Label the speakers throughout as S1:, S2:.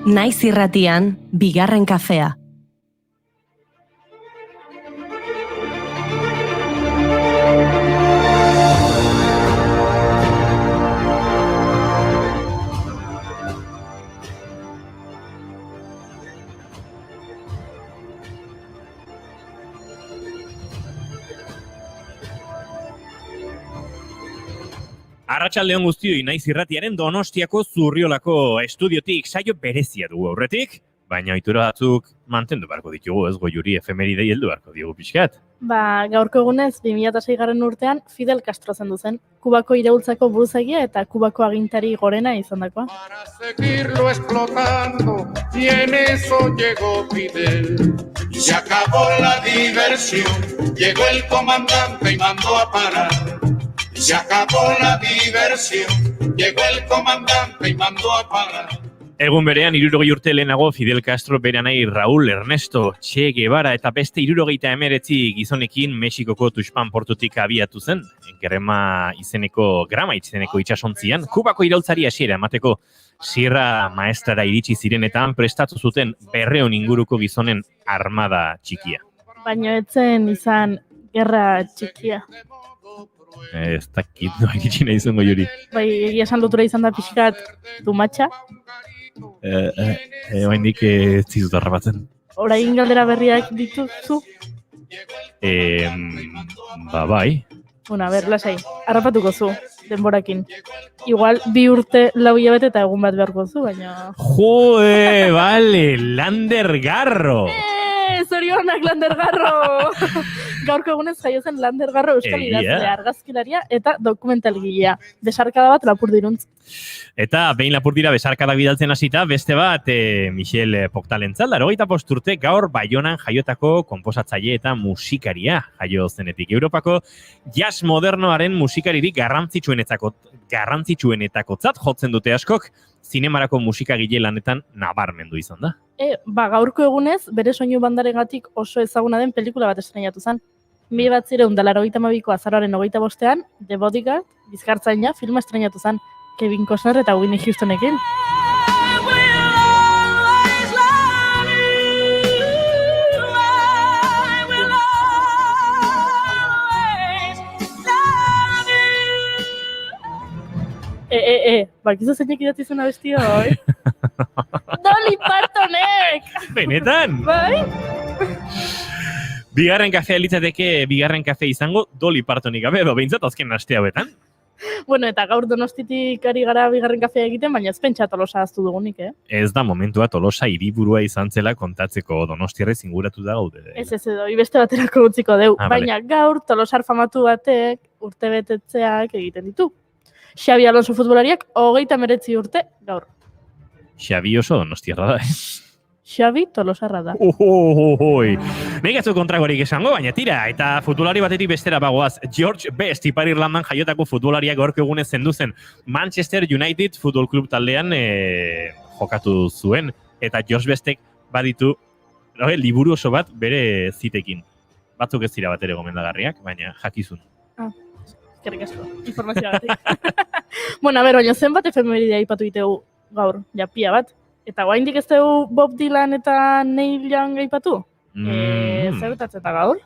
S1: Naiz irratian, bigarren kafea.
S2: Arratsaldeon guztioi, Naiz irratiaren Donostiako Zurriolako estudiotik saio berezia dugu aurretik, baina ohitura batzuk mantendu beharko ditugu, ez Goiuri efemeridei heldu beharko diogu pixkat.
S3: Gaurko egunez 2006 urtean Fidel Castro zendu zen, Kubako iraultzako buruzagia eta Kubako agintari gorena izandakoa.
S4: Para seguirlo explotando, y en eso llegó Fidel. Y se acabó la diversión, llegó el comandante y mandó a parar. Y se acabó la diversión, llegó el comandante y mandó a parar.
S2: Egun berean 60 urte lehenago Fidel Castro bere anai Raúl Ernesto Che Guevara eta beste 79 gizonekin Mexikoko Tuxpan portutik abiatu zen. Grama izeneko itsasontzian Kubako iraultzari hasiera emateko Sierra Maestrara iritsi zirenetan prestatu zuten 200 inguruko gizonen armada txikia.
S3: Baina etzen izan gerra txikia.
S2: Ez dakit noa iritsi nahi zen Goiuri.
S3: Egia esan lotura izan da pixkat dumatxa.
S2: Oraindik ez dizut harrapatzen.
S3: Orain galdera berriak dituzu?
S2: Bai.
S3: Lasai, harrapatuko zu, denborakin. Igual 2 urte 4 hilabete eta egun bat beharko zu, baina...
S2: Vale, Lander Garro!
S3: Zorionak Lander Garro! Gaurko egunez jaio zen Lander Garro euskal idazlea, argazkilaria eta dokumentalgilea. Besarkada bat Lapurdiruntz.
S2: Eta behin Lapurdira besarkadak bidaltzen hasita, beste bat Michel Poctalentzat, 85 urte gaur Baionan jaiotako konposatzaile eta musikaria jaio zenetik. Europako jazz modernoaren musikaririk garrantzitsuenetakotzat jotzen dute askok, zinemarako musikagile lanetan nabarmendu izan da.
S3: Gaurko egunez, bere soinu bandarengatik oso ezaguna den pelikula bat estreinatu zen. 1982ko azaroaren 25ean, The Bodyguard, bizkartzaina, filma estreinatu zen, Kevin Costner eta Whitney Houstonekin. Bakizu zeinek idatzi zuen abestia, oi? Dolly Partonek!
S2: Benetan?
S3: Bai?
S2: Bigarren kafea litzateke bigarren kafe izango Dolly Partonik gabe, edo behintzat azken aste hauetan.
S3: Eta gaur Donostitik ari gara bigarren kafea egiten, baina ez pentsa Tolosa ahaztu dugunik,
S2: Ez da momentua Tolosa hiriburua izan zela kontatzeko Donostiarrez inguratu da gaude.
S3: Ez edo, beste baterako utziko deu. Baina
S2: vale.
S3: Gaur Tolosar famatu batek urtebetetzeak egiten ditu. Xabi Alonso futbolariak 39 urte gaur.
S2: Xabi oso Donostiarra da,
S3: Xabi Tolosarra da.
S2: Nik ez du kontragorik esango, baina tira, eta futbolari batetik bestera bagoaz. George Best, Ipar Irlandan jaiotako futbolariak gaurko egunez zendu zen Manchester United futbol klub taldean jokatu zuen. Eta George Bestek baditu liburu oso bat bere zitekin. Batzuk ez dira bat ere gomendagarriak, baina jakizun.
S3: Eskerrik asko, informazioagatik. Baina zenbat efemeridea aipatu ditegu gaur, pia bat. Eta oraindik ez dugu Bob Dylan eta Neil Young aipatu? Zertatzen eta gaur?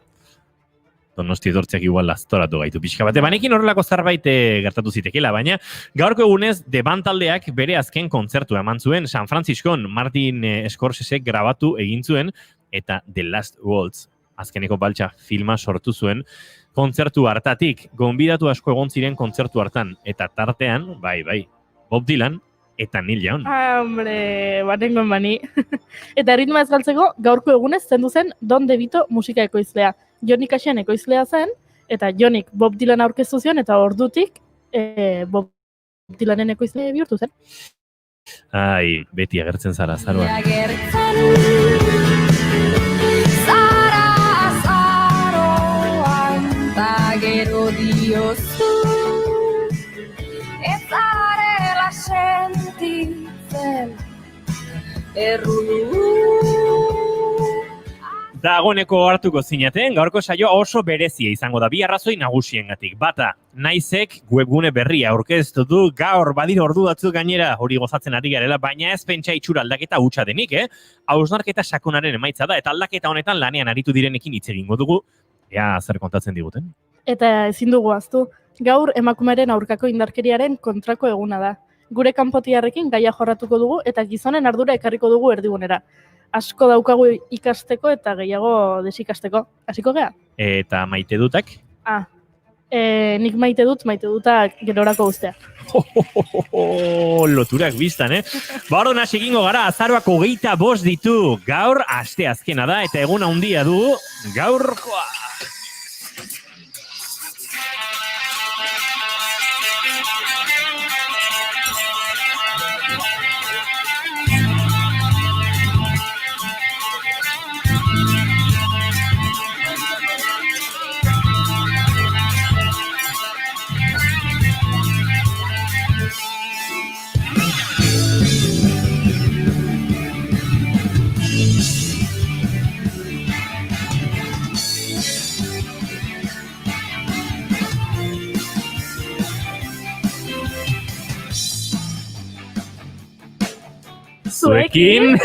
S2: Donosti edortziak igual aztoratu gaitu pixka bate. Banekin horrelako zerbait gertatu zitekela, baina gaurko egunez The Band taldeak bere azken kontzertua eman zuen San Franciscon Martin Scorsesek grabatu egin zuen eta The Last Waltz azkeneko baltsa filma sortu zuen kontzertu hartatik. Gonbidatu asko egon ziren kontzertu hartan eta tartean, bai, Bob Dylan eta Neil Young.
S3: Banengoen bani. Eta ritmoa ez galtzeko, gaurko egunez zendu zen Don DeVito musika ekoizlea. Johnny Cashen ekoizlea zen, eta Johnnyk Bob Dylan aurkeztu zion, eta ordutik Bob Dylanen ekoizlea bihurtu zen.
S2: Beti agertzen zara, zaruan.
S5: Gero diozu ez arela sentitzen erru.
S2: Dagoeneko hartuko zinaten, gaurko saioa oso berezia izango da, bi arrazoi nagusiengatik. Bata, Naizek webgune berria aurkeztu du, gaur badira ordu batzuk gainera hori gozatzen ari garela, baina ez pentsa itxura aldaketa hutsa denik, hausnarketa sakonaren emaitza da, eta aldaketa honetan lanean aritu direnekin hitz egingo dugu, ea zer kontatzen diguten.
S3: Eta ezin dugu ahaztu, gaur emakumeren aurkako indarkeriaren kontrako eguna da. Gure kanpotiarrekin gaia jorratuko dugu eta gizonen ardura ekarriko dugu erdigunera. Asko daukagu ikasteko eta gehiago desikasteko. Hasiko gea?
S2: Eta maite dutak?
S3: Nik maite dutak gerorako ustea.
S2: Loturak biztan, Orduan hasi egingo gara, azaroak 25 ditu. Gaur aste azkena da eta egun handia du. Gaurkoa. Zuekin.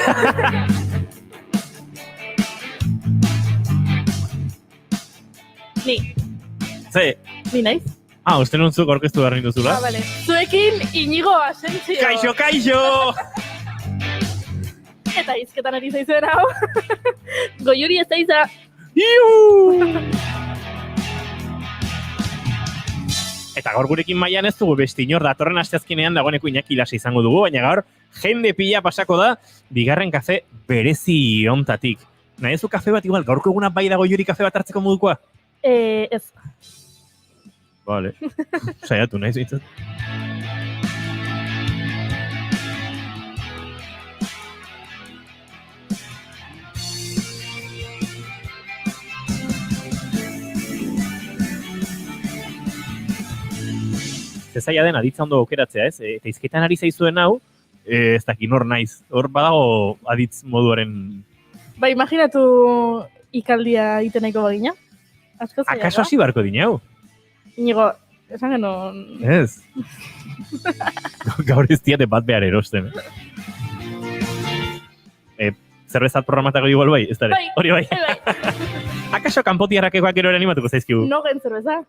S3: Ni.
S2: Ze?
S3: Ni naiz.
S2: Uste nuntzuk orkestu behar ninduzula.
S3: Vale. Zuekin Iñigo Asentzio.
S2: Kaixo!
S3: Eta izketan ari zaizuen hau. Goiuri ez daiza.
S2: Eta gaur gurekin mailan ez dugu beste inor, datorren asteazkenean dagoeneko Iñaki Lasa izango dugu, baina gaur jende pila pasako da bigarren kafe berezi hontatik. Nahi ez du kafe bat igual, gaurko eguna bai dago Goiuri kafe bat hartzeko modukoa?
S3: Ez.
S2: Vale. Saiatu nahi zuitzat. Zaila den aditza ondo aukeratzea, ez? Eta izketan ari zaizuen hau, ez dakit nor naiz. Hor badago aditz moduaren...
S3: Ba, imaginatu ikaldia egiten nahiko bagina. Asko zaila.
S2: Akaso hasi barko dine hau?
S3: Inigo, esan genuen...
S2: Ez. Gaur ez diate bat behar erosten. Zerbezat programatako igual bai, ez dara?
S3: Bai,
S2: hori bai.
S3: bai.
S2: Akaso kanpotiarrakekoak ero animatuko zaizkigu?
S3: No gen zerbeza.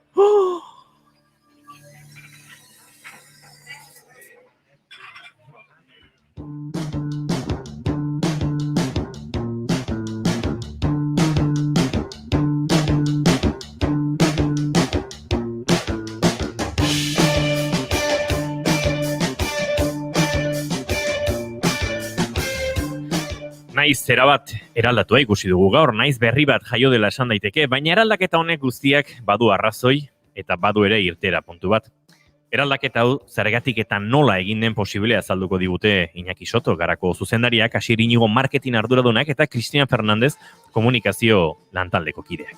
S2: Naiz zera bat eraldatua ikusi dugu gaur, naiz berri bat jaio dela esan daiteke, baina eraldaketa honek guztiak badu arrazoi eta badu ere irtera puntu bat. Eraldaketa hau zergatik eta nola egin den posiblea azalduko digute Iñaki Soto, Garako zuzendariak, Asier Iñigo marketing arduradunak eta Cristina Fernandez komunikazio lantaldeko kideak.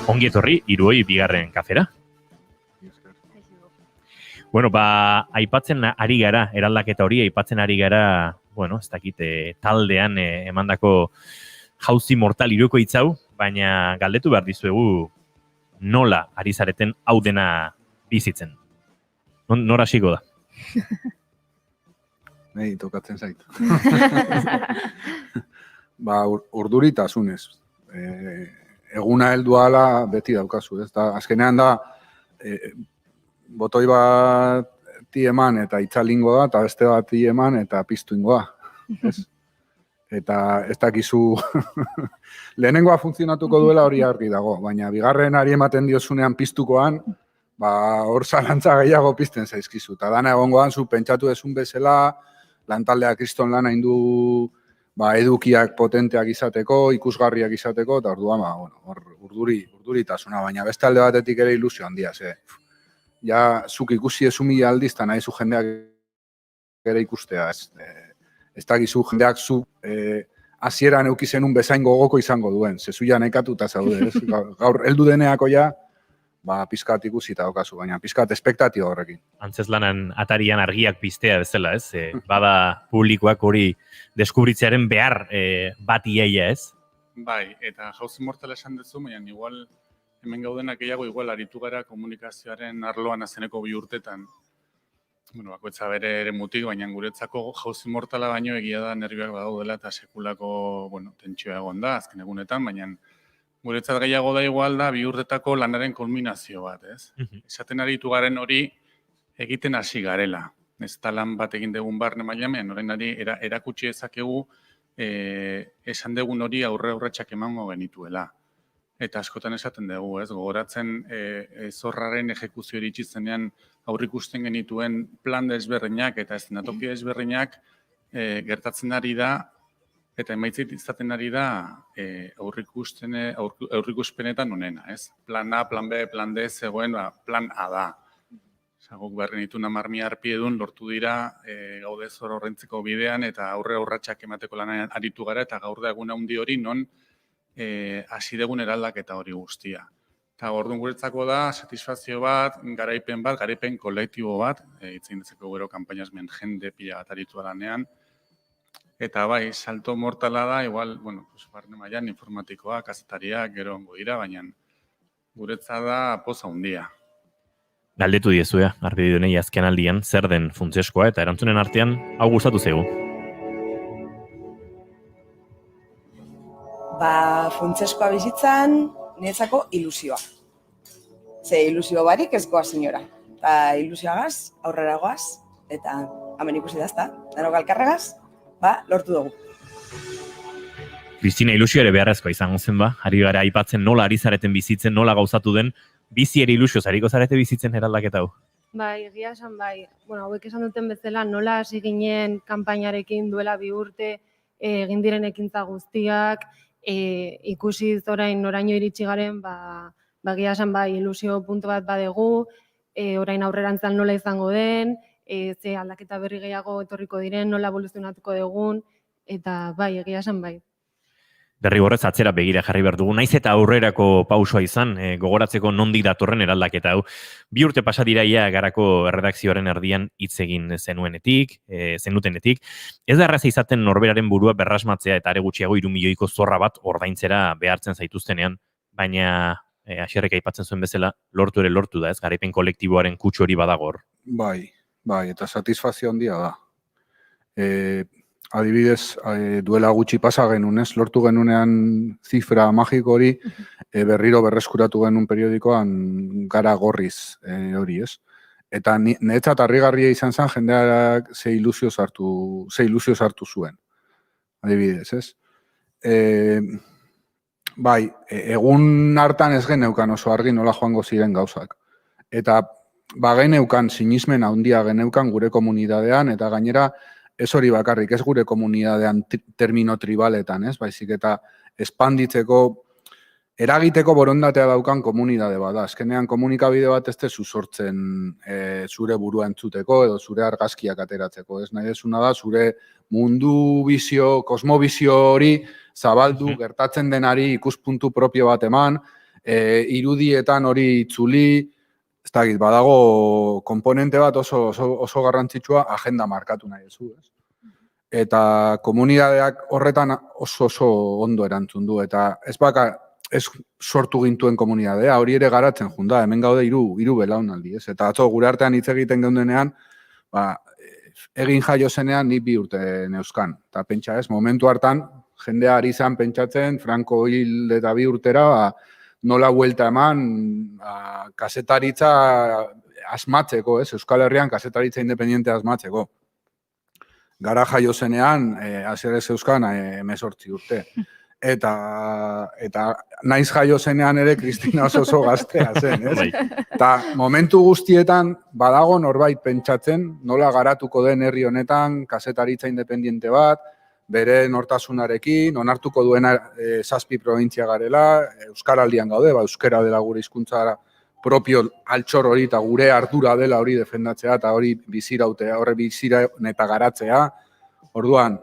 S2: Ongi etorri, hiruoi bigarren kafera. Bueno, aipatzen ari gara, eraldaketa hori, aipatzen ari gara, ez dakit, taldean emandako jauzi mortal iruko hitzau, baina galdetu behar dizuegu nola ari zareten hau dena bizitzen. Nora hasiko da?
S6: Nei, tokatzen zait. Urduritasunez. Eguna heldu ala beti daukazu, ez da? Azkenean da, botoi bat eman eta itzalingo da, eta beste bat eman eta piztu ingoa. Eta ez dakizu lehenengoa funtzionatuko duela hori argi dago, baina bigarren ari ematen diozunean piztukoan, hor zalantza gehiago pizten zaizkizu. Eta dana egongoan zu pentsatu ezun bezala, lantaldeak kriston lana indu edukiak potenteak izateko, ikusgarriak izateko, eta orduan, hor urduritasuna, baina beste alde batetik ere ilusio handia, ja, zuk ikusi ezumila aldiz, eta nahi zu jendeak ere ikustea, ez dakizu jendeak zu hasieran eukizenun bezain gogoko izango duen, zezu ja nekatuta zaude, gaur heldu deneako ja, pizkat ikusita daukazu, baina pizkat espektatio horrekin.
S2: Antzeslanan atarian argiak piztea bezala, ez? Bada publikoak hori deskubritzearen behar bat iaia, ez?
S7: Bai, eta jauzi mortala esan duzu, baina igual hemen gaudenak gehiago igual aritu gara komunikazioaren arloan azeneko 2 urtetan. Bueno, bakoitza bere eremutik, baina guretzako jauzi mortala baino egia da nervioak badaudela eta sekulako, tentsioa egon da azken egunetan, baina guretzat gehiago da igual da 2 urtetako lanaren kulminazio bat, ez? Esaten aritu garen hori egiten hasi garela. Ez da lan bat egin dugun barne mailamean, orain erakutsi ezakegu esan dugun hori aurretsak emango genituela. Eta askotan esaten dugu, ez? Gogoratzen zorraren ejekuzio iritsi zenean aurrikusten genituen plan desberdinak eta eszenatoki desberdinak gertatzen ari da eta emaitzit izaten ari da aurrikuspenetan onena, ez? Plan A, plan B, plan D zegoen, plan A da. Guk behar genituen 10.000 arpiedun lortu dira gaude zor horrentzeko bidean eta aurratsak emateko lanean aritu gara eta gaur da egun handi hori non hasi dugun eraldaketa hori guztia. Eta orduan guretzako da, satisfazio bat, garaipen kolektibo bat, itzen dezeko gero kanpainazmen jende pila bat aritu lanean. Eta bai, salto mortala da, igual, barne mailan informatikoak, kazetariak, gero ongo dira, baina guretza da poza handia.
S2: Galdetu diezuea, Arpidunei azken aldian, zer den funtseskoa eta erantzunen artean, hau gustatu zaigu.
S8: Funtseskoa bizitzan, niretzako ilusioa. Ze ilusio barik ez goaz inora. Eta ilusioagaz, aurrera goaz, eta hemen ikusi dazta, denok alkarregaz, lortu dugu.
S2: Kristina, ilusio ere beharrezkoa izango zen ari gara aipatzen nola ari zareten bizitzen, nola gauzatu den, bizi ere ilusio zariko zarete bizitzen eraldaketa hau.
S9: Bai, egia esan bai. Hauek esan duten bezala nola hasi ginen kanpainarekin duela 2 urte, egin diren ekintza guztiak, ikusi oraino iritsi garen, egia esan bai ilusio puntu bat badegu, orain aurrerantzan nola izango den, ze aldaketa berri gehiago etorriko diren, nola evoluzionatuko dugun, eta bai, egia esan bai.
S2: Derrigorrez atzera begira jarri behar dugu, naiz eta aurrerako pausua izan, gogoratzeko nondik datorren eraldaketa hau. 2 urte pasa dira ia garako erredakzioaren erdian hitz egin zenutenetik. Ez da erraza izaten norberaren burua berrasmatzea eta are gutxiago 3 milioiko zorra bat ordaintzera behartzen zaituztenean, baina Asierrek aipatzen zuen bezala, lortu da, ez? Garaipen kolektiboaren kutsu hori badagor.
S6: Bai, eta satisfazio handia da. Adibidez, duela gutxi pasa genuen, ez? Lortu genunean zifra magiko hori, berriro berreskuratu genuen periodikoan gara gorriz hori, ez? Eta niretzat harrigarria izan zen jendeak ze ilusio sartu zuen. Adibidez, ez? Bai, egun hartan ez geneukan oso argi nola joango ziren gauzak. Eta geneukan sinismen handia geneukan gure komunidadean, eta gainera ez hori bakarrik, ez gure komunidadean termino tribaletan, ez? Baizik eta espanditzeko, eragiteko borondatea daukan komunidade bat da. Azkenean komunikabide bat ez dezu sortzen zure burua entzuteko edo zure argazkiak ateratzeko. Ez nahi desuna da, zure mundu bizio, kosmobizio hori zabaldu, gertatzen denari ikuspuntu propio bat eman, irudietan hori itzuli, ez dakit, badago komponente bat oso garrantzitsua agenda markatu nahi duzu, ez? Eta komunidadeak horretan oso ondo erantzun du, eta ez sortu gintuen komunidadea, hori ere garatzen junda, hemen gaude 3 belaunaldi, ez? Eta atzo gure artean hitz egiten geundenean, egin jaio zenean nik 2 urte neuzkan. Eta pentsa ez, momentu hartan, jendea ari izan pentsatzen, Franco hil eta 2 urtera, nola buelta eman, kazetaritza asmatzeko, ez? Euskal Herrian kazetaritza independiente asmatzeko. Gara jaio zenean, Asierrez euskan 18 urte. Eta naiz jaio zenean ere Kristina oso gaztea zen, ez? Eta momentu guztietan badago norbait pentsatzen nola garatuko den herri honetan kazetaritza independiente bat, bere nortasunarekin, onartuko duena 7 probintzia garela, euskaraldian gaude, euskara dela gure hizkuntza propio altxor hori eta gure ardura dela hori defendatzea eta hori bizirautea, horre biziran eta garatzea. Orduan,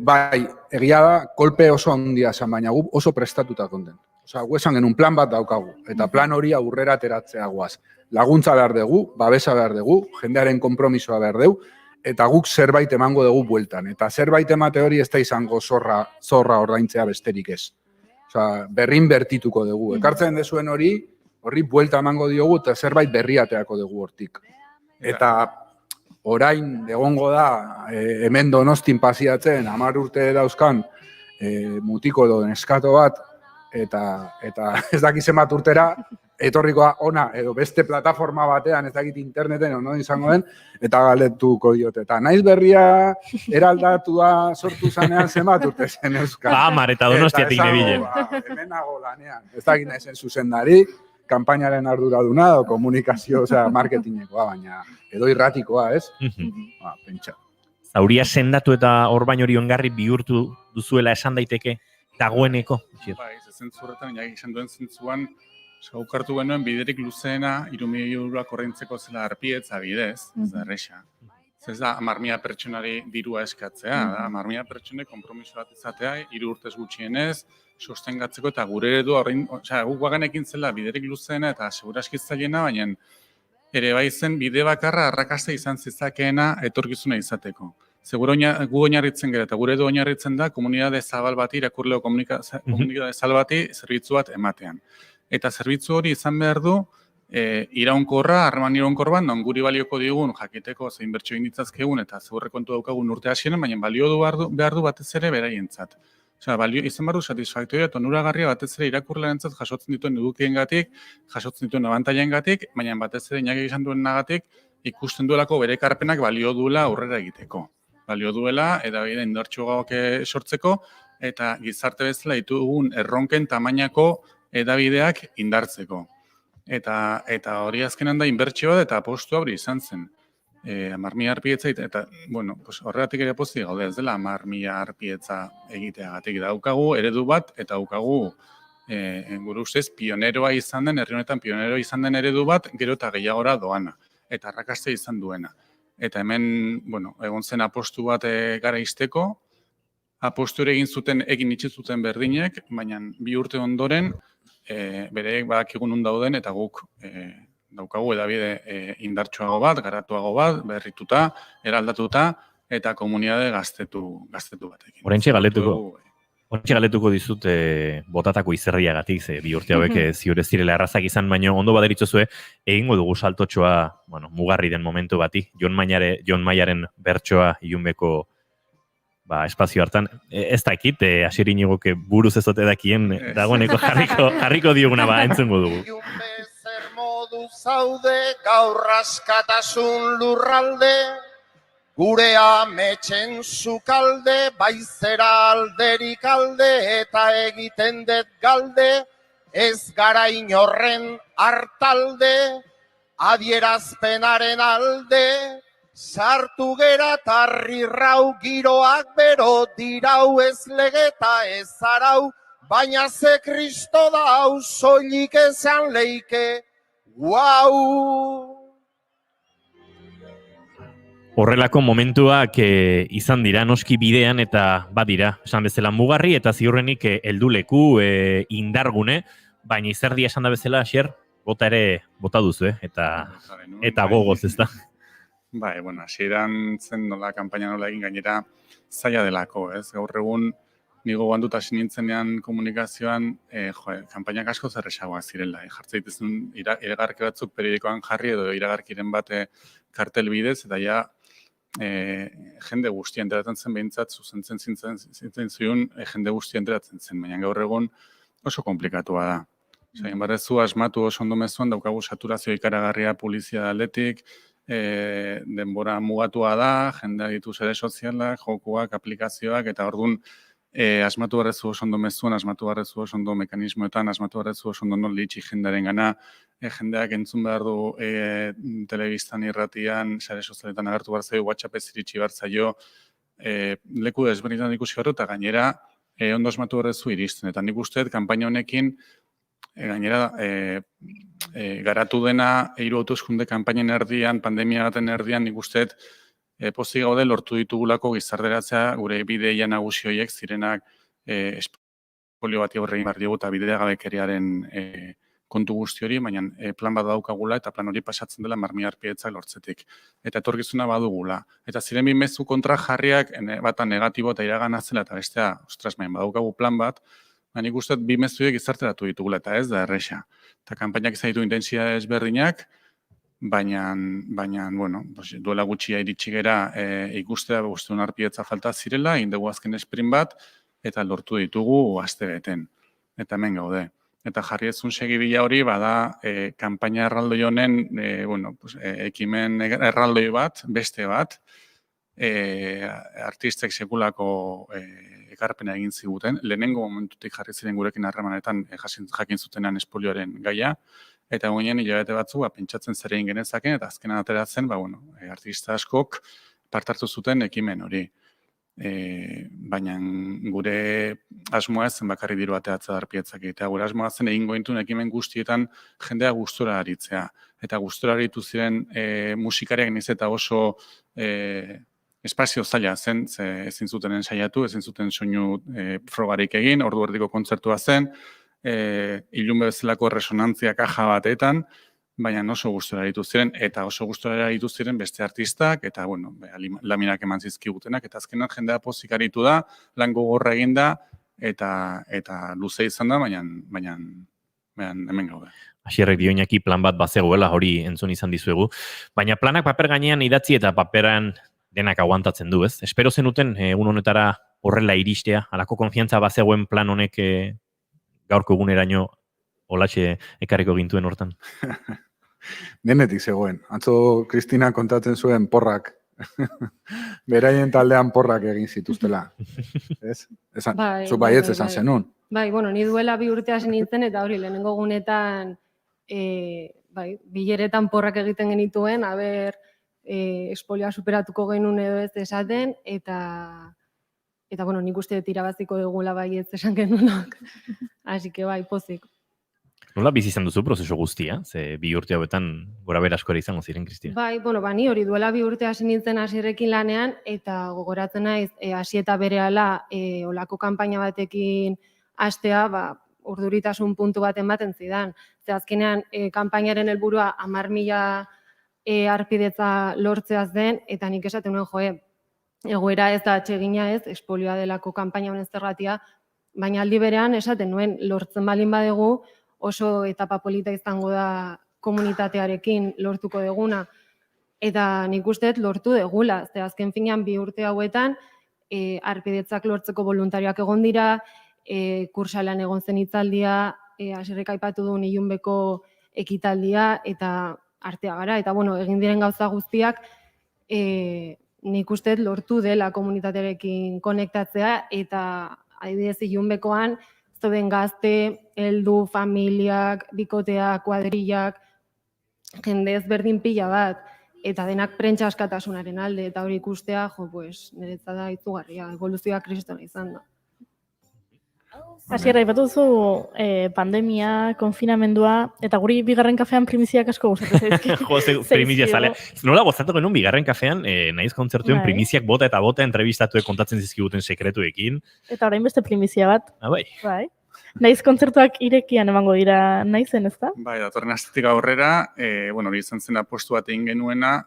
S6: bai, egia da, kolpe oso handia zen, baina gu oso prestatuta konten. Osea, esan genuen plan bat daukagu, eta plan hori aurrera ateratzea guaz. Laguntza behar dugu, babesa behar dugu, jendearen konpromisoa behar dugu, eta guk zerbait emango dugu bueltan. Eta zerbait emate hori ez da izango zorra ordaintzea besterik ez. Osea, berrin bertituko dugu. Ekartzen dezuen horri buelta emango diogu, eta zerbait berriateako dugu hortik. Eta orain egongo da, hemen Donostin pasiatzen, 10 urte dauzkan, mutiko edo neskato bat, eta ez dakiz zenbat urtera, etorrikoa ona, edo beste plataforma batean, ez dakit interneten, ono izango den, eta galetuko diote. Eta naiz berria eraldatua sortu zanean zenbat urte zen euskal.
S2: Amar eta Donostiatik nebile.
S6: Hemen nago lanean. Ez dakit naizen zuzendari, kanpainaren arduraduna, edo komunikazio, osea, marketingekoa, baina edo irratikoa, ez? Pentsa.
S2: Zauria sendatu eta orbain hori ongarri bihurtu duzuela esan daiteke dagoeneko.
S7: Bai, zentzu horretan, izan duen zentzuan, ukartu genuen biderik luzeena 3.000 euroak ordaintzeko zela arpietza bidez, ez da erresa. Ez da 10.000 pertsonari dirua eskatzea, da 10.000 pertsonek konpromiso bat izatea, 3 urtez gutxienez, sostengatzeko eta gure eredu horrein, guk guaganekin zela biderik luzeena eta seguraski zailena, baina ere bai zen bide bakarra arrakasta izan zizakeena etorkizuna izateko. Seguro gu oinarritzen gara eta gure edo oinarritzen da komunitate zabal bati, irakurleo komunitate zabal bati zerbitzu bat ematean. Eta zerbitzu hori izan behar du iraunkorra, harreman iraunkor bat, non guri balioko digun jakiteko zein bertso egin ditzazkegun eta zeurre kontu daukagun urte hasieran, baina balio behar du batez ere beraientzat. Osea, izan behar du satisfaktoria eta onuragarria batez ere irakurlearentzat jasotzen dituen edukiengatik, jasotzen dituen abantailengatik, baina batez ere Iñaki izan duenagatik ikusten duelako bere ekarpenak balio duela aurrera egiteko. Balio duela, eta bide indartsuagoak sortzeko, eta gizarte bezala ditugun erronken tamainako edabideak indartzeko. Eta hori azkenan da inbertsio eta apostu hori izan zen. 10.000 arpietza, eta horregatik ere pozik gaude ez dela 10.000 arpietza egiteagatik. Daukagu eredu bat, eta daukagu gure ustez pioneroa izan den, herri honetan pioneroa izan den eredu bat, gero eta gehiagora doana, eta arrakasta izan duena. Eta hemen, egon zen apostu bat gara izteko, apostu ere egin itxizuten berdinek, baina 2 urte ondoren, bereek badakigun nun dauden, eta guk daukagu edabide indartsuago bat, garatuago bat, berrituta, eraldatuta, eta komunitate gaztetu batekin.
S2: Horentxe galetuko dizut botatako izerriagatik, 2 urte hauek ziur ez direla errazak izan, baina ondo baderitzozue, egingo dugu saltotxoa, mugarri den momentu bati, Jon Maiaren bertsoa ilunbeko espazio hartan. Ez dakit, Asier Inigoke buruz ez ote dakien, dagoeneko jarriko dioguna entzungo dugu.
S4: Ilunbe zer modu zaude, gaur askatasun lurralde, gure ametxen zukalde, baizera alderik alde, eta egiten dut galde, ez gara inorren hartalde, adierazpenaren alde, sartu gera tarrirrau giroak bero dirau ez legeta ez arau, baina ze kristo dau soilik esan leike, guau!
S2: Horrelako momentuak izan dira noski bidean eta badira, esan bezala mugarri eta ziurrenik helduleku indargune, baina izerdia esan da bezala, Asier, bota duzu, eta gogoz, ez da?
S7: Bai, hasieran zen nola kanpaina nola egin gainera zaila delako, ez? Gaur egun nigo ganduta nintzenean komunikazioan, kanpainak asko zerresagoak zirela. Jartze dituzun iragarki batzuk periodikoan jarri edo iragarkiren bat kartel bidez, eta ja jende guztia enteratzen zen behintzat, zuzentzen zintzen zion jende guztia enteratzen zen, baina gaur egun oso komplikatua da. Zain barrezu asmatu oso ondo mezuan, daukagu saturazio ikaragarria polizia aldetik, denbora mugatua da, jendea ditu sare sozialak, jokuak, aplikazioak, eta orduan asmatu barrezu oso ondo mezuan, asmatu barrezu oso ondo mekanismoetan, asmatu barrezu oso ondo non litxi jendearen gana, jendeak entzun behar du telebistan irratian, sare sozialetan agertu behar zaio, WhatsApp ez iritsi behar zaio, leku desberdinetan ikusi behar eta gainera ondo asmatu barrezu iristen. Eta nik usteet, kanpaina honekin, gainera, garatu dena 3 hauteskunde kanpainen erdian, pandemia baten erdian, nik usteet, pozik gaude lortu ditugulako gizarderatzea gure bideia nagusi horiek zirenak espolio bati aurre egin behar diogu eta bidegabekeriaren kontu guzti hori, baina plan bat daukagula eta plan hori pasatzen dela marmiarpietzak lortzetik. Eta etorkizuna badugula. Eta ziren bi mezu kontra jarriak, bata negatibo eta iragana zela eta bestea, ostras, badaukagu plan bat, baina nik uste bi mezuek izarteratu ditugula eta ez da erresa. Eta kanpainak izan ditu intensidade ezberdinak, baina bueno, duela gutxia iritsi gera ikustea guztun arpietza falta zirela, egin dugu azken sprint bat, eta lortu ditugu astebeten. Eta hemen gaude. Eta jarri ezun segibila hori, bada kanpaina erraldoi honen, ekimen erraldoi bat, beste bat, artistek sekulako ekarpena egin ziguten. Lehenengo momentutik jarri ziren gurekin harremanetan jakin zutenan espolioaren gaia, eta goinen hilabete batzu, pentsatzen zer egin genezaken, eta azkenan ateratzen, artista askok partartu zuten ekimen hori. Baina gure asmoa zen bakarri diru ateatza darpietzak egitea. Gure asmoa zen egingo intun ekimen guztietan jendea gustora aritzea. Eta gustora aritu ziren musikariak niz eta oso espazio zaila zen, ezin zuten ensaiatu, ezin zuten soinu frogarik egin, ordu erdiko kontzertua zen, ilunbe bezalako resonantzia kaja batetan, baina oso gustora aritu ziren, eta oso gustora aritu ziren beste artistak, eta, laminak eman zizkigutenak, eta azkenan jendea pozik aritu da, lan gogorra egin da, eta luze izan da, baina hemen gaude.
S2: Asierrek dioinaki plan bat bazegoela hori entzun izan dizuegu, baina planak paper gainean idatzi eta paperan denak aguantatzen du, ez? Espero zenuten egun honetara horrela iristea, halako konfiantza bazegoen plan honek gaurko eguneraino holatxe ekarriko gintuen hortan.
S6: Denetik zegoen. Atzo Kristina kontatzen zuen porrak. Beraien taldean porrak egin zituztela. Ez? Zu baietz esan zenun.
S9: Bai, ni duela 2 urte hasi nintzen, eta hori lehenengo gunetan bileretan porrak egiten genituen, espolioa superatuko genuen edo ez esaten, eta nik uste dut irabaziko dugula baietz esan genunok. Así que pozik.
S2: Nola bizi izan duzu prozesu guztia? Ze 2 urte hauetan gora berasko ere izango ziren, Kristina?
S9: Ni hori duela 2 urte hasi nintzen Asierrekin lanean, eta gogoratzen naiz, hasi eta berehala olako kanpaina batekin hastea, urduritasun puntu bat ematen zidan. Ze azkenean, kanpainaren helburua 10.000 harpidetza lortzeaz den, eta nik esaten nuen, egoera ez da atsegina ez, espolioa delako kanpaina honen zergatia, baina aldi berean esaten nuen lortzen balin badegu, oso etapa polita izango da komunitatearekin lortuko deguna. Eta nik uste lortu degula. Ze azken finean 2 urte hauetan, harpidetzak lortzeko voluntarioak egon dira, kursalan egon zen hitzaldia, Asierrek aipatu duen ilunbeko ekitaldia, eta artea gara. Eta egin diren gauza guztiak, nik uste lortu dela komunitatearekin konektatzea, eta adibidez ilunbekoan, zoden gazte, heldu, familiak, bikoteak, kuadrillak, jende ezberdin pila bat, eta denak prentsa askatasunaren alde, eta hori ikustea, niretzat da izugarria, evoluzioa kristona izan da.
S3: Asierra, aipatu duzu pandemia, konfinamendua, eta guri bigarren kafean primiziak asko gustatzen zaizkio.
S2: Primizia zale. Nola gozatu genuen bigarren kafean, naiz kontzertuen primiziak bota eta bota entrevistatuek kontatzen zizkiguten sekretuekin.
S3: Eta orain beste primizia bat.
S2: Bai.
S3: Naiz kontzertuak irekian emango dira naizen, ez da?
S7: Bai, datorren astetik aurrera, hori izan zen apostu bat egin genuena,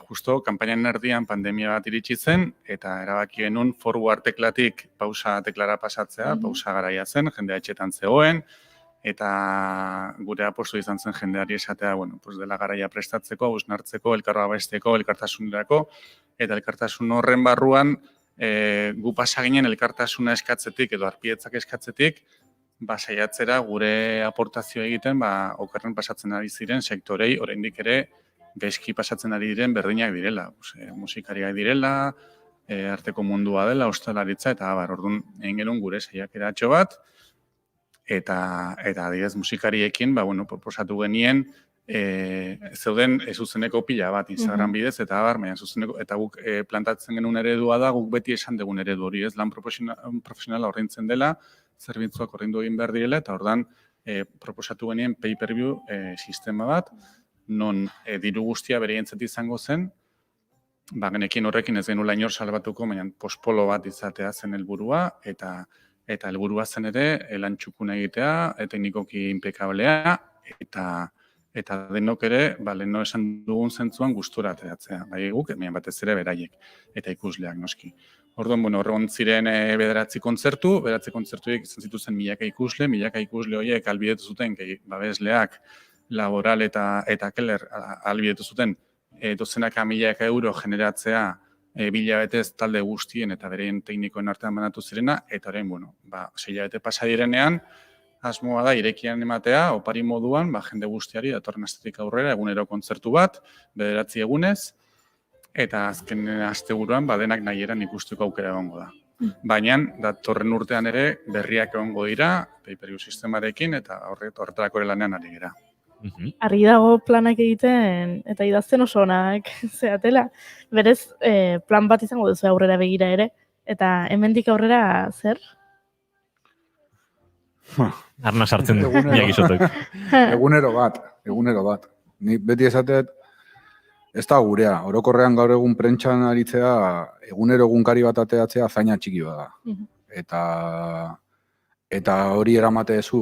S7: justo kanpainan erdian pandemia bat iritsi zen, eta erabaki genuen forward teklatik pausa teklara pasatzea, pausa garaia zen, jendea etxetan zegoen, eta gure apostu izan zen jendeari esatea, dela garaia prestatzeko, hausnartzeko, elkarra besteko, elkartasunerako, eta elkartasun horren barruan, gu pasa ginen elkartasuna eskatzetik edo arpietzak eskatzetik, saiatzera gure aportazio egiten, okerren pasatzen ari ziren sektorei, oraindik ere, gaizki pasatzen ari diren berdinak direla. Musikariak direla, arteko mundua dela, ostalaritza, eta orduan egin genuen gure saiakeratxo bat, eta adibidez musikariekin, proposatu genien, zeuden zuzeneko pila bat Instagram bidez, eta eta guk plantatzen genuen eredua da, guk beti esan dugun eredu hori, ez lan profesionala ordaintzen dela, zerbitzuak ordaindu egin behar direla, eta ordan proposatu genien pay-per-view sistema bat, non diru guztia bereientzat izango zen, genekin horrekin ez genuela inor salbatuko, baina pospolo bat izatea zen helburua, eta Eta helburua zen ere, lan txukuna egitea, teknikoki impekablea, eta denok ere, leheno esan dugun zentzuan gustura ateratzea. Bai guk, batez ere beraiek, eta ikusleak noski. Orduan, horregon ziren bederatzi kontzertuek izan zituzen milaka ikusle horiek albidetu zuten, babesleak, laboral eta keller albidetu zuten, dozenaka milaka euro generatzea bilabetez talde guztien eta bereien teknikoen artean banatu zirena, eta orain, 6 hilabete pasa direnean, asmoa da irekian ematea, opari moduan, jende guztiari, datorren astetik aurrera, egunero kontzertu bat, 9 egunez, eta azken asteburuan, denak nahieran ikusteko aukera egongo da. Baina, datorren urtean ere, berriak egongo dira, pay-per-view sistemarekin, eta horretarako ere lanean ari gara.
S3: Argi dago planak egiten, eta idazten oso onak zeatela. Berez, plan bat izango duzu aurrera begira ere, eta hemendik aurrera zer?
S2: Arna sartzen jakizotok.
S6: Egunero bat. Ni beti esatet, ez da gurea. Orokorrean gaur egun prentxan aritzea, egunero egunkari bat ateatzea zaina txiki bada. Eta hori eramate ezu,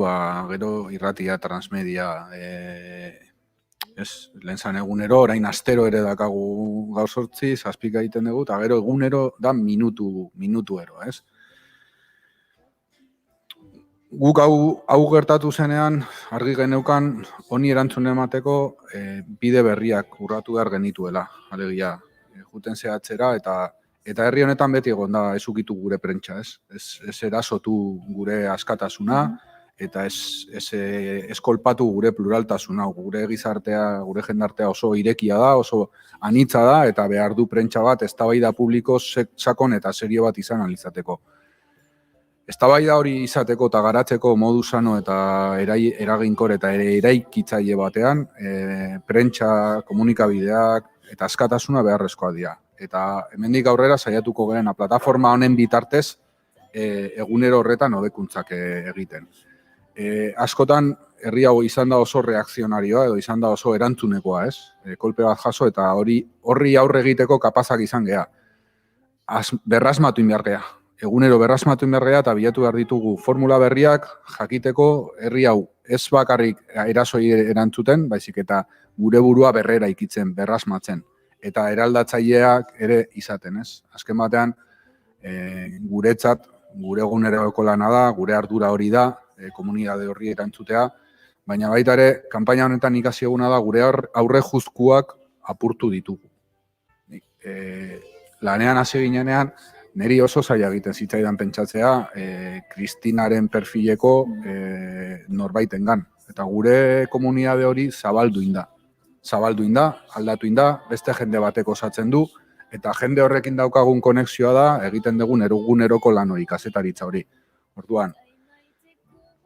S6: gero irratia, transmedia, lehen egunero, orain astero ere dakagu gaur 8, 7 egiten dugu, eta gero egunero da minutu ero, ez? Guk hau gertatu zenean, argi geneukan, honi erantzun emateko bide berriak urratu behar genituela, alegia, juten zehatzera, eta herri honetan beti egon da ez ukitu gure prentsa, ez? Ez erasotu gure askatasuna, eta ez kolpatu gure pluraltasuna, gure gizartea, gure jendartea oso irekia da, oso anitza da, eta behar du prentsa bat eztabaida publiko sakon eta serio bat izan alizateko. Eztabaida hori izateko eta garatzeko modu sano eta eraginkor eta eraikitzaile batean, prentsa, komunikabideak eta askatasuna beharrezkoa dira. Eta hemendik aurrera saiatuko garen plataforma honen bitartez egunero horretan hobekuntzak egiten. Askotan herri hau izan da oso reakzionarioa edo izan da oso erantzunekoa, ez? Kolpe bat jaso eta horri aurre egiteko kapazak izan gea. Berrasmatu inbergea. Egunero berrasmatu inbergea eta bilatu behar ditugu formula berriak jakiteko herri hau ez bakarrik erasoi erantzuten, baizik eta gure burua berrera ikitzen, berrasmatzen. Eta eraldatzaileak ere izaten, ez? Azken batean, guretzat, gure eguneroko lana da, gure ardura hori da, komunitate horri erantzutea, baina baita ere, kanpaina honetan ikasi eguna da, gure aurre juzkuak apurtu ditugu. Lanean hasi ginenean, niri oso zaila egiten zitzaidan pentsatzea, Kristinaren perfileko norbaitengan. Eta gure komunitate hori zabaldu inda, aldatu inda, beste jende batek osatzen du, eta jende horrekin daukagun konexioa da, egiten dugun eguneroko lan hori, kazetaritza hori. Orduan,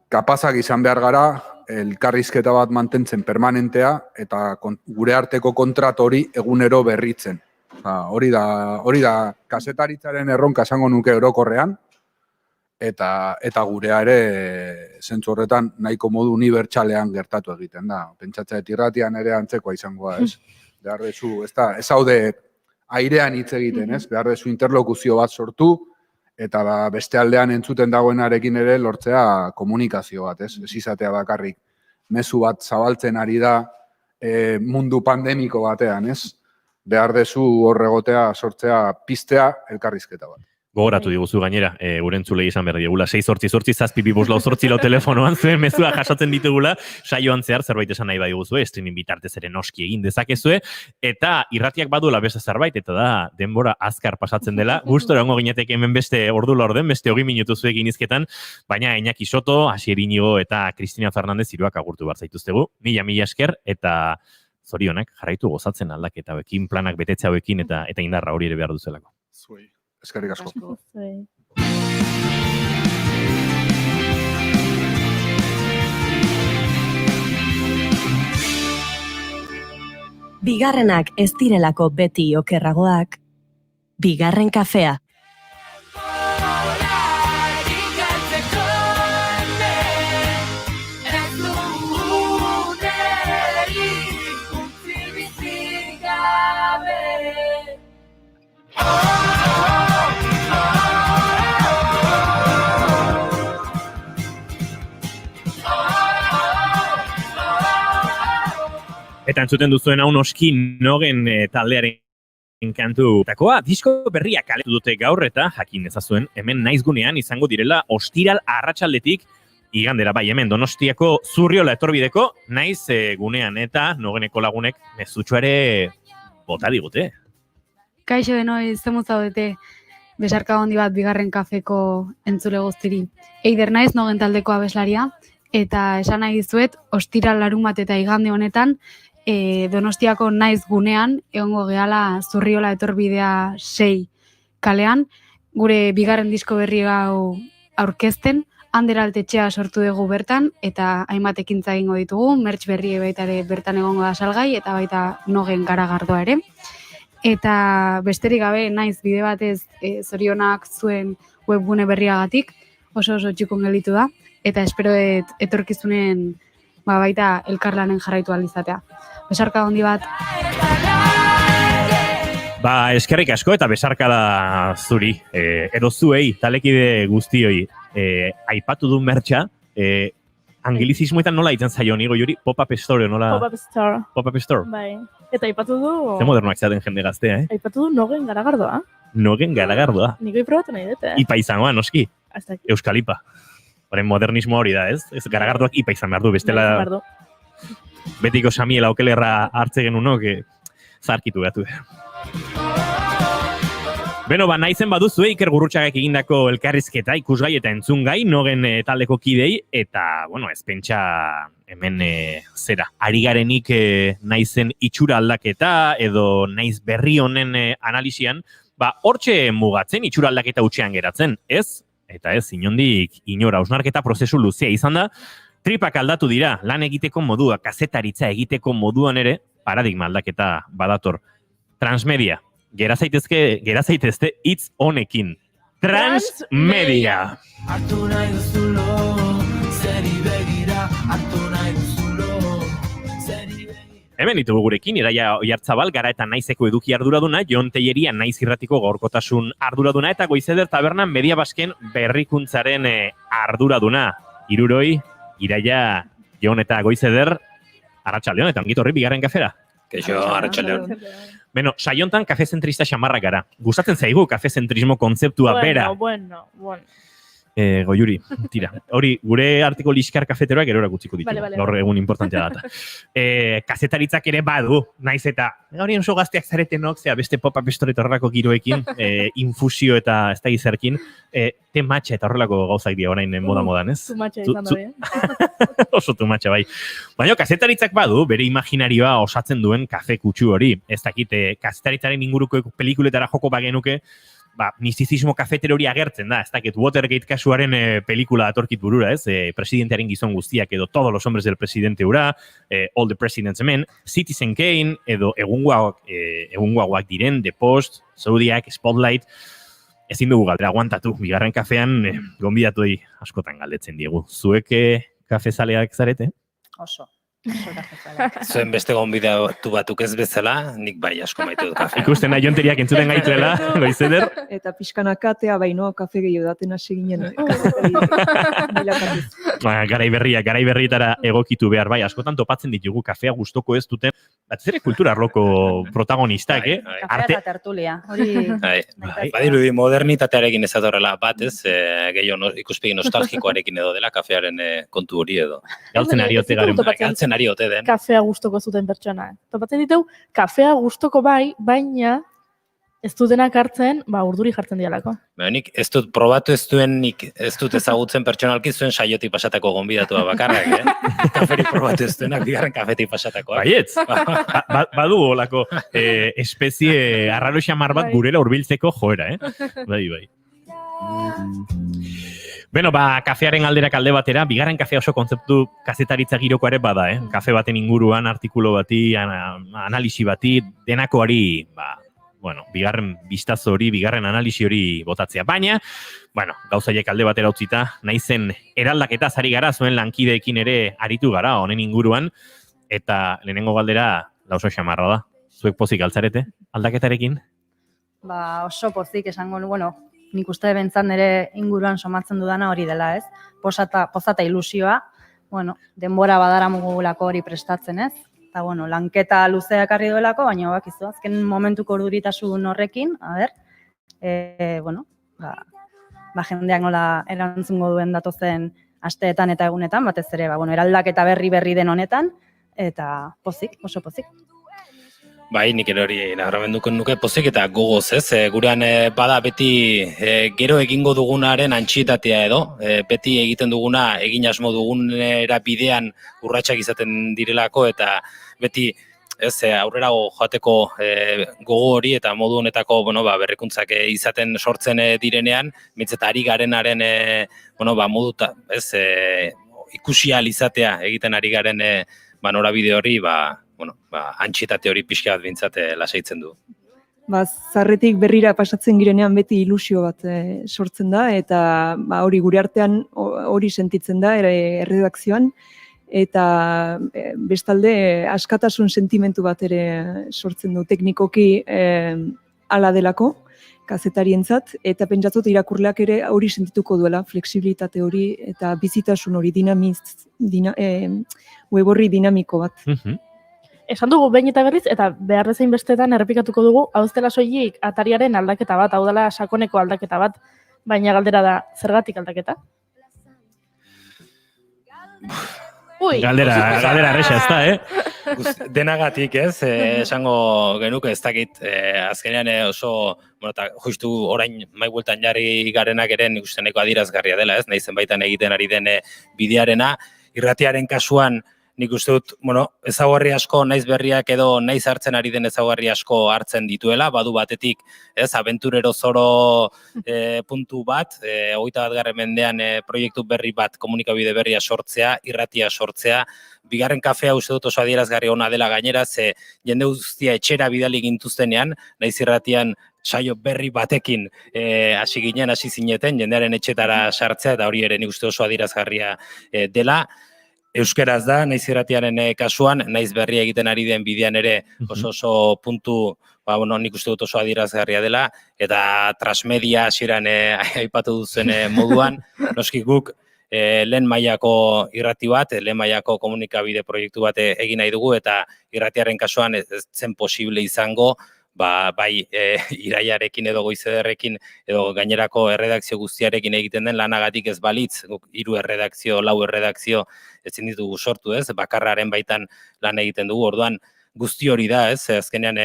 S6: kapazak izan behar gara, elkarrizketa bat mantentzen permanentea, eta gure arteko kontratu hori egunero berritzen. Hori da kazetaritzaren erronka esango nuke orokorrean, eta gurea ere zentzu horretan nahiko modu unibertsalean gertatu egiten da. Pentsatzea irratian ere antzekoa izangoa, ez? Behar dezu, ez haude airean hitz egiten, ez? Behar dezu interlokuzio bat sortu, eta beste aldean entzuten dagoenarekin ere lortzea komunikazio bat, ez? Ez izatea bakarrik mezu bat zabaltzen ari da mundu pandemiko batean, ez? Behar dezu horregotea sortzea piztea elkarrizketa bat.
S2: Gogoratu diguzu gainera, gure entzulei izan behar digula, 6-8-8-7-2-4 telefonoan zuen mezua jasotzen ditugula, saioan zehar zerbait esan nahi badiguzu, streaming bitartez ere noski egin dezakezue, eta irratiak baduela beste zerbait, eta da denbora azkar pasatzen dela, gustora ongo ginetek hemen beste ordu laurden, beste 20 minutu zuekin izketan, baina Iñaki Soto, Asier Inigo eta Cristina Fernandez hiruak agurtu behar zaituztegu, mila esker, eta zorionak jarraitu gozatzen aldaketa hauekin, planak betetze hauekin, eta indarra hori ere behar duzelako.
S7: Zuei.
S6: Eskerrik asko.
S1: Bigarrenak ez direlako beti okerragoak. Bigarren kafea.
S2: Eta entzuten duzuen hau noski Nogen taldearen kantutakoa. Disko berria kaletu dute gaur eta jakin ezazuen hemen naizgunean izango direla ostiral arratsaldetik igandera, bai, hemen Donostiako Zurriola etorbideko naiz gunean eta Nogeneko lagunek mezutxo ere bota digute.
S10: Kaixo denoi, zemuz zaudete besarka handi bat bigarren kafeko entzule guztiri. Eider naiz Nogen taldeko abeslaria eta esan nahi dizuet ostiral larunbat eta igande honetan Donostiako naiz gunean egongo gehala Zurriola etorbidea 6 kalean gure bigarren disko berri hau aurkezten. Ander altetxea sortu dugu bertan, eta hainbat ekintza egingo ditugu, mertx berri baita ere bertan egongo da salgai, eta baita Nogen garagardoa ere. Eta besterik gabe, naiz bide batez zorionak zuen webgune berriagatik, oso txikon gelditu da, eta espero etorkizunen baita elkarlanen jarraitu ahal izatea. Besarka handi bat.
S2: Eskerrik asko eta besarka da zuri, edo zuei, talekide guztioi, aipatu du mertxa, angelizismoetan nola ditzen zaio nigo juri? Pop-up store, nola?
S3: Pop-up store.
S2: Pop-up store.
S3: Bai. Eta aipatu du...
S2: Ze modernoak zaten jende gaztea,
S3: Aipatu du Nogen garagardoa.
S2: Nogen garagardoa.
S3: Niko iprobatu nahi dute,
S2: Ipa izangoa, noski.
S3: Hasta aquí.
S2: Euskal Ipa. Horren modernismo hori da, ez? Ez garagardoak ipa izan behar du, bestela... Betiko Samiela okelerra hartze genunok, zarkitu gatu. Beno, naizen baduzue Iker Gurrutxagak egindako elkarrizketa ikusgai eta entzungai Nogen taldeko kidei, eta, ez pentsa hemen zera, ari garenik naizen itxura aldaketa edo naiz berri honen analisian, hortxe mugatzen itxura aldaketa utxean geratzen, ez? Eta ez, inondik inora, hausnarketa prozesu luzea izan da, tripak aldatu dira, lan egiteko modua, kazetaritza egiteko moduan ere, paradigma aldaketa badator. Transmedia. Gera zaitezte hitz honekin. Transmedia.
S11: Artu nahi duzulo, zeri begira, artu nahi duzulo, zeri begira.
S2: Hemen ditugu gurekin, Iraia Oiartzabal, gara eta naizeko eduki arduraduna, Jon Telleria naiz irratiko gaurkotasun arduraduna, eta Goizeder Tabernan Media Basken berrikuntzaren arduraduna. Iruroi, Iraia, Jon eta Goizeder, arratsaldeon, eta ongitorri bigarren kafera.
S12: Keixo, arratsaldeon.
S2: Beno, saiontan kafezentrista xamarrak gara. Gustatzen zaigu kafezentrismo kontzeptua bera.
S3: Bueno.
S2: Goiuri, tira. Hori, gure artiko liskar kafeteroak gerora gutziko ditu. Gaur egun importantea data. Kazetaritzak ere badu, naiz eta hori oso gazteak zaretenok, beste pop-up store eta horrelako giroekin, infusio eta ez da gizerkin, tematxa eta horrelako gauzak dira orain moda-modan, ez?
S3: Tumatxa izan da,
S2: Oso tumatxa, bai. Baina kazetaritzak badu, bere imaginarioa osatzen duen kafe kutsu hori. Ez dakit, kazetaritzaren inguruko pelikuletara joko bagenuke, mistizismo kafetero hori agertzen da, ez dakit Watergate kasuaren pelikula datorkit burura, ez? Presidentearen gizon guztiak edo Todos los hombres del presidente ura, All the Presidents Men, Citizen Kane, edo egungoagoak diren, The Post, Zodiac, Spotlight, ezin dugu galdera aguantatu, bigarren kafean gonbidatuei askotan galdetzen diegu. Zuek kafezaleak zarete?
S13: Oso.
S12: Zuen beste gonbidatu batuk ez bezala, nik bai asko maite dut kafe.
S2: Ikusten nahi Jonteriak entzuten gaituela, Goizeder.
S13: Eta pixkanakatea baino kafe gehiago daten hasi ginen.
S2: Garai berrietara egokitu behar, bai, askotan topatzen ditugu kafea gustoko ez duten, batez ere kultura arloko protagonistak,
S13: Kafea eta tertulia.
S12: Badirudi modernitatearekin ez adorrela bat, ez, gehiago ikuspegi nostalgikoarekin edo dela kafearen kontu hori edo.
S2: Galtzen ariote garen.
S12: Galtzen ariote den.
S3: Kafea gustoko zuten pertsona. Topatzen ditu, kafea gustoko bai, baina ez dutenak hartzen, urduri jartzen dialako.
S12: Nik ez dut probatu ez dut ezagutzen pertsonalki zuen saiotik pasatako gonbidatua bakarrak, Kaferik probatu ez duenak, bigarren kafetik pasatakoa.
S2: Baietz, badu olako espezie arraro xamar bat gurela hurbiltzeko joera, Bai. Beno, kafearen alderak alde batera, bigarren kafea oso kontzeptu kazetaritza giroko ere bada, Kafe baten inguruan, artikulo bati, analisi bati, denakoari, bigarren bistazo hori, bigarren analisi hori botatzea. Baina, gauzaiek alde batera utzita, naizen eraldaketa zari gara, zuen lankideekin ere aritu gara, honen inguruan, eta lehenengo galdera, oso xamarra da. Zuek pozik altzarete, aldaketarekin?
S13: Oso pozik esango, nik uste bentzat nire inguruan somatzen dudana hori dela, ez? Pozata ilusioa, denbora badara mugulako hori prestatzen, ez? Eta, bueno, lanketa luzea ekarri duelako, baina bakizu, azken momentuko orduritasun horrekin, bueno, jendeak nola erantzungo duen datozen asteetan eta egunetan, batez ere, bueno, eraldaketa berri den honetan, eta pozik, oso pozik.
S12: Bai, nik ere hori nabarmenduko nuke pozik eta gogoz, ez? Gurean bada beti gero egingo dugunaren antxietatea edo, beti egiten duguna, egin asmo dugunera bidean urratsak izaten direlako eta beti aurrera joateko gogo hori eta modu honetako berrikuntzak izaten sortzen direnean, eta ari garenaren moduta, ikusi ahal izatea egiten ari garen norabide hori, antxietate hori pixka bat bintzat lasaitzen du.
S14: Zarretik berrira pasatzen girenean beti ilusio bat sortzen da, eta hori gure artean hori sentitzen da erredakzioan, eta bestalde askatasun sentimentu bat ere sortzen du teknikoki hala delako, kazetarientzat, eta pentsatzot irakurleak ere hori sentituko duela, flexibilitate hori eta bizitasun hori web horri dinamiko bat.
S3: Esan dugu behin eta berriz, eta behar bezain bestetan errepikatuko dugu, hau ez dela soilik Atariaren aldaketa bat, hau dela sakoneko aldaketa bat, baina galdera da, zergatik aldaketa?
S2: Galdera arresa ez da,
S12: Denagatik, esango genuke ez dakit, azkenean oso, justu orain maibueltan jarri garenak ere nik uste nahiko adierazgarria dela, nahizen baitan egiten ari den bidearena, irratiaren kasuan nik uste dut, ezaugarri asko, naiz berriak edo naiz hartzen ari den ezaugarri asko hartzen dituela, badu batetik, abenturero zoro puntu bat, 21. mendean proiektu berri bat, komunikabide berria sortzea, irratia sortzea, bigarren kafea uste dut oso adierazgarri ona dela gainera, ze jende guztia etxera bidali gintuztenean, naiz irratian saio berri batekin hasi zineten, jendearen etxetara sartzea, eta hori ere nik uste oso adierazgarria dela. Euskeraz da, naiz irratiaren kasuan, naiz berria egiten ari den bidean ere oso puntu, nik uste dut oso adierazgarria dela, eta transmedia hasieran aipatu duzen moduan, noski guk lehen mailako irrati bat, lehen mailako komunikabide proiektu bat egin nahi dugu, eta irratiaren kasuan ez zen posible izango, bai iraiarekin edo goizederrekin edo gainerako erredakzio guztiarekin egiten den lanagatik ez balitz, 3 erredakzio, 4 erredakzio ezin ditugu sortu, bakarraren baitan lan egiten dugu, orduan guzti hori da, azkenean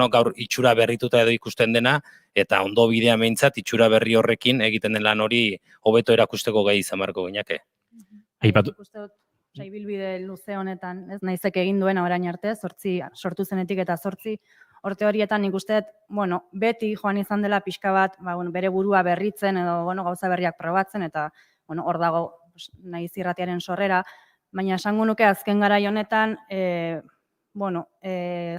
S12: gaur itxura berrituta edo ikusten dena, eta ondo bidea meintzat itxura berri horrekin egiten den lan hori hobeto erakusteko gai izan beharko ginake.
S2: Aipatu.
S13: Ibilbide luze honetan, naizek egin duen orain arte, sortu zenetik eta 8 urte horietan nik uste, beti joan izan dela pixka bat, bere burua berritzen edo gauza berriak probatzen, eta hor dago naiz irratiaren sorrera, baina esango nuke azken garai honetan,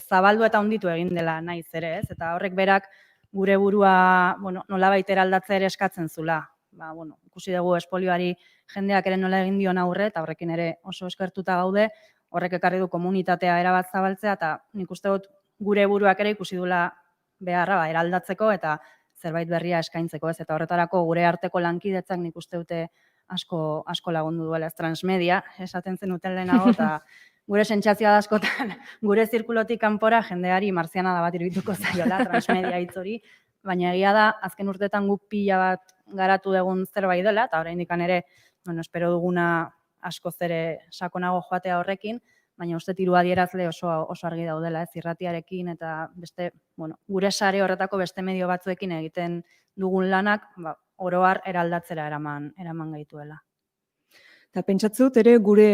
S13: zabaldu eta hunditu egin dela naiz ere, eta horrek berak gure burua nolabait eraldatzea ere eskatzen zula. Ikusi dugu espolioari jendeak ere nola egin dion aurre, eta horrekin ere oso eskertuta gaude, horrek ekarri du komunitatea erabat zabaltzea, eta nik uste dut gure buruak ere ikusi dula beharra eraldatzeko eta zerbait berria eskaintzeko, eta horretarako gure arteko lankidetzak nik uste dute asko lagundu duela, transmedia, esaten zen uten lehenago, eta gure sentsazioa da askotan, gure zirkulotik kanpora jendeari marziana da bat irudituko zaiola, transmedia hitz hori, baina egia da, azken urteetan guk pila bat garatu dugun zerbait dela, eta oraindik ere, espero duguna asko zere sakonago joatea horrekin, baina uste tiru adierazle oso argi daudela, irratiarekin, eta beste, gure sare horretako beste medio batzuekin egiten dugun lanak, oroar eraldatzera eraman gaituela.
S14: Eta pentsatzut ere gure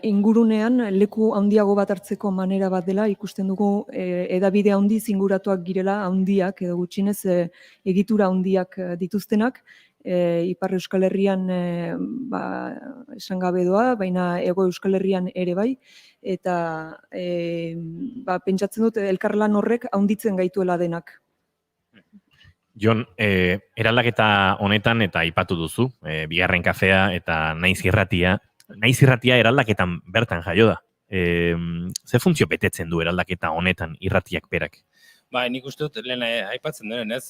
S14: ingurunean leku handiago bat hartzeko manera bat dela, ikusten dugu edabide handiz inguratuak girela handiak, edo gutxinez egitura handiak dituztenak, Ipar Euskal Herrian esan gabe doa, baina Hego Euskal Herrian ere bai, eta pentsatzen dut elkarlan horrek handitzen gaituela denak.
S2: Jon, eraldaketa honetan eta aipatu duzu, bigarren kafea eta naiz irratia eraldaketan bertan jaio da. Ze funtzio betetzen du eraldaketa honetan irratiak berak?
S12: Ba, nik uste dut, lehen aipatzen duen, ez,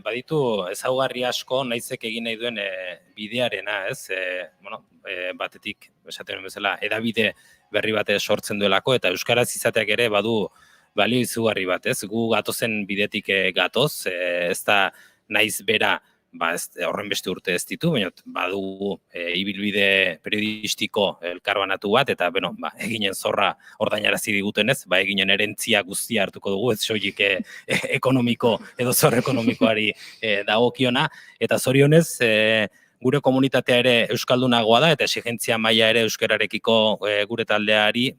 S12: baditu ezaugarri asko naizek egin nahi duen bidearena, ez, batetik, esaten duen bezala, edabide berri bat sortzen duelako, eta euskaraz izateak ere badu balio izugarri bat, ez, gu gatozen bidetik gatoz, ez da naiz bera, horren beste urte ez ditu, baina badugu ibilbide periodistiko elkarbanatu bat, eta eginen zorra ordainarazi digutenez, eginen erentzia guztia hartuko dugu, ez soilik ekonomiko edo zor ekonomikoari dagokiona, eta zorionez, gure komunitatea ere euskaldunagoa da, eta exigentzia maila ere euskararekiko gure taldeari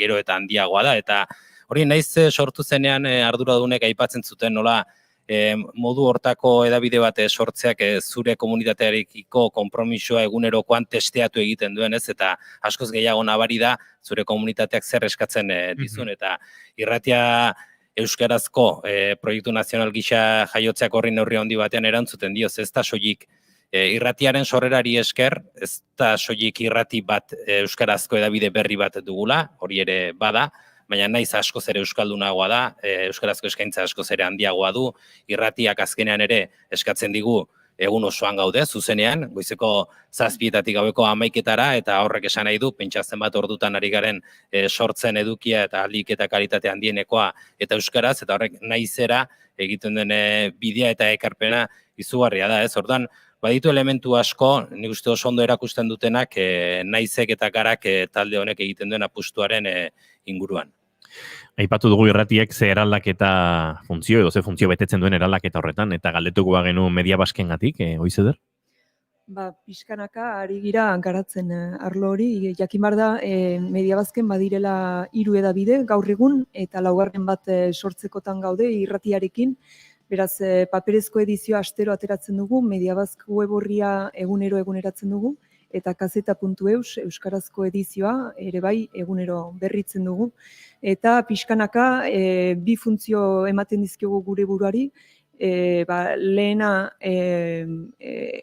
S12: gero eta handiagoa da, eta hori naiz sortu zenean arduradunek aipatzen zuten nola, modu hortako edabide bat sortzeak zure komunitatearekiko konpromisoa egunerokoan testeatu egiten duen, ez, eta askoz gehiago nabari da zure komunitateak zer eskatzen dizun, eta irratia euskarazko proiektu nazional gisa jaiotzeak horri neurri handi batean erantzuten dioz, ez da soilik irratiaren sorrerari esker, ez da soilik irrati bat euskarazko edabide berri bat dugula, hori ere bada, baina naiz askoz ere euskaldunagoa da, euskarazko eskaintza askoz ere handiagoa du, irratiak azkenean ere eskatzen digu egun osoan gaude, zuzenean, goizeko 7:00 gaueko 11:00 eta horrek esan nahi du, pentsatzen bat ordutan ari garen sortzen edukia eta ahalik eta kalitate handienekoa eta euskaraz, eta horrek naizera egiten den bidea eta ekarpena izugarria da, ez, ordan, baditu elementu asko, nik uste oso ondo erakusten dutenak naizek eta garak talde honek egiten duen apustuaren inguruan.
S2: Aipatu dugu irratiek ze eraldaketa funtzio edo ze funtzio betetzen duen eraldaketa horretan, eta galdetuko bagenu Media Baskengatik, Oizeder?
S14: Pixkanaka ari gira garatzen arlo hori, jakin bar da Media Basken badirela 3 edabide gaur egun, eta 4. bat sortzekotan gaude irratiarekin, beraz paperezko edizioa astero ateratzen dugu, Media Bask web orria eguneratzen dugu, eta kazeta.eus euskarazko edizioa ere bai egunero berritzen dugu. Eta pixkanaka bi funtzio ematen dizkiogu gure buruari, lehena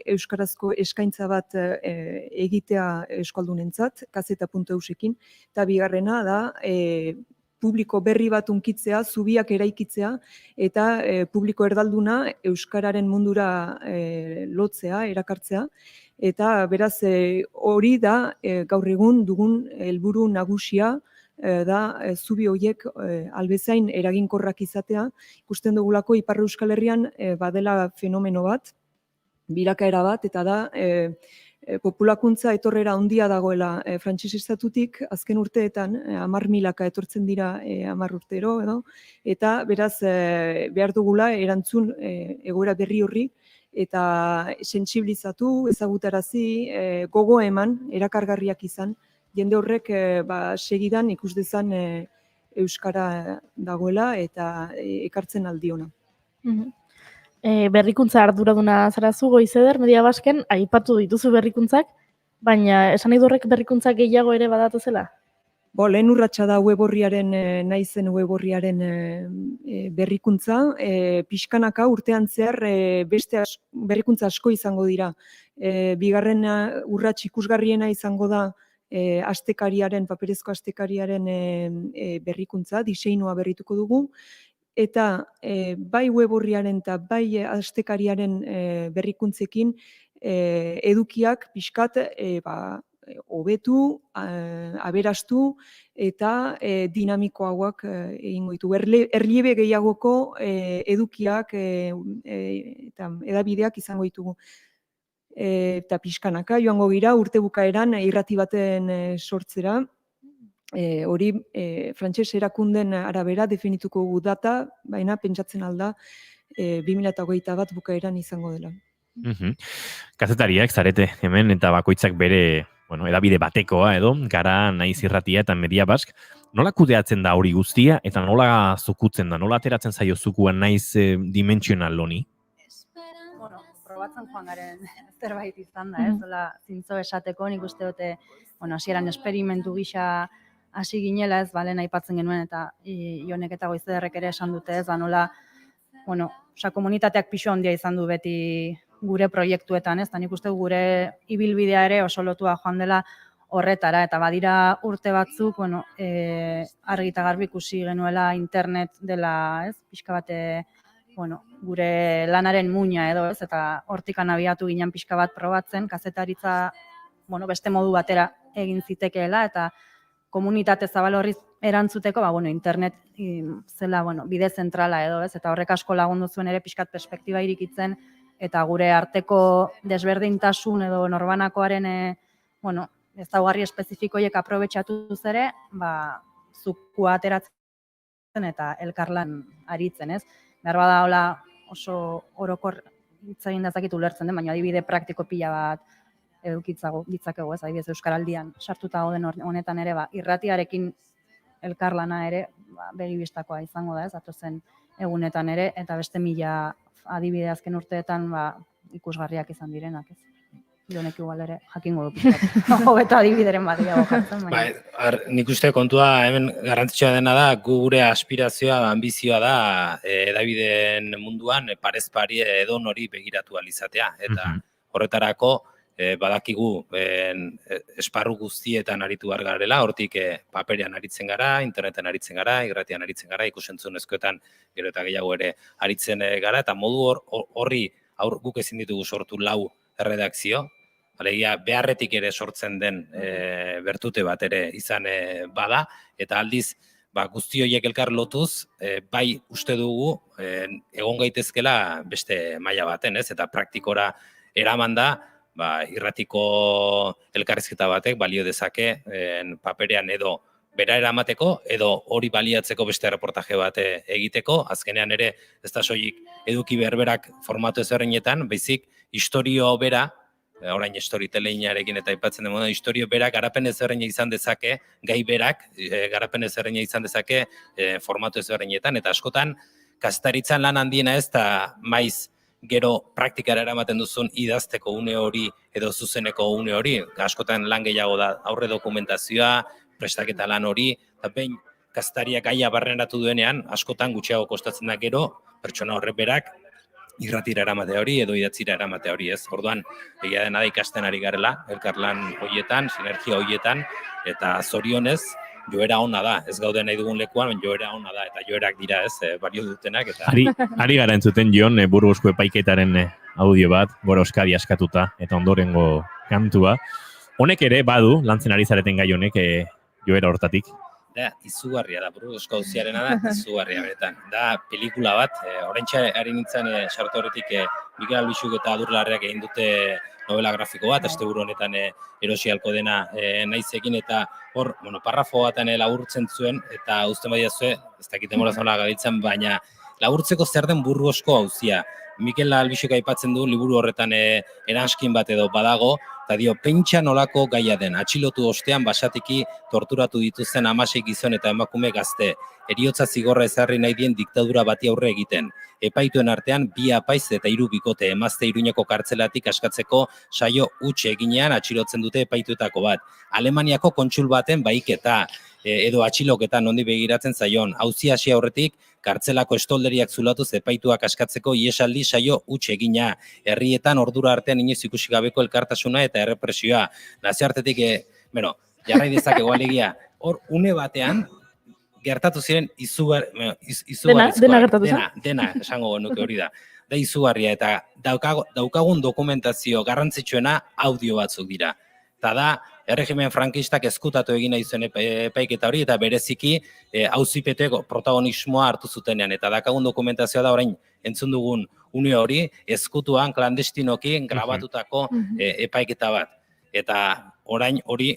S14: euskarazko eskaintza bat egitea euskaldunentzat, kazeta.eusekin, eta bigarrena da publiko berri bat unkitzea, zubiak eraikitzea, eta publiko erdalduna euskararen mundura lotzea, erakartzea, eta beraz hori da gaur egun dugun helburu nagusia, da zubi horiek albezain eraginkorrak izatea. Ikusten dugulako Ipar Euskal Herrian badela fenomeno bat, bilakaera bat, eta da populakuntza etorrera handia dagoela frantses estatutik, azken urteetan 10.000 etortzen dira 10 urtero, eta beraz behar dugula erantzun egoera berri horri, eta sentsibilizatu, ezagutarazi, gogo eman, erakargarriak izan, jende horrek segidan ikus dezan euskara dagoela eta ekartzen aldiona.
S3: Berrikuntza arduraduna zarazu Goizeder, Media Basken, aipatu dituzu berrikuntzak, baina esan nahi du horrek berrikuntzak gehiago ere badatuzela?
S14: Lehen urratsa da web orriaren, naizen web orriaren berrikuntza, pixkanaka urtean zehar beste berrikuntza asko izango dira. Bigarren urrats ikusgarriena izango da paperezko astekariaren berrikuntza, diseinua berrituko dugu, eta bai web orriaren eta bai astekariaren berrikuntzekin edukiak pixkat hobetu, aberastu eta dinamikoagoak egingo ditu. Erliebe gehiagoko edukiak eta edabideak izango ditugu. Eta pixkanaka joango gira urte bukaeran irrati baten sortzera. Hori frantses erakunden arabera definituko dugu data, baina pentsatzen alda 2021 bukaeran izango dela.
S2: Kazetariak zarete hemen eta bakoitzak bere edabide batekoa edo, gara naiz irratia eta Media Bask. Nola kudeatzen da hori guztia eta nola zukutzen da, nola ateratzen zaio zukuan naiz dimentsional honi?
S13: Probatzen joan garen zerbait izan da, ez? Dola zintzo esateko, nik uste dute, hasieran esperimentu gisa hasi ginela, ez, balen aipatzen genuen, eta Jonek eta Goizederrek ere esan dute, ez, nola, komunitateak pixo handia izan du beti gure proiektuetan, ez, eta nik uste gure ibilbidea ere oso lotua joan dela horretara, eta badira urte batzuk, bueno, argi eta garbi ikusi genuela internet dela, ez, pixka bat, bueno, gure lanaren muina edo, ez, eta hortikan abiatu ginen pixka bat probatzen, kazetaritza, bueno, beste modu batera egin zitekeela, eta komunitate zabal horri erantzuteko, bueno, internet zela, bueno, bide zentrala edo, ez, eta horrek asko lagundu zuen ere pixkat perspektiba irikitzen, eta gure arteko desberdintasun edo norbanakoaren, bueno, ezaugarri espezifikoiek aprobetxatuz ere, zukua ateratzen eta elkarlan aritzen, ez? Behar bada hola oso orokor hitz egin dezakit ulertzen den, baina adibide praktiko pila bat ditzakegu, ez? Adibidez Euskaraldian sartuta gauden honetan ere, irratiarekin elkarlana ere begibistakoa izango da, ez? Atozen egunetan ere, eta beste 1000 adibide azken urteetan ikusgarriak izan direnak, ez? Jonek igual ere jakingo du pizkat. Hobeto adibideren bat gehiago jartzen, baina.
S12: Nik uste kontua hemen garrantzitsua dena da, gure aspirazioa, ambizioa da, hedabideen munduan parez pari edonori begiratu alizatea. Eta horretarako badakigu esparru guztietan aritu behar garela, hortik paperean aritzen gara, interneten aritzen gara, irratian aritzen gara, ikusentzunezkoetan gero eta gehiago ere aritzen gara, eta modu horri guk ezin ditugu sortu 4 erredakzio, alegia beharretik ere sortzen den bertute bat ere izan bada, eta aldiz guzti horiek elkar lotuz, bai uste dugu egon gaitezkela beste maila baten, ez? Eta praktikora eraman da, irratiko elkarrizketa batek balio dezake paperean edo bera eramateko, edo hori baliatzeko beste reportaje bat egiteko, azkenean ere ez da soilik eduki berberak formatu ezberdinetan, baizik historio bera, orain storytellingarekin eta aipatzen den moduan, historio berak garapen ezberdina izan dezake, gai berak garapen ezberdina izan dezake formatu ezberdinetan, eta askotan kazetaritzan lan handiena ez da maiz gero praktikara eramaten duzun idazteko une hori edo zuzeneko une hori, askotan lan gehiago da aurre dokumentazioa, prestaketa lan hori, eta behin kazetariak gaia barrenatu duenean, askotan gutxiago kostatzen da gero, pertsona horrek berak irratira eramatea hori edo idatzira eramatea hori, ez? Orduan, egia dena da ikasten ari garela, elkarlan horietan, sinergia horietan, eta zorionez, joera ona da, ez gaude nahi dugun lekuan, joera ona da, eta joerak dira, ez, balio dutenak.
S2: Ari gara entzuten Jon, Burgosko epaiketaren audio bat, gora Euskadi askatuta, eta ondorengo kantua. Honek ere badu, lantzen ari zareten gai honek, joera hortatik.
S12: Da, izugarria da, Burgosko auziarena da, izugarria beretan. Da, pelikula bat, oraintxe ari nintzen sartu horretik Mikel Albixuk eta Adurlarreak egin dute novela grafiko bat, asteburu honetan erosi halko dena naizekin, eta hor, parrafo batean laburtzen zuen, eta uzten badiazue, ez dakite morazola gabiltzen, baina laburtzeko zer den Burgosko auzia. Mikel Albixuk aipatzen du, liburu horretan eranskin bat edo badago, eta dio, pentsa nolako gaia den, atxilotu ostean basatiki torturatu dituzten 16 gizon eta emakume gazte, heriotza zigorra ezarri nahi dien diktadura bati aurre egiten. Epaituen artean 2 apaiz eta 3 bikote, emazte Iruñeko kartzelatik askatzeko saio huts eginean atxilotzen dute epaituetako bat. Alemaniako kontsul baten bahiketa edo atxiloketa nondi begiratzen zaion. Auzi hasi aurretik, kartzelako estolderiak zulatuz epaituak askatzeko iesaldi saio huts egina. Herrietan ordura artean inoiz ikusi gabeko elkartasuna eta errepresioa. Nazioartetik, jarrai dezakegu alegia, hor une batean, gertatu ziren dena esango nuke hori da. Da izugarria eta daukagun dokumentazio garrantzitsuena audio batzuk dira. Eta da, erregimen frankistak ezkutatu egin nahi zuen epaiketa hori eta bereziki auzipeteko protagonismoa hartu zutenean. Eta daukagun dokumentazioa da orain entzun dugun une hori, ezkutuan, klandestinoki, grabatutako epaiketa bat. Eta orain hori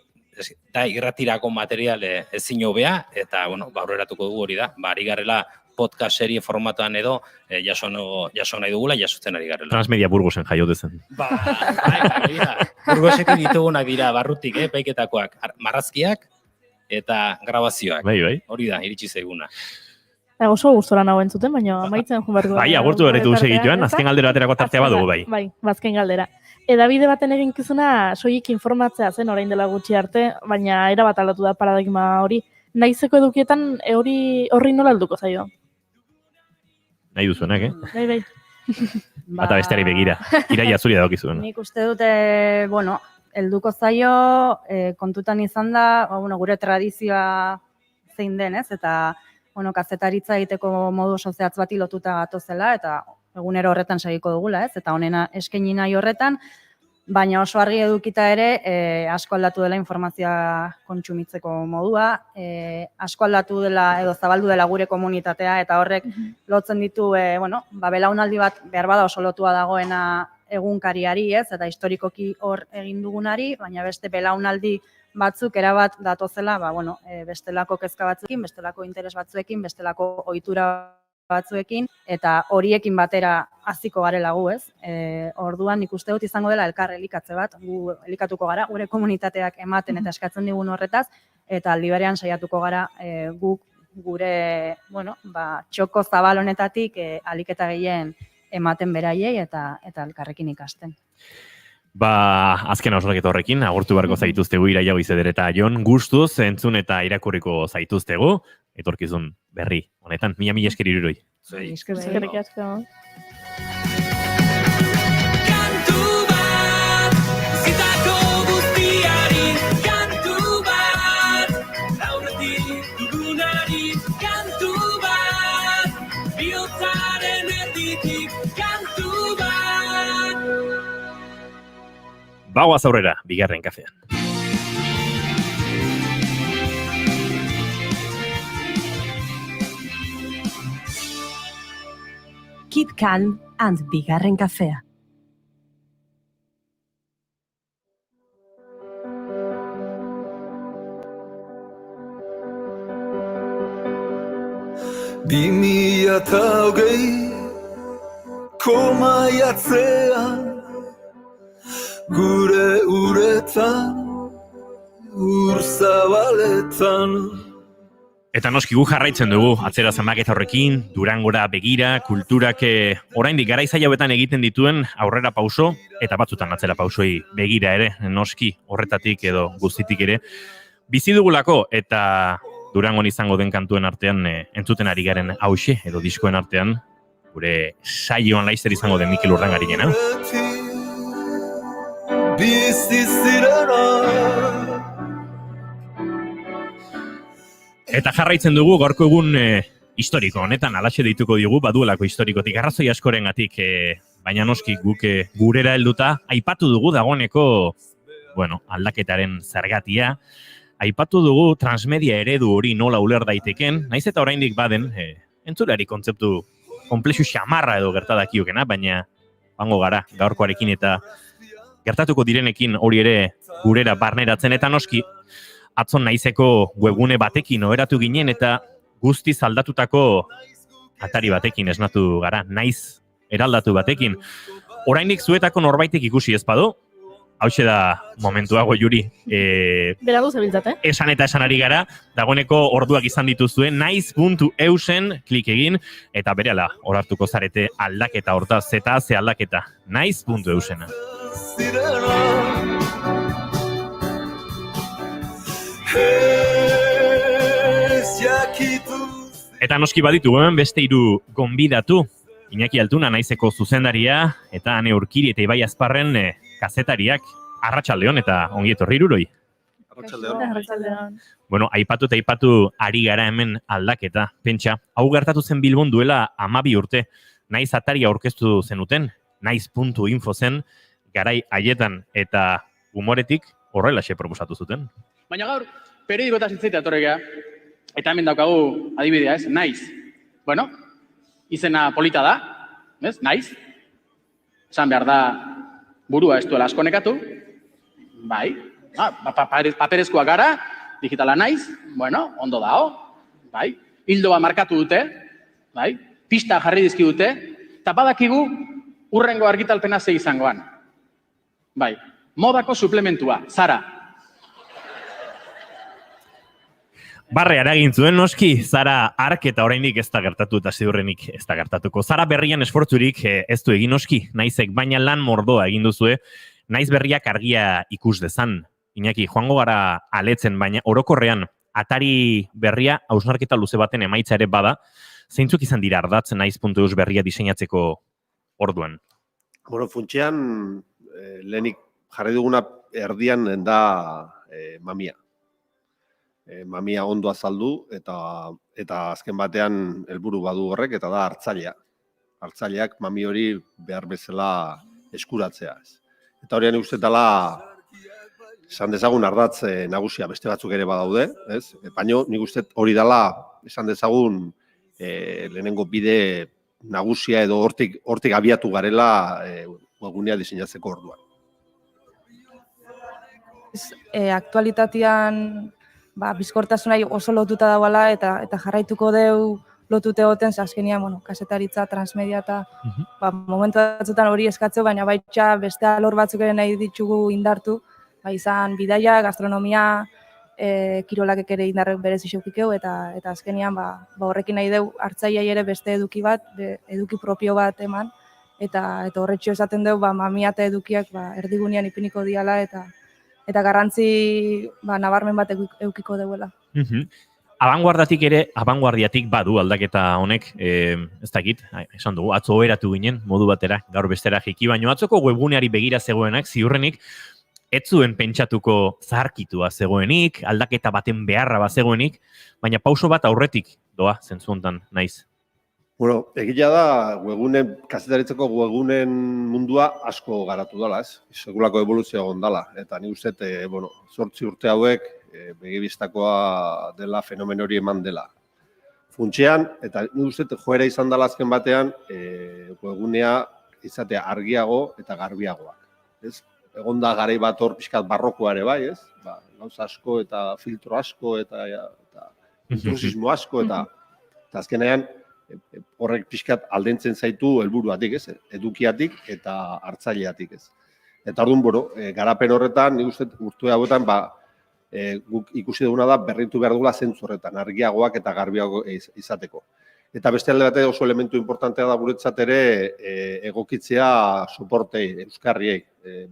S12: da irratirako material ezin hobea, eta, aurreratuko dugu hori da, ari garela podcast serie formatuan edo jaso nahi dugula, jasotzen ari garela.
S2: Transmedia Burgosen jaiote zen.
S12: Burgosekin ditugunak dira barrutik, epaiketakoak, marrazkiak eta grabazioak.
S2: Bai.
S12: Hori da, iritsi zaiguna.
S3: Oso gustora nago entzuten, baina amaitzen joan behar du.
S2: Bai, agurtu berretu segituan, azken galdera baterako tartea badugu, bai.
S3: Bai, azken galdera. Edabide baten eginkizuna soilik informatzea zen orain dela gutxi arte, baina erabat aldatu da paradigma hori. Naizeko edukietan horri nola alduko zaio?
S2: Nahi duzuenak,
S3: Bai.
S2: Bata besteari begira. Iraia zuri daukizuen.
S13: Nik uste dute, helduko zaio, kontutan izan da, gure tradizioa zein den, ez? Eta, kazetaritza egiteko modu oso zehatz bati lotuta gatozela, eta egunero horretan segiko dugula, ez? Eta honena eskaini nahi horretan, baina oso argi edukita ere, asko aldatu dela informazioa kontsumitzeko modua, asko aldatu dela edo zabaldu dela gure komunitatea, eta horrek lotzen ditu, belaunaldi bat behar bada oso lotua dagoena egunkariari, ez, eta historikoki hor egin dugunari, baina beste belaunaldi batzuk erabat datozela, bestelako kezka batzuekin, bestelako interes batzuekin, bestelako ohitura batzuekin, eta horiekin batera hasiko garela gu, ez? Orduan nik uste dut izango dela elkar elikatze bat, gu elikatuko gara, gure komunitateak ematen eta eskatzen digun horretaz, eta aldi berean saiatuko gara guk gure, txoko zabal honetatik aliketa gehien ematen beraiei eta elkarrekin ikasten.
S2: Azken hausnarketa horrekin, agurtu beharko zaituztegu Iraia Goizeder eta Jon, gustuz entzun eta irakurriko zaituztegu, etorkizun berri honetan. Mila esker Iruroi.
S3: Eskerrik asko.
S2: Bagoaz aurrera, bigarren kafean.
S1: Kid Can and bigarren kafea.
S11: Bimila eta hogei komaiatzean gure uretan urzabaletan.
S2: Eta noski gu jarraitzen dugu, atzera zenbaketa horrekin, Durangora begira, kulturak oraindik garaiz hauetan egiten dituen aurrera pauso, eta batzutan atzera pausoi begira ere, noski horretatik edo guztitik ere, bizi dugulako eta Durangon izango den kantuen artean entzuten ari garen hauxe edo diskoen artean, gure saioan laizzer izango den Mikel Urdangarinena.
S11: Bizi zirena.
S2: Eta jarraitzen dugu gaurko egun historiko honetan, alaxe deituko diogu, baduelako historikotik, arrazoi askorengatik, baina noski guk gurera helduta, aipatu dugu dagoeneko, aldaketaren zergatia, aipatu dugu transmedia eredu hori nola uler daiteken, naiz eta oraindik baden, entzulari kontzeptu konplexu xamarra edo gertadakiokena, baina bango gara gaurkoarekin eta gertatuko direnekin hori ere gurera barneratzen, eta noski, atzon naizeko webgune batekin oheratu ginen eta guztiz aldatutako atari batekin esnatu gara, naiz eraldatu batekin. Oraindik zuetako norbaitek ikusi ez badu, hauxe da momentua Goiuri.
S3: Berago zebiltzate.
S2: Esan eta esan ari gara, dagoeneko orduak izan dituzue, naiz.eusen klik egin, eta berehala orartuko zarete aldaketa hortaz, eta ze aldaketa, naiz.eusena. Eta noski baditu beste 3 gonbidatu, Iñaki Altuna naizeko zuzendaria, eta Ane Urkiri eta Ibai Azparren kazetariak, arratsaldeon eta ongi etorri Iruroi.
S3: Arratsaldeon.
S2: Aipatu ari gara hemen aldaketa, pentsa, hau gertatu zen Bilbon duela 12 urte, naiz ataria aurkeztu zenuten, naiz.info zen, garai haietan eta humoretik horrelaxe proposatu zuten.
S15: Baina gaur, periodikotaz hitzaita atorrega, eta hemen daukagu adibidea, ez? Naiz. Izena polita da, ez? Naiz. Esan behar da, burua ez duela asko nekatu. Bai. Paperezkoa gara, digitala naiz. Ondo dao. Bai. Hildoa markatu dute. Bai. Pista jarri dizki dute. Eta badakigu, urrengo argitalpena ze izangoan. Bai. Modako suplementua. Zara.
S2: Barre aragin zuen noski, Zara ark eta oraindik ez da gertatu eta ziurrenik ez da gertatuko. Zara berrian esfortzurik ez du egin noski, naizek baina lan mordoa egin duzue, naiz berriak argia ikus dezan. Iñaki, joango gara aletzen, baina orokorrean atari berria hausnarketa luze baten emaitza ere bada, zeintzuk izan dira ardatz naiz.eus berria diseinatzeko orduan?
S16: Funtsean, lehenik jarri duguna erdian da mamia. Mamia ondo azaldu eta azken batean helburu badu horrek eta da hartzailea. Hartzaileak mami hori behar bezala eskuratzea. Eta hori nik uste dela esan dezagun ardatz nagusia, beste batzuk ere badaude, ez? Baina nik uste hori dela esan dezagun lehenengo bide nagusia edo hortik abiatu garela webgunea diseinatzeko orduan.
S13: Aktualitatean bizkortasunai oso lotuta dagoela eta jarraituko deu lotute goten, azkenian, kasetaritza, transmedia eta momentu batzutan hori eskatzeu, baina baitxa beste alor batzuk ere nahi ditugu indartu, izan bidaia, gastronomia, kirolakek ere indarrek berez isoukikeu, eta azkenian horrekin nahi deu hartzaileei ere beste eduki bat, eduki propio bat eman, eta horretxo esaten deu mamia eta edukiak erdigunean ipiniko diala, eta garrantzi nabarmen bat eukiko deuela.
S2: Abanguardiatik badu aldaketa honek, ez dakit, esan dugu, atzo oheratu ginen, modu batera, gaur bestera jiki, baino atzoko webguneari begira zegoenak, ziurrenik, ez zuen pentsatuko zaharkitua zegoenik, aldaketa baten beharra bazegoenik, baina pauso bat aurretik doa, zentzu hontan naiz.
S16: Bueno, egia da, kazetaritzeko webgunen mundua asko garatu dela, ez? Sekulako evoluzioa gondala, eta nik uste, 8 urte hauek, begibistakoa dela fenomen hori eman dela. Funtsean, eta nik uste joera izan dela azken batean, webgunea izatea argiago eta garbiagoak. Egon da garai bat hor pixkat barrokoa ere bai, ez? Gauza asko eta filtro asko eta intrusismo asko eta azkenean horrek pixkat aldentzen zaitu helburuatik, ez? Edukiatik eta hartzaileatik, ez? Eta orduan, garapen horretan, nik uste urte hauetan, guk ikusi duguna da berritu behar dugula zentzu horretan, argiagoak eta garbiago izateko. Eta beste alde bate oso elementu importantea da guretzat ere egokitzea soportei, euskarriei,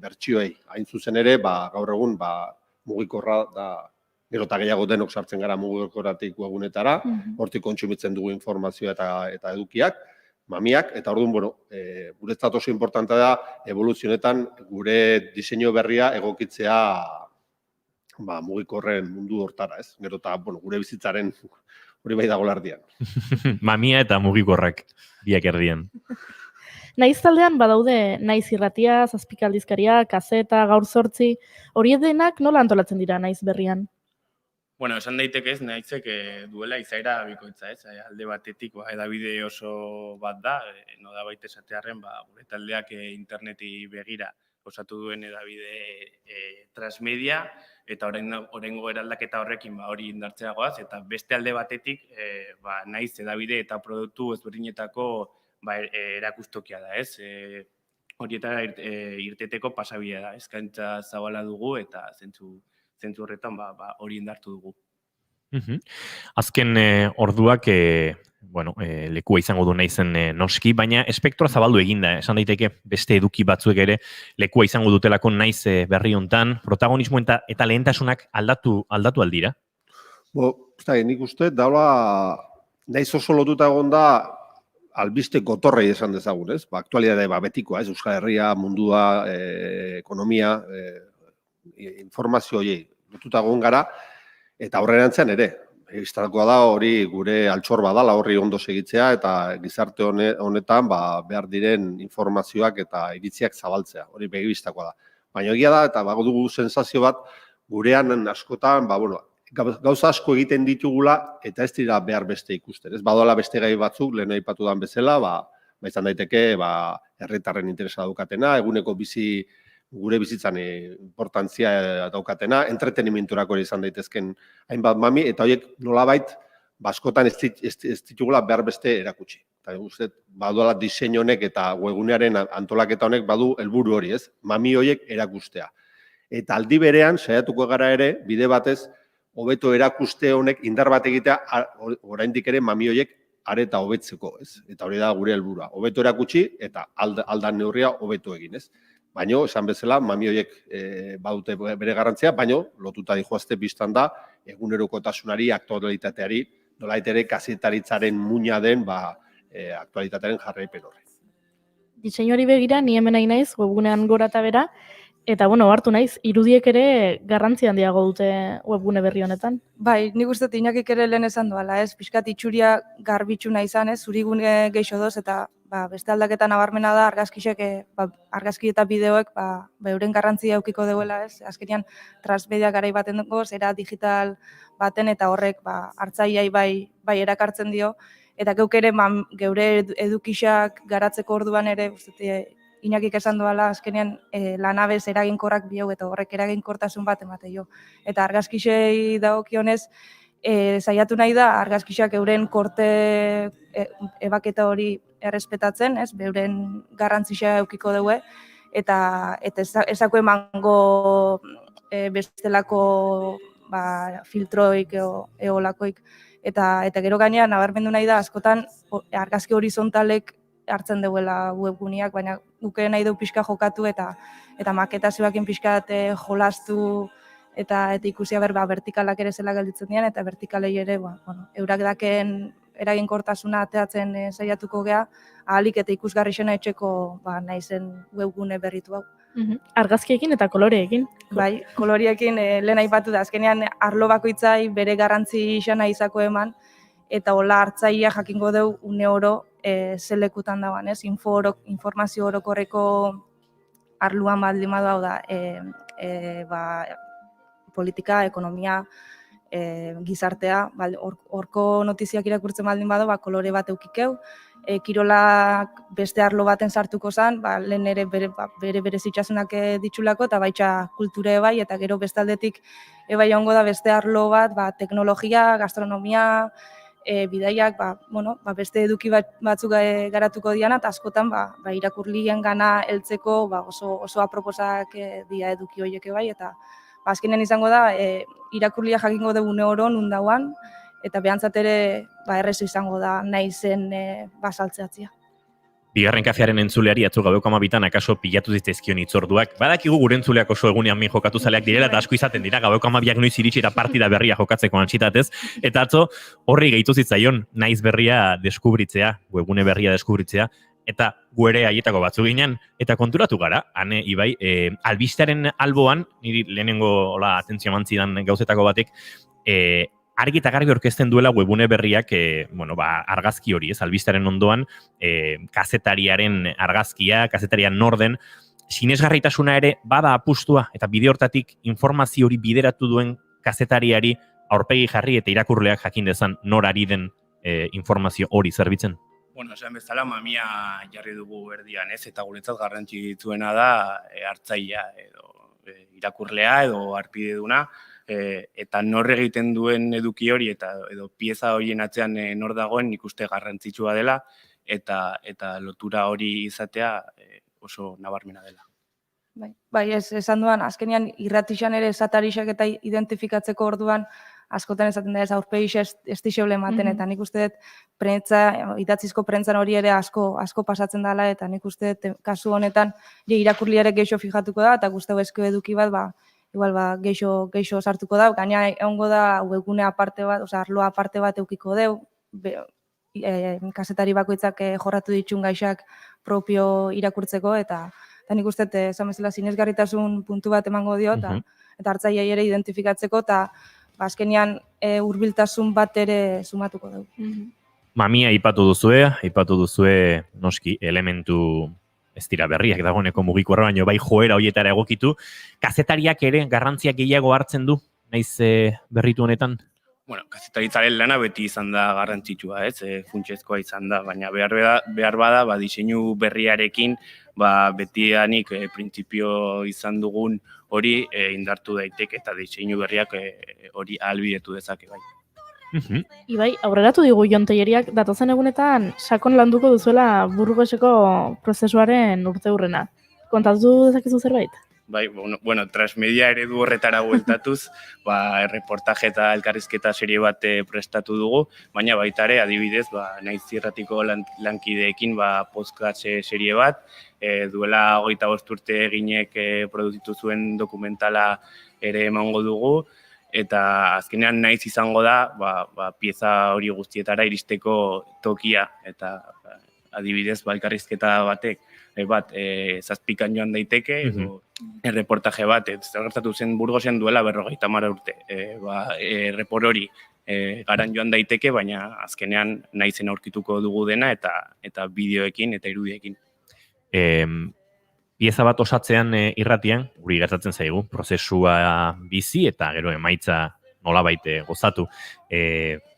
S16: bertsioei. Hain zuzen ere, gaur egun mugikorra da, gero eta gehiago denok sartzen gara mugikorratik webgunetara, hortik kontsumitzen dugu informazioa eta edukiak, mamiak, eta orduan, guretzat oso importantea da evoluzionetan gure diseinu berria egokitzea mugikorren mundu hortara, ez? Gero eta gure bizitzaren hori bai dago lardian.
S2: Mamia eta mugikorrak biak erdian.
S3: Naiz taldean badaude naiz irratia, zazpikaldizkaria, kaseta, gaur 8, hori denak nola antolatzen dira naiz berrian?
S17: Bueno, esan daiteke ez, naizek duela izaera bikoitza, ez? Alde batetik, edabide oso bat da, no da baita esatearren, gure taldeak interneti begira osatu duen edabide transmedia, eta oraingo eraldaketa horrekin hori indartzeagoaz, eta beste alde batetik naiz edabide eta produktu ezberdinetako erakustokia da, ez? Horietara irteteko pasabidea da, eskaintza zabala dugu eta zentzu horretan hori indartu dugu.
S2: Azken orduak lekua izango du naizen noski, baina espektroa zabaldu eginda, esan daiteke beste eduki batzuek ere lekua izango dutelako naiz berri hontan, protagonismo eta lehentasunak aldatu aldira?
S16: Nik uste, daula naiz oso lotuta egon da albiste gotorrei esan dezagun, ez? Aktualidade betikoa, ez? Euskal Herria, mundua, ekonomia, informazio horiei lotuta egon gara, eta aurrerantzean ere. Egistakoa da hori gure altxor badala horri ondo segitzea eta gizarte honetan behar diren informazioak eta iritziak zabaltzea. Hori begibistakoa da. Baina egia da eta dugu sensazio bat gurean askotan gauza asko egiten ditugula eta ez dira behar beste ikusten. Ez badoala beste gai batzuk lehen aipatu dan bezala, izan daiteke herritarren interesa daukatena, eguneko gure bizitzan importantzia daukatena, entretenimenturako izan daitezken hainbat mami, eta horiek nolabait, askotan ez ditugula behar beste erakutsi. Eta guztet, baduala diseinu honek eta webgunearen antolaketa honek badu helburu hori, ez? Mami horiek erakustea. Eta aldi berean, saiatuko gara ere, bide batez, hobeto erakuste honek indar bat egitea, oraindik ere mami horiek areta hobetzeko, ez? Eta hori da gure helburua. Hobeto erakutsi eta aldan neurria hobeto egin, ez? Baina, esan bezala, mami horiek badute bere garrantzia, baina lotuta dihoazte biztan da, egunerokotasunari, aktualitateari, nolait ere kazetaritzaren muina den aktualitatearen jarraipen horre.
S3: Diseinuari begira, ni hemen nahi naiz, webgunean gora eta bera, Eta, bueno, hartu naiz, irudiek ere garrantzi handiago dute webgune berri honetan.
S18: Bai, nik uste dut Inakik ere lehen esan doala, ez? Pixkat itxuria garbitxuna izan, ez? Zurigune geixo doz, eta beste aldaketa nabarmena da argazkixek, argazki eta bideoek euren garrantzia eukiko deuela, ez? Azkenean, transmedia garai baten dugu, era digital baten, eta horrek hartzaileei bai erakartzen dio, eta geuk ere geure edukixak garatzeko orduan ere, Inakik esan doala, azkenean lanabez eraginkorrak bihau eta horrek eraginkortasun bat emate jo. Eta argazkixei dagokionez, saiatu nahi da argazkixak euren korte ebaketa hori errespetatzen, ez? Beuren garrantzia eukiko dugu, eta ezako emango bestelako filtroik eolakoik. Eta gero gainean, nabarmendu nahi da, askotan argazki horizontalek hartzen duela webguneak, baina guke nahi du pixka jokatu eta maketazioakin pixkat jolastu eta ikusia vertikalak ere zela gelditzen dian, eta vertikalei ere eurak daken eraginkortasuna ateatzen saiatuko gea, ahalik eta ikusgarri xena etxeko naizen webgune berritu hau.
S3: Argazkiekin eta koloreekin.
S18: Bai, koloriekin lehen aipatu da, azkenean arlo bakoitzai bere garrantzi xana izako eman, eta hola hartzaia jakingo deu une oro zelekutan dagoan, ez? Informazio orokorreko arluan baldin badu hau da, politika, ekonomia, gizartea, horko notiziak irakurtzen baldin badu, kolore bat eukikeu, kirolak beste arlo baten sartuko zen, lehen ere bere zitsasunak ditxulako, eta baitxa kulture bai, eta gero bestaldetik ebai ongo da beste arlo bat, teknologia, gastronomia, bidaiak, beste eduki batzuk garatuko diana, eta askotan irakurlien gana heltzeko oso aproposak dia eduki horiek bai, eta azkenen izango da, irakurlia jakingo dugu une oro nundauan, eta behantzat ere errezu izango da nahi zen basaltzeatzia.
S2: Bigarren kafearen entzuleari atzo gaueko 12 akaso pilatu zitzaizkion hitzorduak. Badakigu gure entzuleak oso egunean min jokatu zaleak direla eta asko izaten dira gaueko 12 noiz iritsi eta partida berria jokatzeko antsitatez. Eta atzo horri gehitu zitzaion naiz berria deskubritzea, webgune berria deskubritzea, eta guere haietako batzu ginen, eta konturatu gara, hane, Ibai, albistearen alboan, niri lehenengo atentzio mantzidan gauzetako batek, argi eta garbi orkesten duela webune berriak argazki hori, ez, albistaren ondoan, kazetariaren argazkia, kazetarian norden, sinesgarritasuna ere bada apustua eta bide hortatik informazio hori bideratu duen kazetariari aurpegi jarri eta irakurleak jakin dezan nor ari den informazio hori zerbitzen.
S17: Bueno, esan bezala mamia jarri dugu berdian, ez, eta guretzat garrantzitsuena da hartzailea edo irakurlea edo harpideduna, eta nor egiten duen eduki hori edo pieza horien atzean nor dagoen ikuste garrantzitsua dela eta lotura hori izatea oso nabarmena dela.
S18: Bai, esan duan, azkenean irratixan ere esatarixak eta identifikatzeko orduan askotan esaten da ez aurpegi ez dixeule ematen, eta nik uste dut idatzizko prentzan hori ere asko pasatzen dela, eta nik uste dut kasu honetan irakurliare geixo fijatuko da, eta guztau ezko eduki bat, igual geixo sartuko da, gaina egongo da webgune aparte bat, arlo aparte bat eukiko deu, kazetari bakoitzak jorratu ditxun gaixak propio irakurtzeko, eta nik uste, esan bezala, sinesgarritasun puntu bat emango dio, eta hartzaileei ere identifikatzeko, eta azkenean hurbiltasun bat ere sumatuko dugu.
S2: Mamia aipatu duzue noski elementu ez dira berriak dagoeneko mugiko baino bai joera horietara egokitu. Kazetariak ere garrantziak gehiago hartzen du, naiz berritu honetan?
S17: Bueno, kazetaritzaren lana beti izan da garrantzitsua, ez? Funtsezkoa izan da, baina behar bada, diseinu berriarekin, betianik printzipio izan dugun hori indartu daiteke eta diseinu berriak hori ahalbidetu dezake bai.
S3: Ibai, aurreratu digu Jon Telleriak datozen egunetan sakon landuko duzuela Burgoseko prozesuaren urteurrena. Kontatu dezakezu zerbait?
S17: Bai, bueno, transmedia eredu horretara bueltatuz, reportaje eta elkarrizketa serie bat prestatu dugu, baina baita ere, adibidez, naiz irratiko lankideekin podcast serie bat, duela 25 urte eginek produzitu zuen dokumentala ere emango dugu, eta azkenean naiz izango da, pieza hori guztietara iristeko tokia, eta adibidez, elkarrizketa batek, 7 joan daiteke, erreportaje bat, zer gertatu zen Burgosen duela 50 urte. Errepor hori garan joan daiteke, baina azkenean naizen aurkituko dugu dena eta bideoekin eta irudiekin.
S2: Pieza bat osatzean irratian, guri gertatzen zaigu, prozesua bizi eta gero emaitza nolabait gozatu.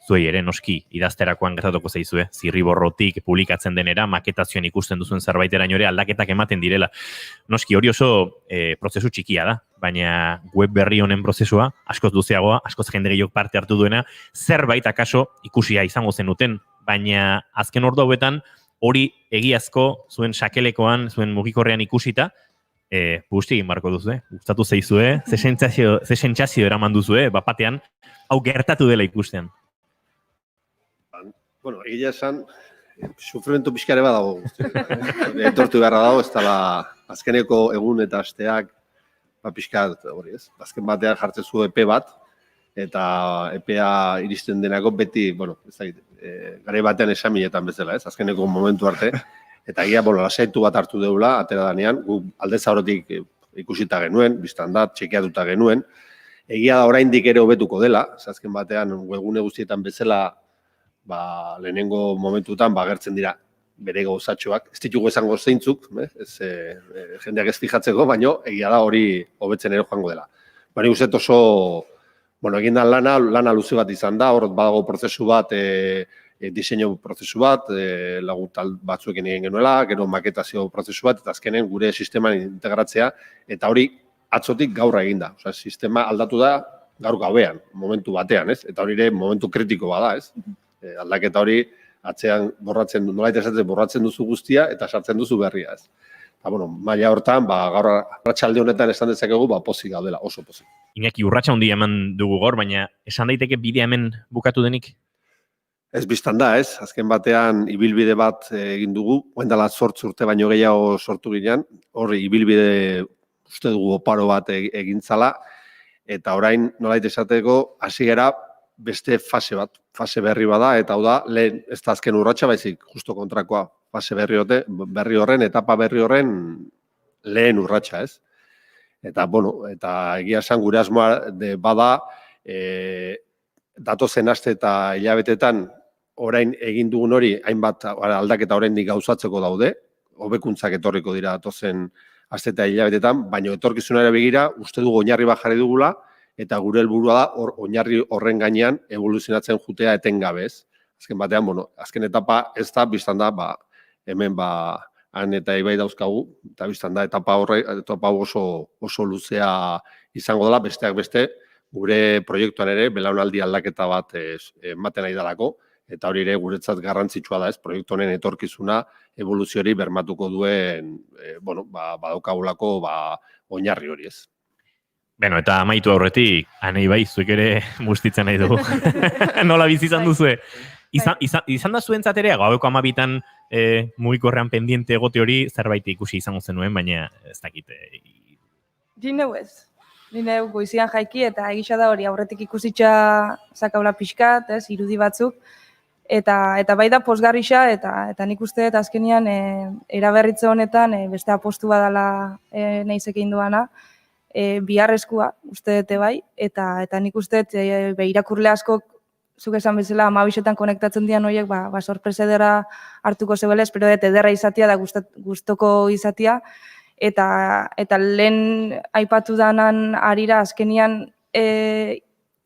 S2: Zuei ere noski idazterakoan gertatuko zaizue, zirriborrotik publikatzen denera, maketazioan ikusten duzuen zerbaiteraino ere aldaketak ematen direla. Noski hori oso prozesu txikia da, baina web berri honen prozesua, askoz luzeagoa, askoz jende gehiok parte hartu duena, zerbait akaso ikusia izango zenuten, baina azken ordu hauetan hori egiazko zuen sakelekoan, zuen mugikorrean ikusita, busti egin barko duzue, gustatu zaizue, ze sentsazio eraman duzue, bapatean, hau gertatu dela ikusten.
S16: Bueno, egia esan, sufrimentu pixkare badago. Etortu beharra dago, ez dela azkeneko egun eta asteak pixkat, hori ez, azken batean jartzen zu epe bat, eta epea iristen denako beti, bueno, gare batean esaminetan bezala, ez, azkeneko momentu arte, eta egia, lasaitu bat hartu deula, atera danean, gu aldez aurretik ikusita genuen, biztan da, txekeatuta genuen, egia da oraindik ere hobetuko dela, azken batean, webgune guztietan bezala, lehenengo momentutan agertzen dira bere gauzatxoak. Ez ditugu esango zeintzuk, jendeak ez fijatzeko, baina egia da hori hobetzen ere joango dela. Baina uste oso, egindan lana luze bat izan da, hor badago prozesu bat, diseinu prozesu bat, laguntal batzuekin egin genuela, gero maketazio prozesu bat, eta azkenen gure sisteman integratzea, eta hori atzotik gaur eginda. Osea, sistema aldatu da gaur gauean, momentu batean, ez? Eta hori ere momentu kritiko bada, ez? Aldaketa hori atzean borratzen duzu guztia eta sartzen duzu berria, ez? Eta, maila hortan, gaur arratsalde honetan esan dezakegu, pozik gaudela, oso pozik.
S2: Iñaki, urratsa handia eman dugu gaur, baina esan daiteke bidea hemen bukatu denik?
S16: Ez biztan da, ez? Azken batean ibilbide bat egin dugu, oendala 8 urte baino gehiago sortu ginen, hori ibilbide uste dugu oparo bat egintzala, eta orain nolait esateko hasi gara beste fase berri bada, eta hau da, lehen ez da azken urratsa baizik, justo kontrakoa, fase berri horren, etapa berri horren lehen urratsa, ez? Eta, eta egia esan gure asmoa bada, datozen aste eta hilabetetan orain egin dugun hori, hainbat aldaketa oraindik gauzatzeko daude, hobekuntzak etorriko dira datozen aste eta hilabetetan, baina etorkizunera begira, uste dugu oinarri bat jarri dugula, eta gure helburua da oinarri horren gainean evoluzionatzen jutea etengabe, ez? Azken batean, azken etapa ez da, biztan da, hemen han eta ibai dauzkagu, eta biztan da, etapa oso luzea izango dela, besteak beste, gure proiektuan ere, belaunaldi aldaketa bat ematen nahi dalako, eta hori ere guretzat garrantzitsua da, ez? Proiektu honen etorkizuna evoluziori bermatuko duen, badaukagulako oinarri hori, ez?
S2: Beno, eta amaitu aurretik, anei bai, zuek ere mustitzen nahi dugu. Nola bizi izan duzue? Izan da zuentzat ere, gaueko 12 mugikorrean pendiente egote hori, zerbait ikusi izango zenuen, baina ez dakit.
S18: Dineu ez. Dineu goizian jaiki eta egisa da hori aurretik ikusitza zakaula pixkat, irudi batzuk. Eta bai da pozgarrixa, eta nik uste azkenian eraberritze honetan beste apostu badala naizekin duana, biharrezkoa, uste dute bai, eta nik uste irakurle askok, zuk esan bezala, 12etan konektatzen dian horiek, sorpresa edera hartuko zebele, espero dut ederra izatea da gustoko izatea, eta lehen aipatu danan arira azkenian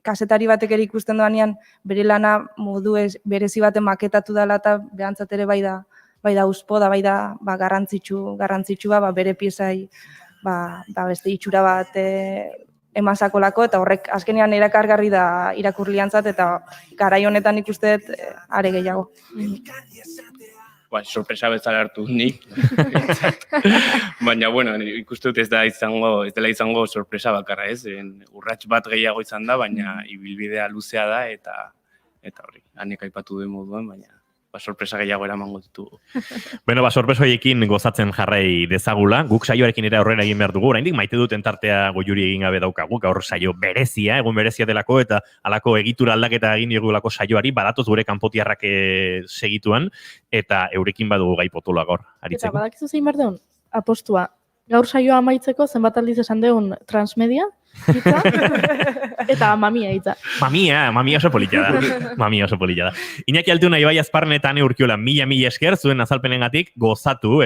S18: kasetari batek ere ikusten doanean bere lana modu berezi baten maketatu dela eta behantzat ere bai da uzpo da, bai da garrantzitsua, bere piezai beste itxura bat emasakolako, eta horrek azkenean erakargarri da irakurliantzat, eta garai honetan ikusteet are gehiago.
S17: Sorpresa bezala hartu nik. Baina, ikuste dut ez dela izango sorpresa bakarra, ez? Urrats bat gehiago izan da, baina ibilbidea luzea da, eta hori, hanek aipatu duen moduan, baina sorpresa gehiago eramango ditugu.
S2: Beno, sorpresa horiekin gozatzen jarrai dezagula. Guk saioarekin ere aurrera egin behar dugu. Oraindik maite duten tartea goiuri egin gabe daukagu. Gaur saio berezia, egun berezia delako, eta halako egitura aldaketa egin diogulako saioari, badatoz gure kanpotiarrak segituan, eta eurekin badugu gai potula gaur.
S3: Eta badakizu zein behar duen? Apostua. gaur saioa amaitzeko zenbat aldiz esan deun transmedia, hitza, eta mamia hitza.
S2: Mamia oso polita da. Mamia oso polita da. Iñaki Altuna, Ibai Azparne eta Ane Urkiola, mila esker zuen azalpenengatik gozatu,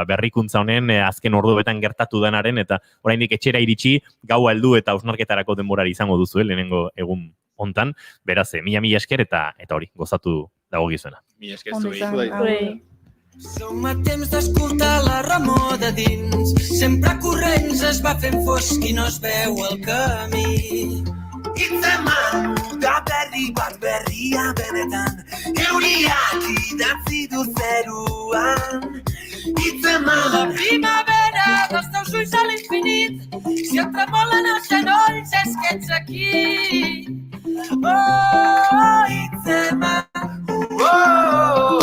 S2: berrikuntza honen azken orduetan gertatu denaren, eta oraindik etxera iritsi, gaua heldu eta hausnarketarako denborari izango duzu, lehenengo egun hontan, beraz, mila esker eta hori, gozatu dago gizuena.
S17: Mila esker zuei.
S11: Som a temps d'escoltar la remor de dins. Sempre corrents es va fent fosc i no es veu el camí. Hitzeman, da berri bat berria benetan, euriak idatzi du zeruan. Hitzeman, la primavera dels teus ulls a l'infinit, si et tremolen els genolls és que ets aquí. Oh, Hitzeman, oh,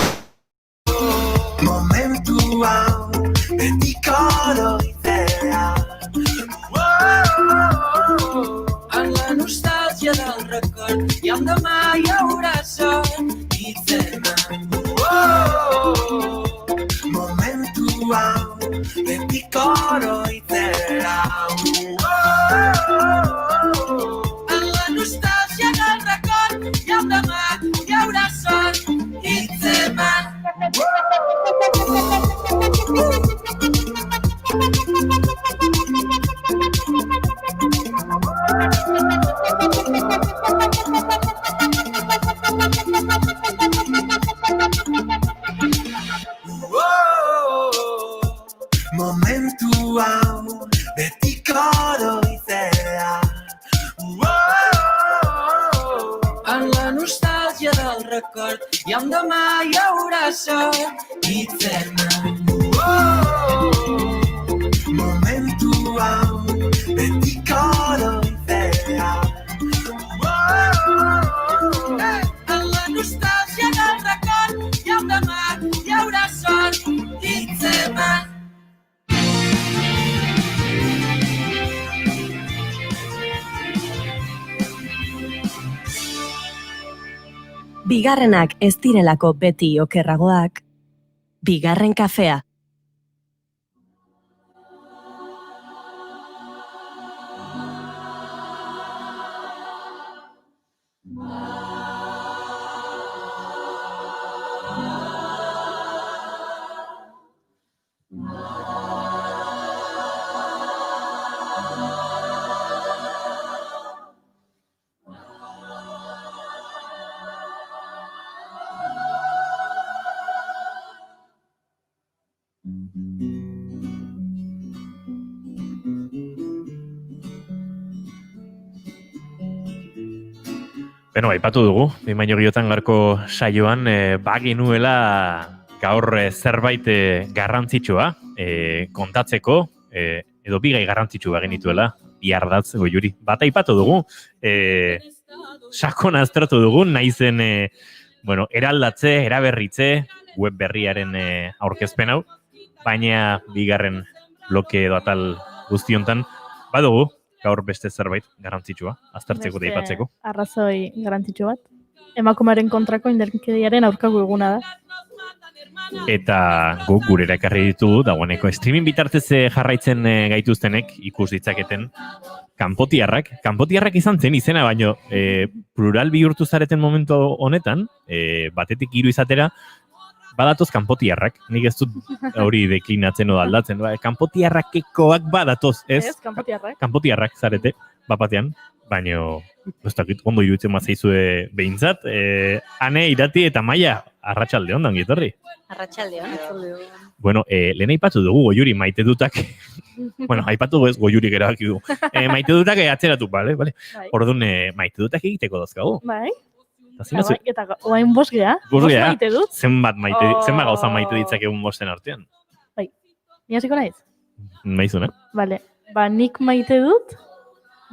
S11: momentu hau, betiko oroitzea. En la nostàlgia del record i el demà hi haurà sol. Hitzeman, momentu hau, betiko oroitzea. En la nostàlgia del record i el demà hi haurà sol. Hitzeman. Momentu hau, betiko oroitzea. En la nostàlgia del record i el demà hi haurà sol. Hitzeman, momentu hau, betiko oroitzea. En la nostàlgia del record i el demà hi haurà sol. Hitzeman.
S1: Bigarrenak ez direlako beti okerragoak, bigarren kafea.
S2: Aipatu dugu, baino giotan garko saioan, baginuela gaur zerbait garrantzitsua kontatzeko, edo bigai garrantzitsu bagenituela, biardatz Goiuri. Bat aipatu dugu, sakon aztertu dugu, naizen eraldatze, eraberritze, web berriaren aurkezpen hau, baina bigarren bloke edo atal guztiontan, badugu, gaur beste zerbait garrantzitsua, aztertzeko eta aipatzeko.
S3: Arrazoi garrantzitsu bat. Emakumearen kontrako indarkeriaren aurkako eguna da.
S2: Eta guk gurera ekarri ditugu, dagoeneko streaming bitartez jarraitzen gaituztenek ikus ditzaketen kanpotiarrak izan zen izena, baino plural bihurtu zareten momentu honetan, batetik 3 izatera, badatoz kanpotiarrak, nik ez dut hori deklinatzen o aldatzen, kanpotiarrakekoak badatoz, ez?
S3: Ez, kanpotiarrak.
S2: Kanpotiarrak zarete, bapatean, baino, ondo iruditzen mazaizue behintzat, Ane, Irati eta Maia, arratsalde ondan gitorri.
S19: Arratsalde on.
S2: Bueno, lehen aipatu dugu Goiuri maite dutak, aipatu dugu ez Goiuri gerabaki du, maite dutak atzeratu, bale? Orduan, maite dutak egiteko dozkagu.
S3: Bai. Eta oain bost geha, bost maite dut.
S2: Zenbat gauza maite ditzak egun bosten artean.
S3: Bai, ni hasiko naiz?
S2: Maizuna.
S3: Bale, nik maite dut,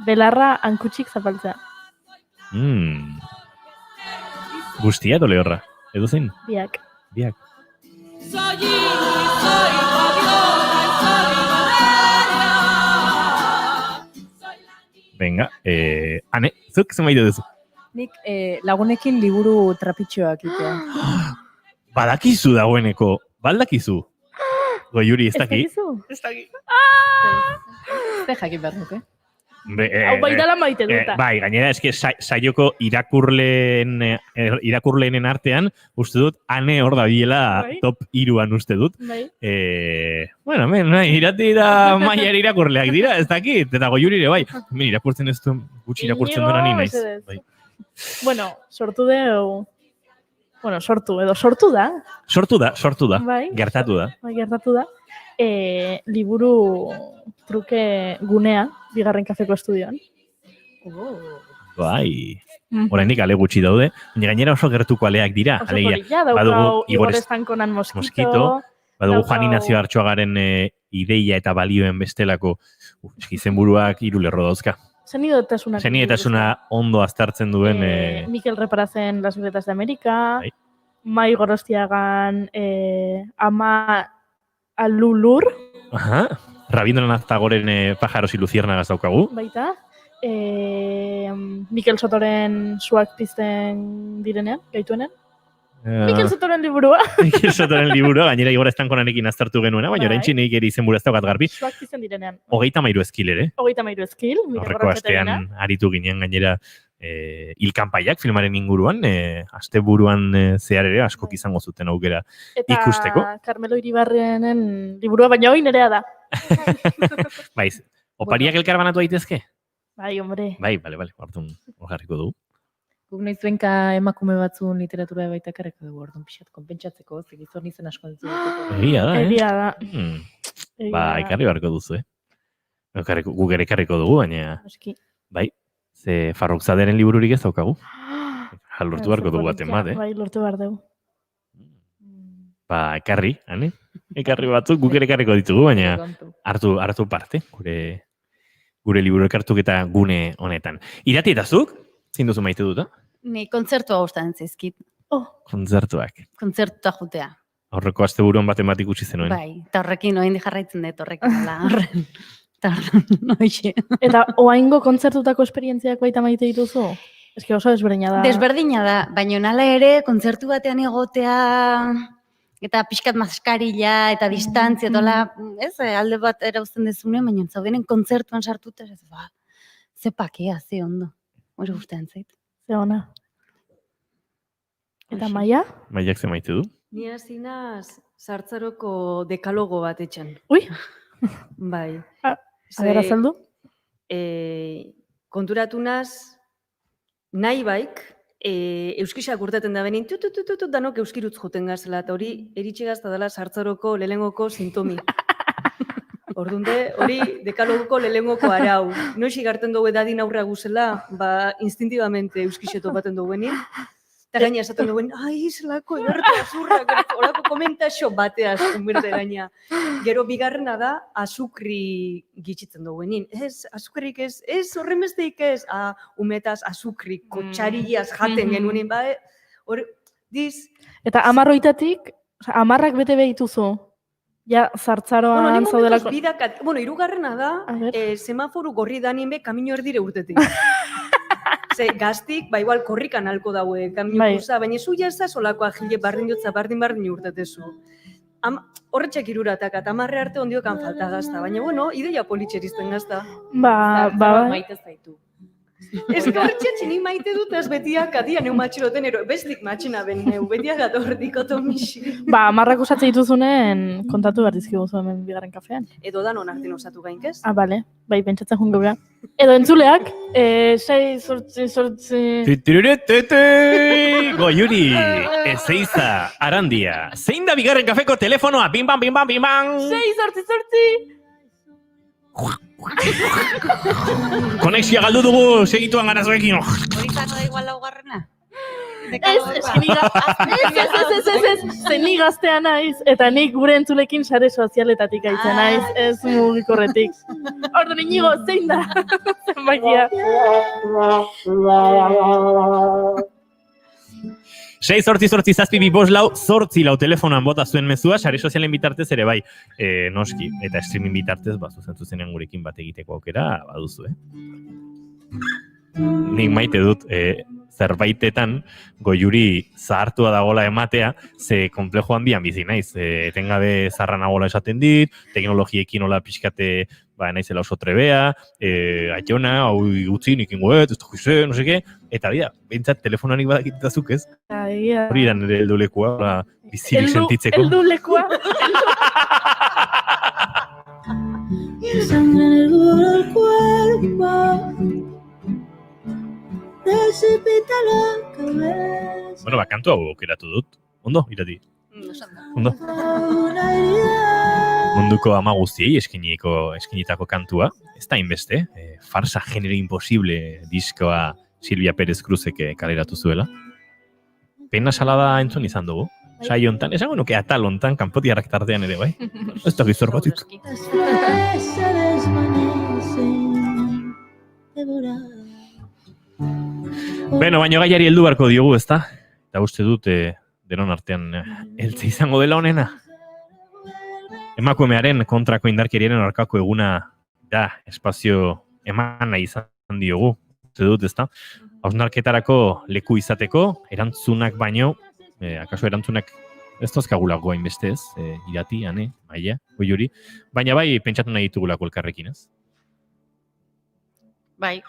S3: belarra hankutsik zapaltzea.
S2: Guztia edo lehorra? Edo zein?
S3: Biak.
S2: Venga, Ane, zuk zen maite duzu?
S19: Nik lagunekin liburu trapitxoak itea.
S2: Badakizu dagoeneko, baldakizu? Goiuri, ez daki.
S3: Ez dakit.
S19: Ze jakin behar nuke.
S3: Hau bai dala maite duta.
S2: Bai, gainera, eske saioko irakurleenen artean, uste dut, ane hor da biela top 3an uste dut.
S3: Bai.
S2: Bueno, iratira maiar irakurleak dira, ez dakit, eta Goiuri ere, bai. Hemen irakurtzen ez duen, gutxi irakurtzen duena ni naiz. Bai.
S3: Bueno, sortu deu... Bueno, sortu da.
S2: Sortu da,
S3: Bai,
S2: gertatu da.
S3: Bai, gertatu da. Liburu truke gunea, bigarren kafeko estudioan.
S2: Bai. Oraindik ale gutxi daude, baina gainera oso gertuko aleak dira.
S3: Oso polilla, daukau Igor Estankonan Moskito.
S2: Badugu Juan Ignacio Artxuagaren ideia eta balioen bestelako izenburuak 3 lerro dauzka. Zenidetasuna ondo aztertzen duen...
S3: Mikel Reparazen Las Veretas de América, Mai Gorostiagan Ama Alulur.
S2: Rabindranath Tagoren Pájaros y Luciérnagas daukagu.
S3: Baita. Mikel Sotoren Suak pizten direnean, gaituenen. Mikel Sotoren liburua.
S2: Mikel Sotoren liburua, gainera Igor Estankonarekin aztertu genuena, baina orain txineik ere izenburu ez daukat garbi.
S3: Suak pizten direnean.
S2: 33 eskil ere.
S3: 33 eskil.
S2: Horreko astean aritu ginen gainera hilkanpaiak filmaren inguruan, asteburuan zehar ere askok izango zuten aukera ikusteko.
S3: Eta Carmelo Iribarrenen liburua, baina hori nerea da.
S2: Baiz, opariak elkar banatu daitezke?
S3: Bai, hombre.
S2: Bai, bale, orduan hor jarriko dugu.
S19: Guk nahi zuenka emakume batzun literatura baita karreko dugu, orduan pixat, konpentsatzeko, zegizor nizen asko dut.
S2: Egia da,
S3: Egia da.
S2: Ba, ikarri barko duzu, Guk ere karriko dugu, baina... Bai, ze Farrokzaderen libururik ez daukagu. Lortu barko dugu baten bat,
S3: Bai, lortu behar dugu.
S2: Ba, ekarri, hane? Ekarri batzuk guk ere karriko ditugu, baina hartu parte, gure liburu ekartuk eta gune honetan. Irati eta zuk? Zein duzu maite dut,
S20: Ni kontzertua gustatzen zaizkit.
S2: Kontzertuak.
S20: Kontzertua jutea.
S2: Aurreko asteburuan baten bat ikusi zenuen.
S20: Bai, eta horrekin oraindik jarraitzen dut horrekin ala horren.
S3: Eta oaingo kontzertutako esperientziak baita maite dituzu? Eske oso desberdina da.
S20: Desberdina da, baina nala ere kontzertu batean egotea eta pixkat maskarilla eta distantzia eta alde bat erauzten dezunean, baina zaudenen kontzertuan sartuta ze pakea, ze ondo. Hori gustatzen zait.
S3: Ze ona. Eta Maia?
S2: Maiak ze maite du?
S21: Ni hasi naz Sartzaroko dekalogo bat etxan.
S3: Ui!
S21: Bai.
S3: Agera zeldu?
S21: Konturatu naz, nahi baik, euskisak urtaten da benin, danok euskirutz joten gazela, eta hori eritxegazta dela Sartzaroko lelengoko sintomi. Ordunde, hori dekalogoko lelengoko arau. Noiz igarten dugu edadin aurra guzela, instintibamente euskiseto baten duguenin. Eta gaina esaten duen, zelako edartu azurrak, horako komentaxo bateaz, konberte gaina. Gero bigarrena da, azukri gitxitzen duguenin. Ez, azukrik ez, horren besteik ez. Umetaz azukrik, kotxariaz jaten genuenin, diz.
S3: Eta 10 10 bete behituzu. Ja, Sartzaroan zaudelako.
S21: Bueno, hirugarrena da, semaforu gorri danien be, kamino erdire urtetik. Ze, gaztik, igual korrikan alko daue, kamino guza, baina zu jazta solakoa jile bardin urtetezu. Horretxek iruratak, eta 10 arte ondiokan falta gazta, baina, bueno, ideia politxerizten gazta.
S19: Maite zaitu.
S21: Ez horretxetxe nik maite dut ez betiak adian neu matxiroten, bestik matxina ben neu, betiak gator dikotomixi.
S3: 10 osatze dituzunen kontatu behar dizkigu hemen bigarren kafean.
S21: Edo danon artin osatu gainkez?
S3: Bale, bai, pentsatzen jungo beha. Edo entzuleak, 6 sortzi...
S2: Goiuri, Ezeiza, Arandia. Zein da bigarren kafeko telefonoa? Bim bam, bim bam, bim bam!
S3: 6 sortzi!
S2: Konexia galdu dugu segituan garazoekin.
S20: Hori zano da igual laugarrena?
S3: Ez, ni gaztea naiz, eta nik gure entzulekin sare sozialetatik aitzen naiz, ez mugikorretik. Orduan Inigo, zein da? Zenbakia.
S2: 6-8-8-7-2-4-8 telefonoan bota zuen mezua, sare sozialen bitartez ere bai, noski, eta streaming bitartez, zuzenean gurekin bat egiteko aukera, baduzu, Nik maite dut, zerbaitetan goiuri zahartua dagola ematea, ze komplejo handian bizi naiz. Etengabe zarra nagola esaten dit, teknologiekin hola pixkate naizela oso trebea, aiona, hau gutzi, nik ingoet, ez dugu no seke, eta bida, behintzat telefonanik badakitazuk ez? Hori da nire heldulekua, bizirik sentitzeko.
S3: Heldulekua.
S11: Sangre en el duro del cuerpo, precipita la cabeza.
S2: Bueno, kantu hau aukeratu dut. Ondo, irati? Ondo.
S11: Una herida.
S2: Munduko ama guztiei eskinitako kantua. Ez da inbeste, farsa genero imposible diskoa Silvia Pérez Cruzek kaleratu zuela. Pena salada entzun izan dugu. Saio hontan, esango nuke atal hontan, kanpotiarrak tartean ere, bai? Ez da gizor batik.
S11: Las flores se desvanecen, devoradas.
S2: Beno, baino gaiari heldu beharko diogu, ezta? Eta uste dut, denon artean heltze izango dela honena. Emakumearen kontrako indarkeriaren aurkako eguna da espazio emana izan diogu. Uste dut, ezta? Hausnarketarako leku izateko, erantzunak baino, akaso erantzunak ez tozkagulako hainbeste ez, irati, ane, maia, goiuri, baina bai pentsatu nahi ditugulako elkarrekin ez.
S20: Bai.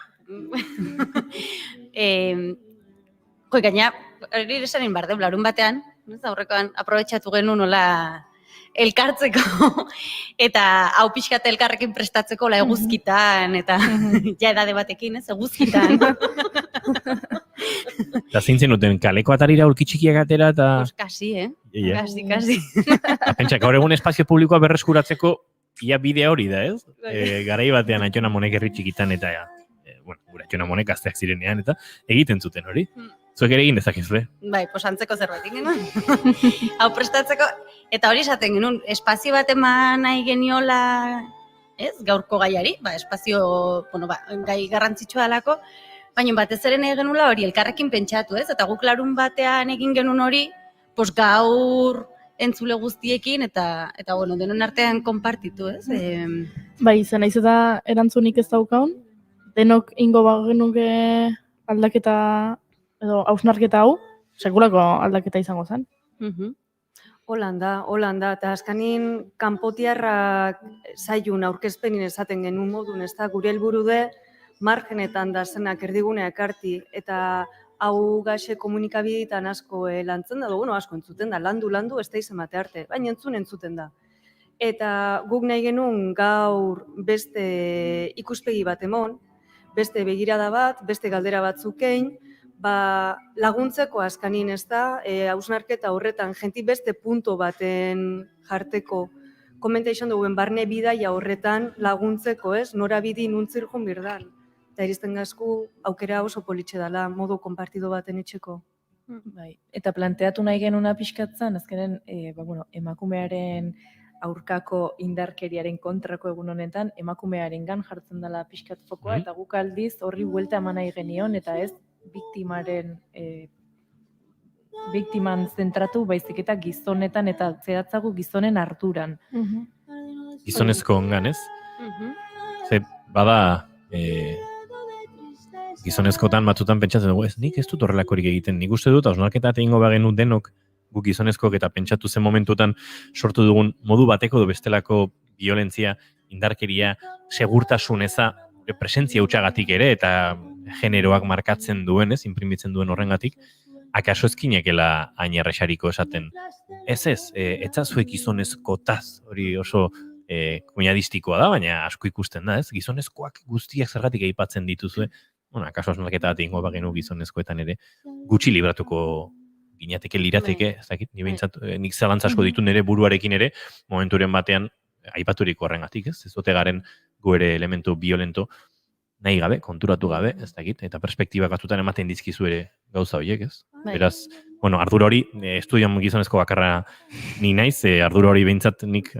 S20: Gaina, hori esanin bar deu, larun batean, aurrekoan aprobetxatu genuen nola elkartzeko, eta hau pixkat elkarrekin prestatzeko la eguzkitan, eta ja edade batekin, ez, eguzkitan.
S2: Eta zintzen duten kaleko atarira aurkitxikiak atera eta...
S20: Pues kasi, Kasi.
S2: Pentsa, gaur egun espazio publikoa berreskuratzeko ia bidea hori da, ez? Garai batean Aitzona Monek herri txikitan eta gure Aitzona Monek gazteak zirenean eta egiten zuten hori. Zuek ere egin dezakezue.
S20: Bai, posantzeko zerbait genuen. Hau prestatzeko, eta hori esaten genuen, espazio bat eman nahi geniola, ez, gaurko gaiari, espazio, gai garrantzitsua dalako, baina batez ere nahi genula hori elkarrekin pentsatu, ez? Eta guk larun batean egin genuen hori, gaur entzule guztiekin eta denon artean konpartitu, ez?
S3: Bai, zen naiz eta erantzunik ez daukaun, denok ingo bagenuke aldaketa edo hausnarketa hau, sekulako aldaketa izango zen.
S21: Holanda, eta azkanin kanpotiarrak zaiun aurkezpenin esaten genuen modun, ez da, gure helburu de margenetan da zenak erdigunea ekarti, eta hau gaxe komunikabideetan asko lantzen da, asko entzuten da, landu, ez da izemate arte, baina entzuten da. Eta guk nahi genuen gaur beste ikuspegi bat emon, beste begirada bat, beste galdera batzukein, laguntzeko azkanin ez da, hausnarketa horretan, jenti beste punto baten jarteko, komenta izan duguen barne bidaia horretan laguntzeko, ez, norabidi nuntzirjun birdan. Eta iristen gazku aukera oso politxe dela, modu konpartido baten itxeko.
S19: Bai, eta planteatu nahi genuna pixkatzen, azkenen, emakumearen aurkako indarkeriaren kontrako egun honetan, emakumearen gan jartzen dela pixkat fokoa, eta guk aldiz horri buelta eman nahi genion, eta ez biktiman zentratu baizik eta gizonetan, eta zehatzago gizonen arduran.
S2: Gizonezko ongan, ez? Ze, bada... gizonezkotan batzutan pentsatzen dugu, nik ez dut horrelakorik egiten, nik uste dut, hausnarketa egingo bagenu denok, guk gizonezkoak eta pentsatu zen momentutan sortu dugun modu bateko edo bestelako violentzia, indarkeria, segurtasun eza, presentzia utxagatik ere, eta generoak markatzen duen, ez, inprimitzen duen horrengatik, akaso ezkinekela hain errexariko esaten. Ez, etzazuek gizonezkotaz, hori oso kuñadistikoa da, baina asko ikusten da, ez, gizonezkoak guztiak zergatik aipatzen dituzue, akaso hausnarketa bat egingo bagenu gizonezkoetan ere, gutxi libratuko ginateke lirateke, ez dakit, nik zalantza asko ditu nire buruarekin ere, momenturen batean, aipaturiko horrengatik, ez ote garen gu ere elementu violento nahi gabe, konturatu gabe, ez dakit, eta perspektibak batzutan ematen dizkizu ere gauza horiek, ez? Beraz, ardura hori, estudian gizonezko bakarra ni naiz, ardura hori behintzat nik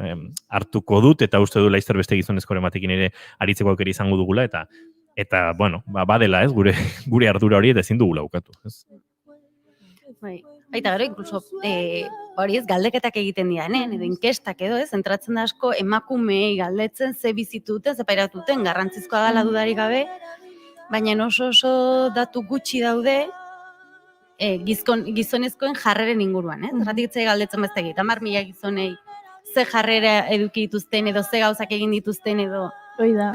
S2: hartuko dut, eta uste du laizter beste gizonezkoren batekin ere aritzeko aukera izango dugula, eta badela, ez, gure ardura hori eta ezin dugula ukatu, ez?
S20: Baita gero, inkluso, hori ez, galdeketak egiten dianen, edo inkestak edo, ez, entratzen da asko emakumei galdetzen, ze bizituten, ze pairatuten, garrantzizkoa dela dudarik gabe, baina oso datu gutxi daude, gizonezkoen jarreren inguruan, ez? Zergatik itzai galdetzen beztegit, 10.000 gizonei ze jarrera eduki dituzten edo ze gauzak egin dituzten edo...
S3: Hoi da,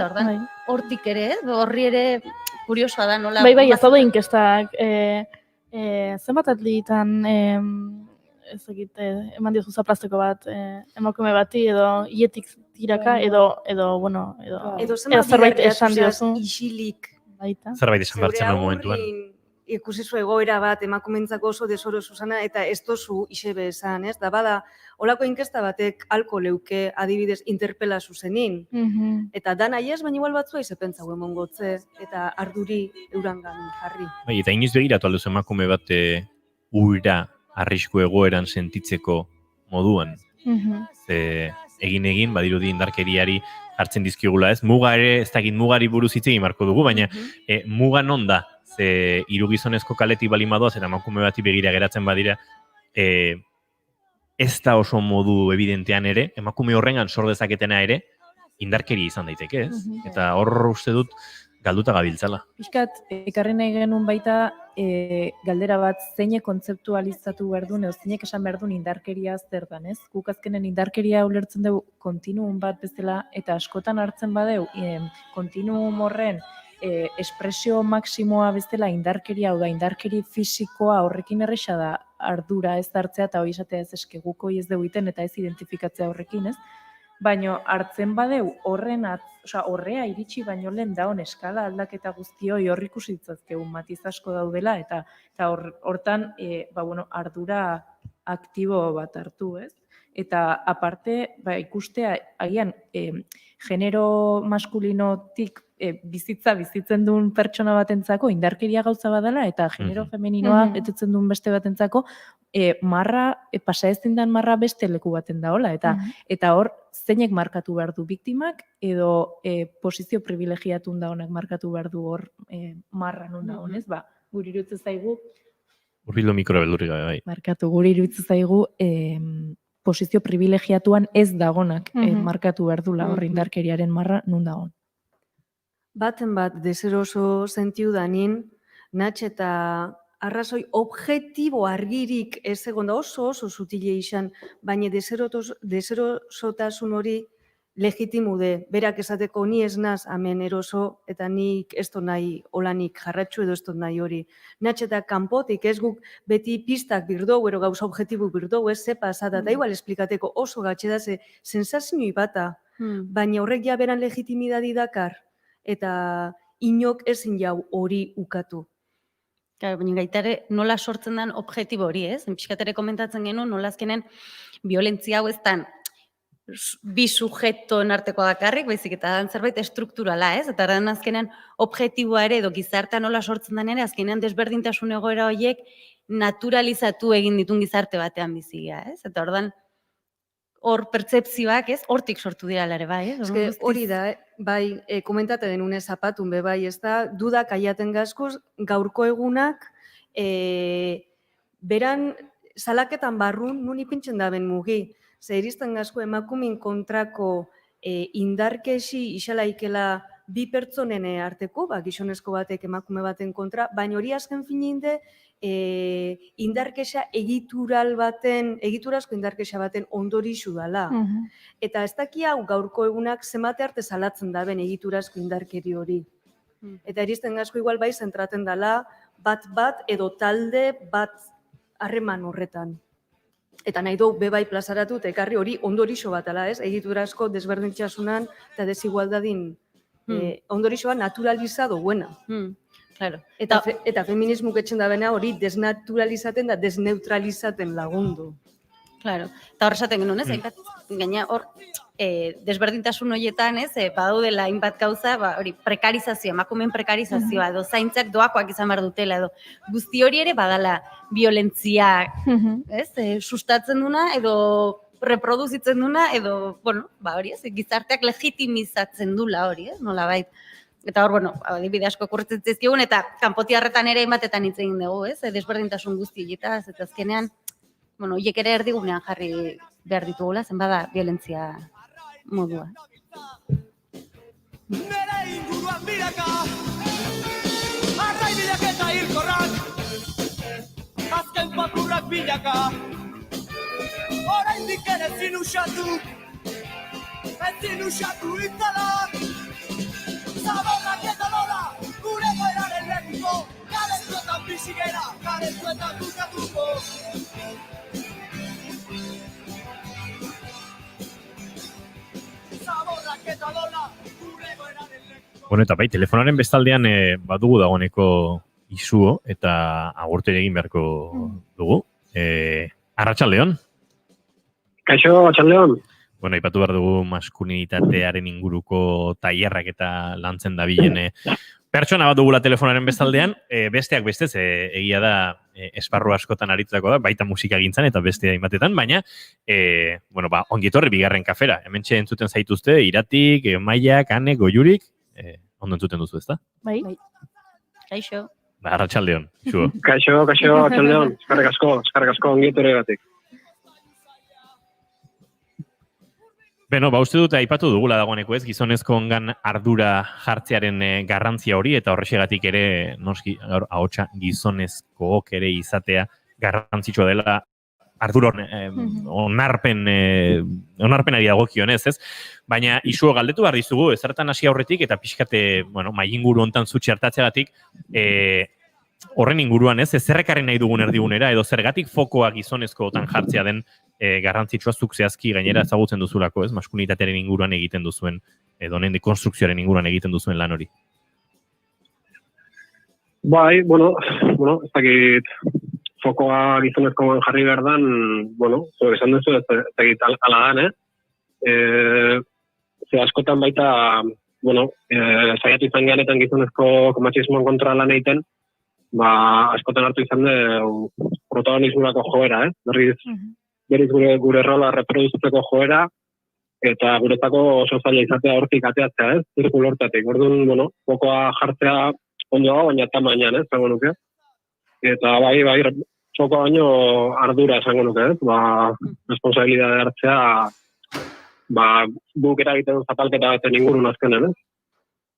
S20: hortik ere, horri ere kuriosoa da nola...
S3: Bai, ez daude inkestak, zenbat atlitan, ez egit, eman diozu zaplasteko bat, emakume bati edo hietik tiraka edo bueno, edo zerbait esan diozu.
S21: Isilik.
S2: Zerbait esan behar zen momentuan.
S21: Ikusi zu egoera bat emakumeentzako oso desoro Susana eta ez dozu isebe esan, ez? Da bada, holako inkesta batek alko leuke adibidez interpela zuzenin. Eta da nahi ez, baina igual batzua izepentza guen mongotze eta arduri eurangan jarri.
S2: Bai, eta inoiz begiratu alduzu emakume bat uira arrisku egoeran sentitzeko moduan. Egin, badirudi indarkeriari hartzen dizkigula, ez? Muga ere, ez dakit mugari buruz hitz egin marko dugu, baina muga non da? Ze hiru gizonezko kaletik bali madoaz eta emakume bati begira geratzen badira, ez da oso modu evidentean ere, emakume horrengan sor dezaketena ere, indarkeria izan daiteke, ez? Eta hor uste dut galduta gabiltzala.
S19: Piskat, ekarri nahi genuen baita galdera bat zeinek kontzeptualizatu behar duen, edo zeinek esan behar duen indarkeria zer dan, ez? Guk azkenen indarkeria ulertzen dugu kontinuum bat bezala, eta askotan hartzen badeu, kontinuum horren espresio maksimoa bezala indarkeria, hau da, indarkeri fisikoa horrekin erresa da ardura ez hartzea, eta hori esatea ez eskeguko ez deguiten, eta ez identifikatzea horrekin, ez? Baina hartzen badeu horrea iritsi baino lehen daun eskala aldaketa guztioi hor ikusi ditzazkegun matiz asko daudela, eta hortan ardura aktibo bat hartu, ez? Eta aparte, ikustea, agian, genero maskulinotik bizitzen duen pertsona batentzako indarkeria gauza badala, eta genero femeninoa betetzen duen beste batentzako pasa ezin den marra beste leku baten daola. Eta hor, zeinek markatu behar du biktimak, edo posizio privilegiatun da honak markatu behar du hor marra nun da honez, guri iruditzen zaigu...
S2: Urbildo mikrobelurri gabe, bai.
S19: Markatu, guri iruditzen zaigu posizio privilegiatuan ez dagonak markatu behar dula hor indarkeriaren marra nun dagoen.
S21: Baten bat deseroso sentiu danin, natx eta arrazoi objektibo argirik ez egon da oso zutile izan, baina deserosotasun hori legitimu de, berak esateko ni ez naz hemen eroso eta nik ez dut nahi olanik jarratxu edo ez dut nahi hori. Natx eta kanpotik ez guk beti pistak birdou, ero gauza objektibo birdou, ez ze pasada, eta igual esplikateko oso gatxe da ze sensazioi bata, baina horrek ja beran legitimidadi dakar. Eta inok ezin jau hori ukatu.
S20: Baina gaitare nola sortzen den objektibo hori, ez? Pixkatere komentatzen genuen, nola azkenen violentzia hau ez dan bi sujetoen arteko dakarrik, baizik eta dan zerbait estrukturala, ez? Eta dan azkenen objektiboa ere edo gizartea nola sortzen den ere, azkenean desberdintasun egoera horiek naturalizatu egin ditun gizarte batean bizigia, ez? Eta ordan hor pertsepzioak, ez? Hortik sortu dira ere, bai, ez?
S21: Hori da, bai, komentate denune zapatun be, bai, ez da, dudak aiaten gazkuz, gaurko egunak, beran salaketan barrun, nun ipintzen da ben mugi. Ze iristen gazko emakumin kontrako indarkesi isalaikela bi pertsonen arteko, gizonezko batek emakume baten kontra, baina hori azken fininde, indarkesa egiturazko indarkesa baten ondorixu dala. Eta ez daki hau gaurko egunak zemate arte salatzen da ben egiturazko indarkeri hori. Eta iristen gazko igual bai zentraten dala bat edo talde bat harreman horretan. Eta nahi dugu bebai plazaratu eta ekarri hori ondorixo bat ala, ez? Egiturazko desberdintxasunan eta desigualdadin ondorixoa naturalizado buena. Eta feminismuk etxen da bena hori desnaturalizaten da desneutralizaten lagundu.
S20: Claro. Eta hor esaten genuen, ez? Gaina hor desberdintasun horietan, ez? Badaudela hainbat gauza, hori prekarizazioa, emakumeen prekarizazioa, edo zaintzak doakoak izan behar dutela, edo guzti hori ere badala violentzia, ez? Sustatzen duna, edo reproduzitzen duna, edo, bueno, hori, ez? Gizarteak legitimizatzen dula hori, ez? Nola bait. Eta hor, bueno, adibide asko kurritzen zizkigun, eta kanpotiarretan ere hainbatetan hitz egin dugu, ez? Desberdintasun guzti horietaz, eta azkenean, bueno, hiek ere erdigunean jarri behar ditugula, zen bada violentzia modua.
S11: Nere inguruan biraka, arrai bilak eta hilkorrak, azken papurrak bilaka. Oraindik ere ezin usatu itzalak. Zaborrak eta lola, gure goeraren lekuko, karetuetan bizigera, karetuetan dukatuko. Zaborrak eta lola, gure goeraren lekuko.
S2: Bueno, eta bai, telefonaren bestaldean badugu dagoeneko isuo, eta agurtu egin beharko dugu. Arratsaldeon.
S5: Kaixo, Arratsaldeon.
S2: Bueno, aipatu behar dugu maskulinitatearen inguruko tailerrak eta lantzen dabilen pertsona bat dugula telefonaren bestaldean, besteak bestez, egia da esparru askotan aritzako da, baita musika gintzan eta beste hainbatetan, baina ongi etorri bigarren kafera. Hementxe entzuten zaituzte, Iratik, Maiak, Ane, Goiurik, ondo entzuten duzu, ezta?
S3: Bai.
S20: Kaixo.
S2: Arratsaldeon, isuo.
S5: Kaixo, Arratsaldeon. Eskerrik asko ongi etorriagatik.
S2: Beno, uste dut aipatu dugula dagoeneko ez, gizonezko ongan ardura jartzearen garrantzia hori, eta horrexegatik ere, noski, ahotsa gizonezkook ere izatea garrantzitsua dela ardura onarpenari dagokionez, ez? Baina isuo galdetu behar dizugu, ezertan hasi aurretik, eta pixkate, mailinguru hontan zutxe hartatzeagatik, horren inguruan ez, zerrekarri nahi dugun erdigunera, edo zergatik fokoa gizonezkootan jartzea den garrantzitsua zuk zehazki gainera ezagutzen duzulako, ez, maskulinitatearen inguruan egiten duzuen, edo honen dekonstrukzioaren inguruan egiten duzuen lan hori.
S5: Bai, ez dakit fokoa gizonezkoan jarri behar dan, zuek esan duzu, ez dakit ala dan, ze askotan baita, saiatu izan geanetan gizonezko matxismoan kontra lan egiten, askotan hartu izan protagonismurako joera, berriz gure rola reproduzitzeko joera, eta guretzako oso zaila izatea hortik ateatzea, zirkulo hortatik. Orduan, fokoa jartzea ondo dago, baina tamainan, zango nuke. Eta bai, fokoa baino ardura esango nuke, responsabilidade hartzea, guk eragiten zapalketa baten ingurun azkenen,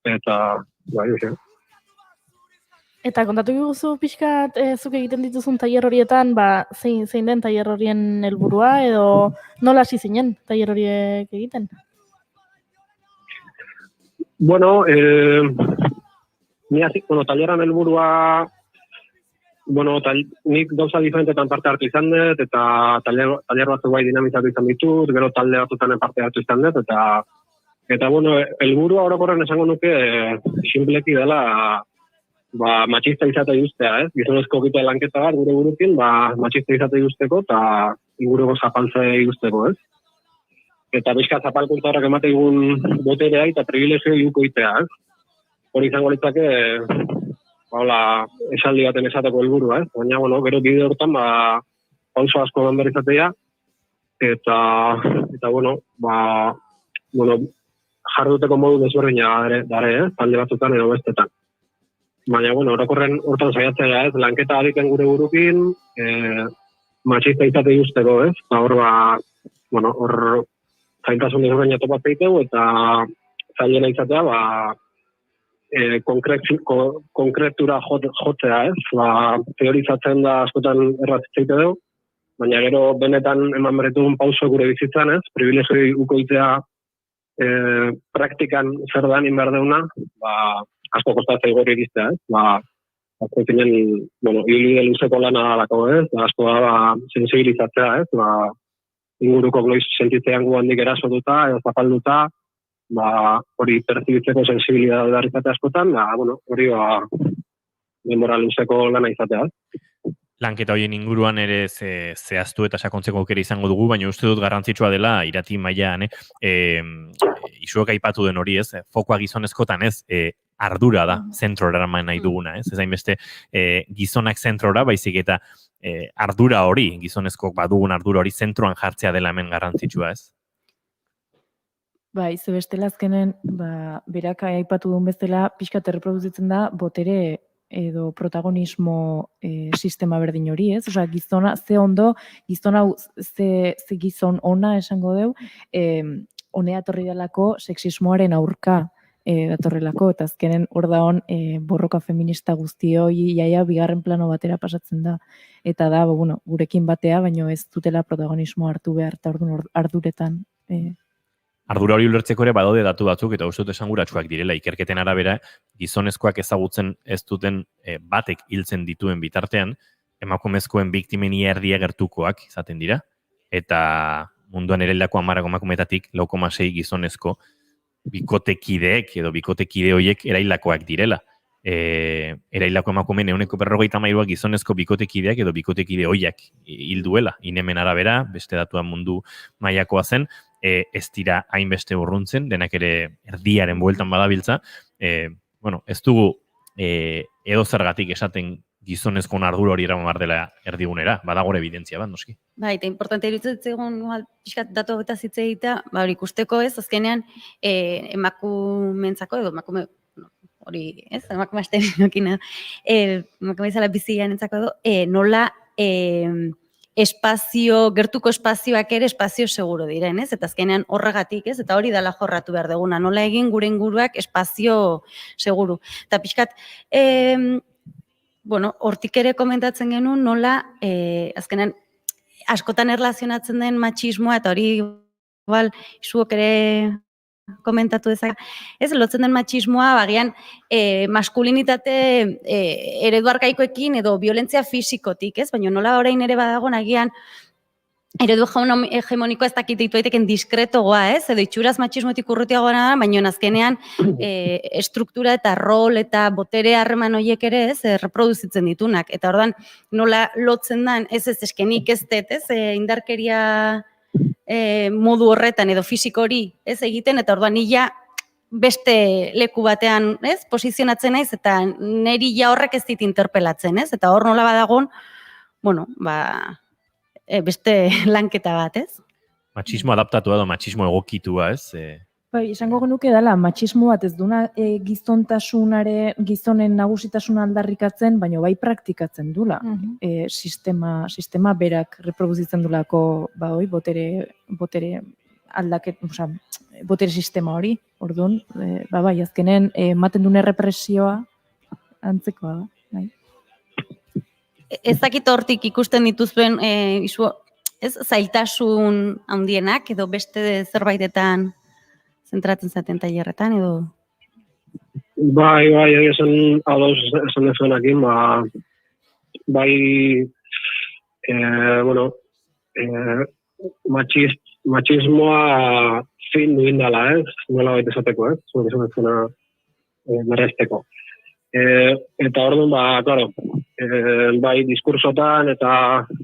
S5: eta bai,
S3: Eta kontatu guzu pixkat zuk egiten dituzun tailer horietan, zein den tailer horien helburua edo nola hasi zinen tailer horiek egiten?
S5: Taileran helburua, nik gauza diferentetan parte hartu izan dut, eta tailer batzuk bai dinamizatu izan ditut, gero talde batzutan parte hartu izan dut, eta helburua orokorren esango nuke sinpleki dela matxista izate justea, gizonezko egitea lanketa bat gure burukin, matxista izate justeko eta inguruko zapaltze justeko, Eta bizka zapalkuntza horrek emate egun boterea eta privilegio juko itea, Hori izango litzake, esaldi baten esateko helburua, Baina, gero bide hortan, pauso asko eman izatea, eta, jarduteko modu desberdina dare, talde batzutan edo bestetan. Baina, orokorren hortan saiatzea, lanketa aditen gure burukin, matxista izate justeko, hor zaintasun desberdina topatzea itegu, eta zailena izatea, konkretura jotzea, teorizatzen da askotan erratzeite dugu, baina gero benetan eman beretugun pauso gure bizitzan, privilegioi ukoitzea praktikan zer da inbar deuna, asko kostatzea igorri iriztea, azken zinen, hilide luzeko lana dalako, asko da sensibilizatzea, inguruko noiz sentitzean gu handik erasotuta, edo zapalduta, hori perzibitzeko sensibilidade da izatea askotan, hori denbora luzeko lana izatea.
S2: Lanketa horien inguruan ere zehaztu eta sakontzeko aukera izango dugu, baina uste dut garrantzitsua dela Irati Maian, isuok aipatu den hori, fokoa gizonezkotan, ardura da zentrora eraman nahi duguna, ez hainbeste gizonak zentrora, baizik eta ardura hori, gizonezkoak badugun ardura hori zentroan jartzea dela hemen garrantzitsua, ez?
S19: Ze bestela azkenen, berak aipatu duen bezala, pixkat erreproduzitzen da botere edo protagonismo sistema berdin hori, ez? Osea, gizona, ze ondo, ze gizon ona esango deu, honea torri delako sexismoaren aurka datorrelako, eta azkenen hor da hon borroka feminista guztioi jaia bigarren plano batera pasatzen da. Eta da, bueno, gurekin batea, baino ez dutela protagonismo hartu behar, eta orduan arduretan.
S2: Ardura hori ulertzeko ere badaude datu batzuk, eta uste dut esanguratsuak direla, ikerketen arabera, gizonezkoak ezagutzen ez duten batek hiltzen dituen bitartean, emakumezkoen biktimen ia erdia gertukoak izaten dira, eta munduan ere hildako 10 emakumetatik 4,6 gizonezko bikotekideek edo bikotekide horiek erailakoak direla. Erailako emakumeen 43% gizonezko bikotekideak edo bikotekide hoiak hilduela. Inemen arabera, beste datua mundu mailakoa zen, ez dira hainbeste urruntzen, denak ere erdiaren bueltan badabiltza. Bueno, ez dugu edo zergatik esaten gizonezko ardura hori eraman behar dela erdigunera, badagore evidentzia bat, noski.
S20: Bai, eta importante iruditzen pixkat datu hau eta zitze egitea, hori ikusteko ez, azkenean emakumentzako edo emakume, hori, ez, emakume asterinokina, emakume izala bizian entzako edo, nola espazio, gertuko espazioak ere espazio seguro diren, ez? Eta azkenean horregatik, ez? Eta hori dela jorratu behar duguna, nola egin gure inguruak espazio seguru. Eta pixkat, bueno, hortik ere komentatzen genuen nola, azkenean, askotan erlazionatzen den matxismoa, eta hori, igual, isuok ere komentatu dezak, ez, lotzen den matxismoa, bagian, maskulinitate eredu arkaikoekin edo violentzia fisikotik, ez, baina nola orain ere badago nagian, eredu hegemonikoa ez dakit ditu daiteken diskretogoa, ez, edo itxuraz matxismotik urrutiagoa da, baina azkenean estruktura eta rol eta botere harreman horiek ere, ez, reproduzitzen ditunak, eta ordan nola lotzen dan, ez eskenik ez dut, ez, indarkeria modu horretan edo fisiko hori ez egiten, eta orduan nila beste leku batean ez, posizionatzen naiz, eta neri ja horrek ez dit interpelatzen, ez, eta hor nola badagon, bueno, beste lanketa bat, ez?
S2: Matxismo adaptatua edo matxismo egokitua, ez?
S19: Bai, esango genuke dela, matxismo bat ez duna gizonen nagusitasuna aldarrikatzen, baina bai praktikatzen dula. Sistema berak reproduzitzen dulako, botere aldaket, botere sistema hori, orduan, bai, azkenen, ematen dune represioa antzekoa da, bai.
S20: Ez dakit hortik ikusten dituzuen, ez, zailtasun handienak, edo beste zerbaitetan zentratzen zaten tailerretan, edo?
S5: Bai, esan dezuenakin, bai, bueno, matxismoa fin duin dela, ez? Nola baita esateko, ez? Zuek esan dezuna merrezteko. Eta orduan, claro, bai, diskursotan eta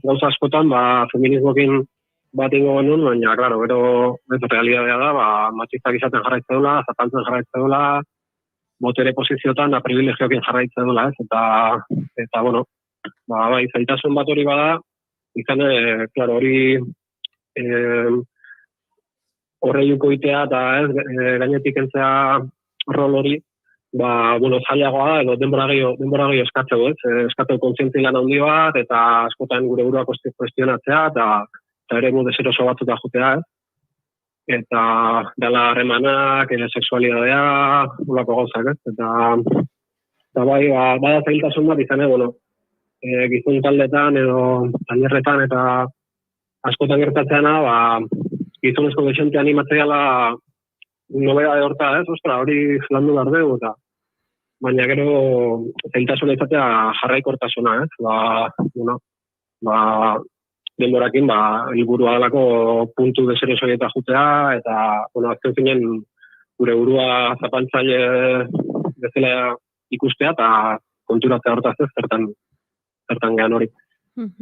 S5: gauza askotan, feminismokin bat ingo genuen, baina, claro, gero, realidadea da, matxistak izaten jarraitzen dula, zapantzen jarraitzen dula, botere poziziotan, privilegioekin jarraitzen dula, ez? Eta, bueno, bai, zailtasun bat hori bada, izan, claro, hori horreiuko itea eta gainetik entzea rol hori, bueno, zailagoa da, edo denbora gehiago eskatzeko, ez? Eskatzeko kontzientzia lan handi bat, eta askotan gure burua kuestionatzea, eta ere deseroso batzuta jutea, ez? Eta dela harremanak, sexualidadea, ulako gauzak, ez? Eta bai, bada zailtasun bat izan, bueno, gizon taldetan edo tailerretan eta askotan gertatzeana, gizonezko dexente animatzeala nobeda de horta, ez? Ostra, hori landu behar dugu, eta baina gero zailtasuna izatea jarraikortasuna, ez? Bueno, denborakin, helburua delako puntu deserosoieta jutea, eta, bueno, azken zinen gure burua zapantzaile bezala ikustea, eta konturatzea hortaz ez, zertan gehan hori.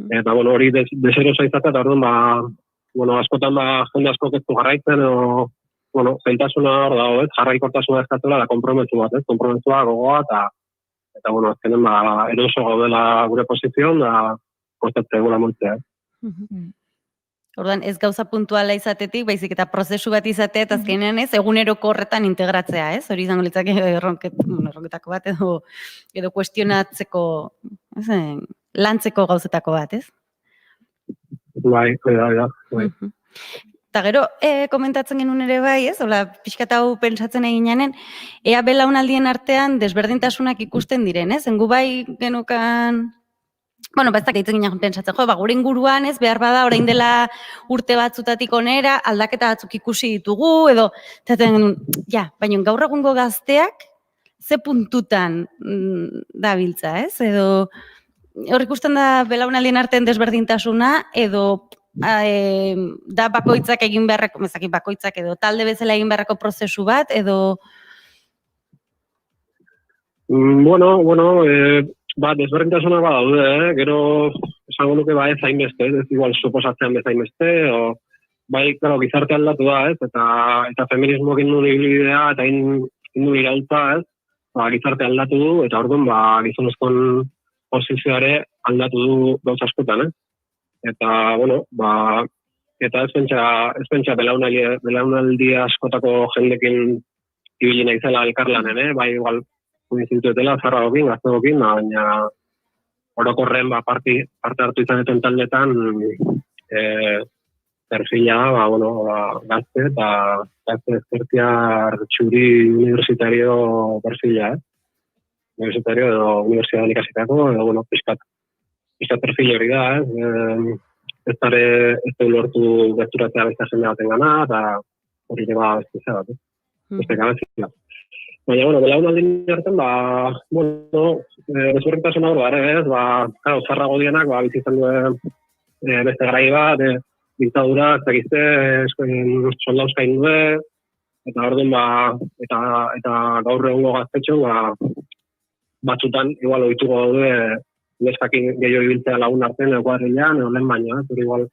S5: Eta, bueno, hori deserosoa izatea, eta orduan, bueno, askotan jende asko ez du jarraitzen, edo, bueno, zailtasuna hor dago, ez, jarraikortasuna eskatzela, da komprometu bat, ez, komprometua gogoa, eta, bueno, azkenen, eroso gaudela gure pozizion, da, kostatzea egula moltzea, ez.
S20: Orduan, ez gauza puntuala izatetik, baizik eta prozesu bat izatea, eta azkenean ez, eguneroko horretan integratzea, ez? Hori izango litzake erronketako bat, edo kuestionatzeko, lantzeko gauzetako bat, ez?
S5: Bai.
S20: Eta gero, komentatzen genuen ere bai, ez? Ola, pixkat hau pentsatzen egin janen, ea belaunaldien artean desberdintasunak ikusten diren, ez? Gu bai genukan, bueno, ez dakitzen ginen pentsatzen, gure inguruan, ez, behar bada, orain dela urte batzutatik onera, aldaketa batzuk ikusi ditugu, edo, baina gaur egungo gazteak, ze puntutan dabiltza, ez? Edo, hor ikusten da belaunaldien artean desberdintasuna, edo da bakoitzak egin beharreko, bakoitzak edo talde bezala egin beharreko prozesu bat, edo...
S5: Desberdintasuna badaude, gero esango nuke ez hainbeste, ez igual suposatzean bez hainbeste, bai, gizarte aldatu da, ez, eta feminismoak indun ibilbidea, eta indun iraultza, ez, gizarte aldatu du, eta orduan, gizonezkoen posizioare aldatu du gauza askotan, ez. Eta, eta ez pentsa belaunaldi askotako jendekin ibili naizela elkarlanen, bai, igual, zintuetela, zarragokin, gaztegokin, baina orokorren parte hartu izan eten taldetan perfila, gazte eta gazte ezkertiar txuri universitario perfila, universitario edo universidadean ikasitako, edo, pixkat perfil hori da, ez da lortu gerturatzea besta jende baten gana, eta hori deba beste bat, beste gabezia. Baina, belaunaldien artean, desberdintasuna hor gara, ez, zarrago dienak, bizi izan duen beste garai bat, diktadura, ez dakizte, soldauzkain duen, eta orduan, eta gaur egungo gaztetxo, batzutan, igual, ohituko daude, neskakin gehiago ibiltzea lagun artean, kuadrilean, edo lehen baino, ez, hori igual,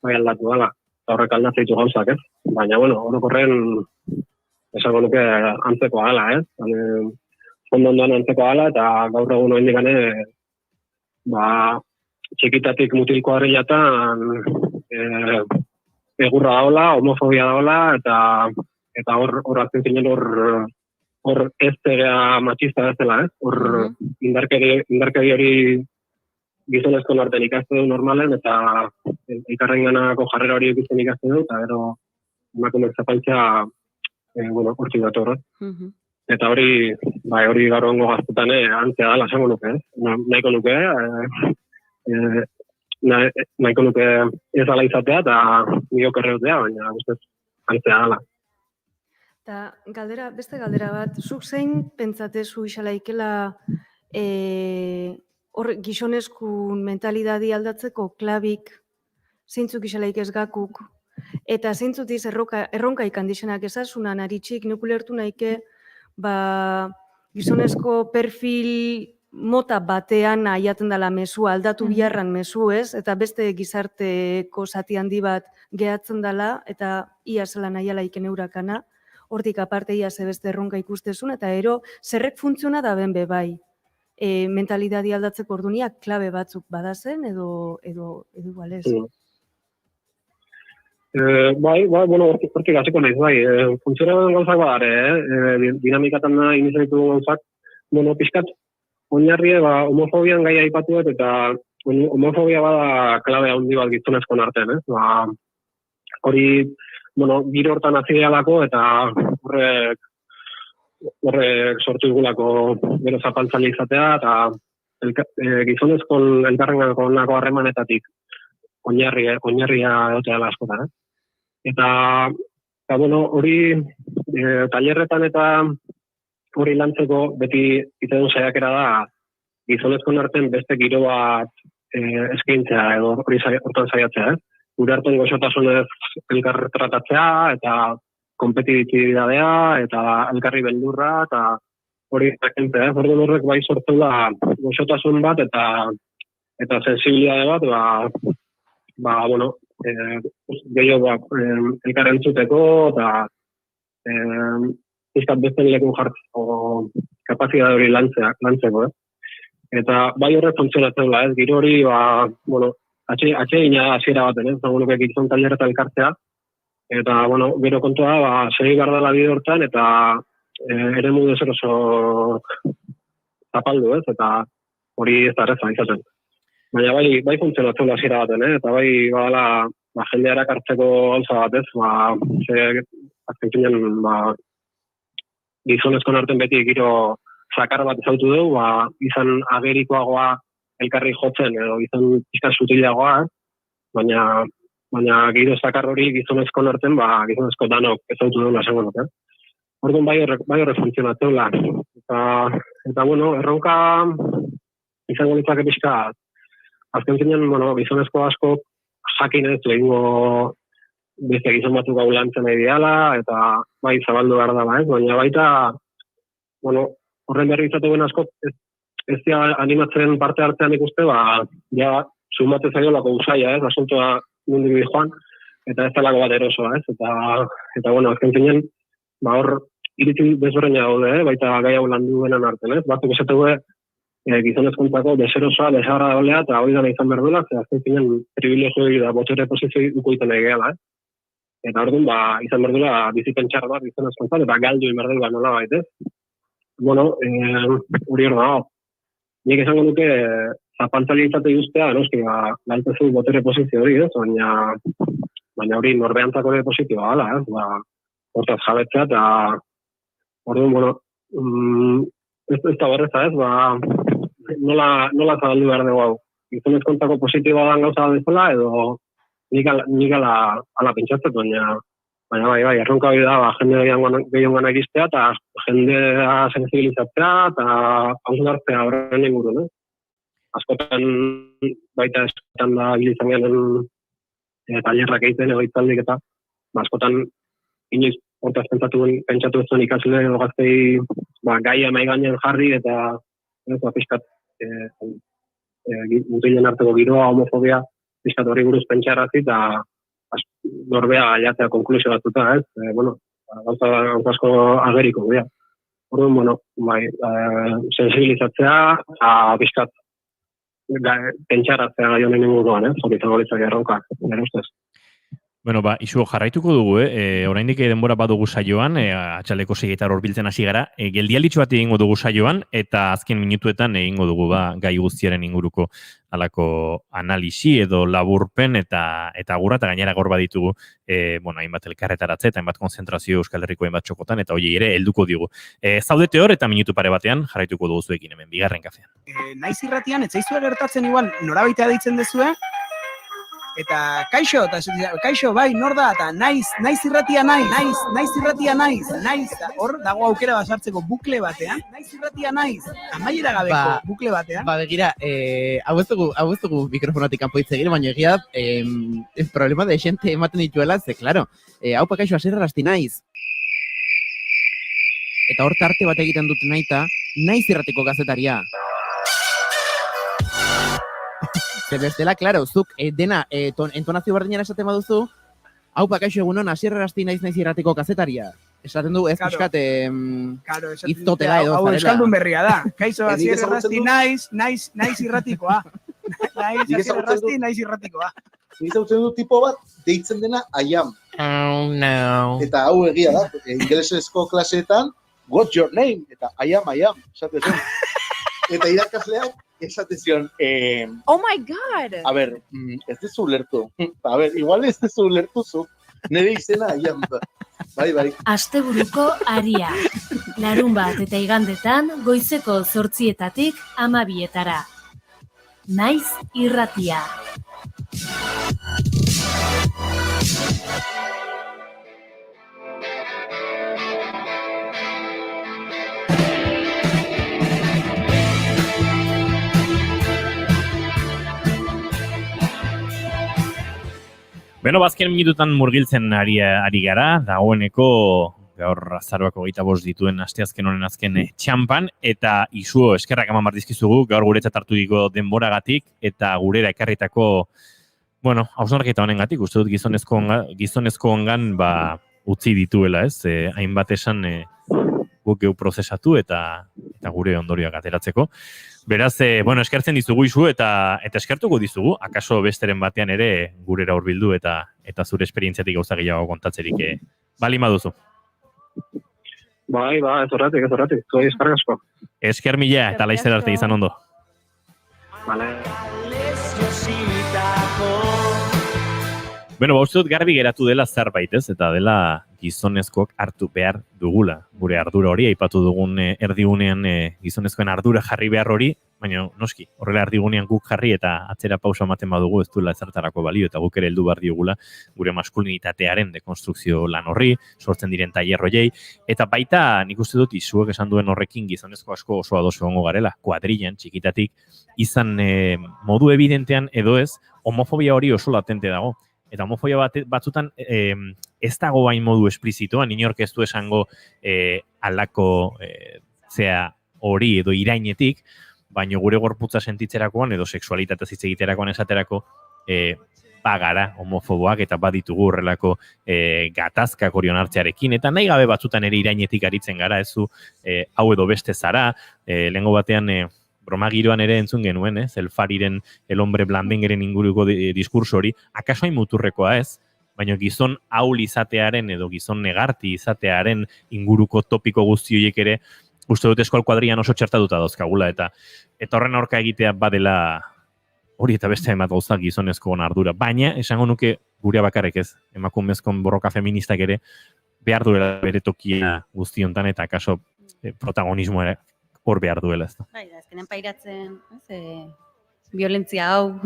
S5: bai aldatu dela, eta horrek aldatzeitu gauzak, ez. Baina, orokorren, esango nuke antzekoa gala, ez? Ondoan antzekoa gala, eta gaur egun hori gane, txikitatik mutil kuadrilatan egurra daola, homofobia daola, eta hor azken zinen hor ez zera matxista bezala, ez? Hor indarkeri hori gizonezko artean ikaste du normalen, eta ikarren ganako jarrera hori ikusten ikaste du, eta gero emakumeak zapaltzea hortzik dator. Eta hori gaur egungo gaztetan antzea dela, esango nuke, nahiko nuke ez dela izatea, eta nio kerreutea, baina antzea dela.
S21: Eta beste galdera bat, zuk zein pentsatezu isalaikela hor gizonezkun mentalidadi aldatzeko klabik, zeintzuk isalaik ez gakuk, eta zeintzutiz erronka ikandixenak ezasunan aritxik, nukulertu nahike, gizonezko perfil mota batean aiaten dela mesua, aldatu biharran mesu, ez? Eta beste gizarteko zati handi bat gehatzen dela, eta ia zela nahiala iken eurakana, hortik aparte ia ze beste erronka ikustezun, eta ero zerrek funtziona da benbe bai. Mentalidadi aldatzeko orduniak klabe batzuk badazen, edo igual ez?
S5: Hortik hasiko naiz, funtzionan gauzak badare, dinamikatan da inizan ditugu gauzak, pixkat, oinarrie, homofobian gai aipatu eta homofobia bada klabe handi bat gizonezkoen artean, hori, giro hortan azidealako, eta horrek sortu igulako gero zapaltzaile izatea, eta gizonezkoen elkarrenganako nako harremanetatik oinarria egotea dela askotan. Eta hori tailerretan eta hori lantzeko beti itedun saiakera da gizonezkoen artean beste giro bat eskaintzea edo hori hortan saiatzea. Gure artean goxotasunez elkar tratatzea eta kompetitibidadea eta elkarri beldurra eta hori eskaintzea. Orduan horrek bai sortu da goxotasun bat eta sensibilidade bat, gehiago elkar entzuteko eta izkat beste lekun jartzeko kapazidade hori lantzeko. Eta bai horrek funtzionatzen da, giro hori, atxegina hasiera baten, zagunuke gizon taller eta elkartzea. Eta, gero kontua, segi gardala bide hortan eta ere mudu ezer oso zapaldu, eta hori ez da erreza izaten. Baina bai funtzionatzen da hasiera baten, eta bai badala jendea erakartzeko gauza bat, ez? Azken finean, gizonezkoen artean beti giro zakar bat ezautu dugu, izan agerikoagoa elkarri jotzen, edo izan pixka sutilagoa, baina giro zakar hori gizonezkoen artean, gizonezko danok ezautu dugu esango dut, Orduan bai horre funtzionatzeula. Eta bueno, erronka izango litzake pixka, azken finean, gizonezko asko jakin ez du egingo beste gizon batzuk hau lantzen nahi diala, eta bai zabaldu behar dela, baina baita, horren berri izatuen asko, ez dira animatzen parte hartzean ikuste, ja, sumatzen zaiolako usaia, asuntoa mundu bi joan, eta ez talako bat erosoa, eta bueno, azken finean, hor, iritzi desberdina daude, baita gai hau landu denen artean, batzuk esategu gizonezkontzako deserosoa, desagradablea, eta hori dana izan behar duela, azken finean privilegioi da botere posizioi ukoitan egeala, Eta orduan, izan behar duela bizipentxar bat gizonezkontzat, eta galdu behar duela nola baitez. Bueno, hori hor dago. Nik esango duke, zapantzaile izate guztia, noski, galtezu botere posizio hori, baina hori norbeantzako ere posizioa gala, hortaz jabetzea, eta orduan, bueno, ez da berreza, nola zabaldu behar dugu hau. Gizonezkontzako posizioa dan gauza bezala, edo nik ala pentsatzen, baina bai, erronka hori da, jende gehiago gana egistea, eta jendea sensibilizatzea, eta hausnartzea horren inguru, Askotan, baita eskotan da bilizan genen tailerrak egiten, egoitzaldik eta askotan inoiz hortaz pentsatu ez zuen ikasle edo gaztei gaia mai gainean jarri eta pixkat mutilen arteko giroa, homofobia, pixkat horri buruz pentsarazi eta norbea gaiatzea konklusio batzuta, gauza asko ageriko dira. Orduan, bueno, sensibilizatzea, pixkat pentsaratzea gai honen inguruan, hori izango litzake erronka, nire ustez.
S2: Bueno, isu jarraituko dugu, oraindik denbora badugu saioan, atxaleko seietar hor biltzen hasi gara, geldialditxo bat egingo dugu saioan, eta azken minutuetan egingo dugu gai guztiaren inguruko alako analisi edo laburpen eta gura, eta gainera gaur baditugu, hainbat elkarretaratze eta hainbat konzentrazio Euskal Herriko hainbat txokotan, eta hori ere helduko digu. Zaudete hor eta minutu pare batean jarraituko dugu zuekin hemen, bigarren kafean.
S8: Naiz irratian, ez zaizue gertatzen igual, norabaitea deitzen dezue, eta kaixo, bai, nor da, eta naiz irratia naiz, hor dago aukera basartzeko bukle batean, naiz irratia naiz, amaiera gabeko bukle batean.
S22: Begira, hau ez dugu mikrofonatik kanpo hitz egin, baina egia, problema de xente ematen dituela, ze, klaro, hau kaixo, asirra rasti naiz. Eta hor tarte bat egiten dut naiz irratiko gazetaria. Bestela, klaro, zuk dena entonazio berdinean esaten baduzu, hau kaixo egunon, asierra rasti naiz irratiko kazetaria. Esaten du, ez pixkat iztotela edo zarela. Hau euskaldun berria da. Kaixo, asierra rasti naiz irratikoa. Asierra rasti naiz irratikoa.
S23: Nik zautzen du tipo bat, deitzen dena I am.
S22: Oh, no.
S23: Eta hau egia da, ingelesezko klaseetan, what's your name? Eta I am, esate zen. Eta irakasleak, esate zion,
S24: oh my god!
S23: A ber, ez dezu ulertu. A ber, igual ez dezu ulertu zu. Nire izena, bai.
S25: Asteburuko aria. Larun bat eta igandetan, goizeko 8:00 12:00. Naiz irratia.
S2: Beno, bazken minututan murgiltzen ari gara, dagoeneko gaur azaroako 25 dituen asteazken honen azken txampan, eta izuo eskerrak eman bardizkizugu, gaur guretzat hartu diko denboragatik, eta gurera ekarritako, hausnarketa honengatik, uste dut gizonezko ongan utzi dituela, hainbat esan guk geu prozesatu eta gure ondorioak ateratzeko. Beraz, eskertzen dizugu izu eta eskertuko dizugu, akaso besteren batean ere gurera hurbildu eta zure esperientziatik gauza gehiago kontatzerik bali maduzu.
S5: Bai, ez horretik, zuei eskerrak asko.
S2: Esker mila eta laizzer arte izan ondo.
S5: Vale.
S2: Bueno, uste dut garbi geratu dela zerbait, ez? Eta dela gizonezkoak hartu behar dugula. Gure ardura hori, aipatu dugun erdigunean gizonezkoen ardura jarri behar hori, baina noski, horrela erdigunean guk jarri eta atzera pausa ematen badugu ez duela ezertarako balio, eta guk ere heldu behar diogula gure maskulinitatearen dekonstrukzio lan horri, sortzen diren tailer hoiei, eta baita nik uste dut izuek esan duen horrekin gizonezko asko oso ados egongo garela, kuadrillan, txikitatik, izan modu evidentean edo ez, homofobia hori oso latente dago. Eta homofobia batzutan ez dago bain modu esplizitoan, inork ez du esango alako zea hori edo irainetik, baina gure gorputza sentitzerakoan edo sexualitate hitz egiterakoan esaterako bagara homofoboak eta baditugu horrelako gatazkak hori onartzearekin, eta nahi gabe batzutan ere irainetik aritzen gara, ez du hau edo beste zara, lehengo batean broma giroan ere entzun genuen, El Fariren El Hombre Blandengeren inguruko diskurso hori, akaso hain muturrekoa ez, baina gizon haul izatearen edo gizon negarti izatearen inguruko topiko guzti horiek ere, uste dut eskual kuadrian oso txertatuta dauzkagula, eta horren aurka egitea badela hori eta beste emat gauza gizonezko ardura. Baina, esango nuke gurea bakarrik ez, emakumezkon borroka feministak ere, behar duela bere tokia guzti hontan eta akaso protagonismo ere hor behar duela ez da.
S20: Bai, azkenen pairatzen, violentzia hau,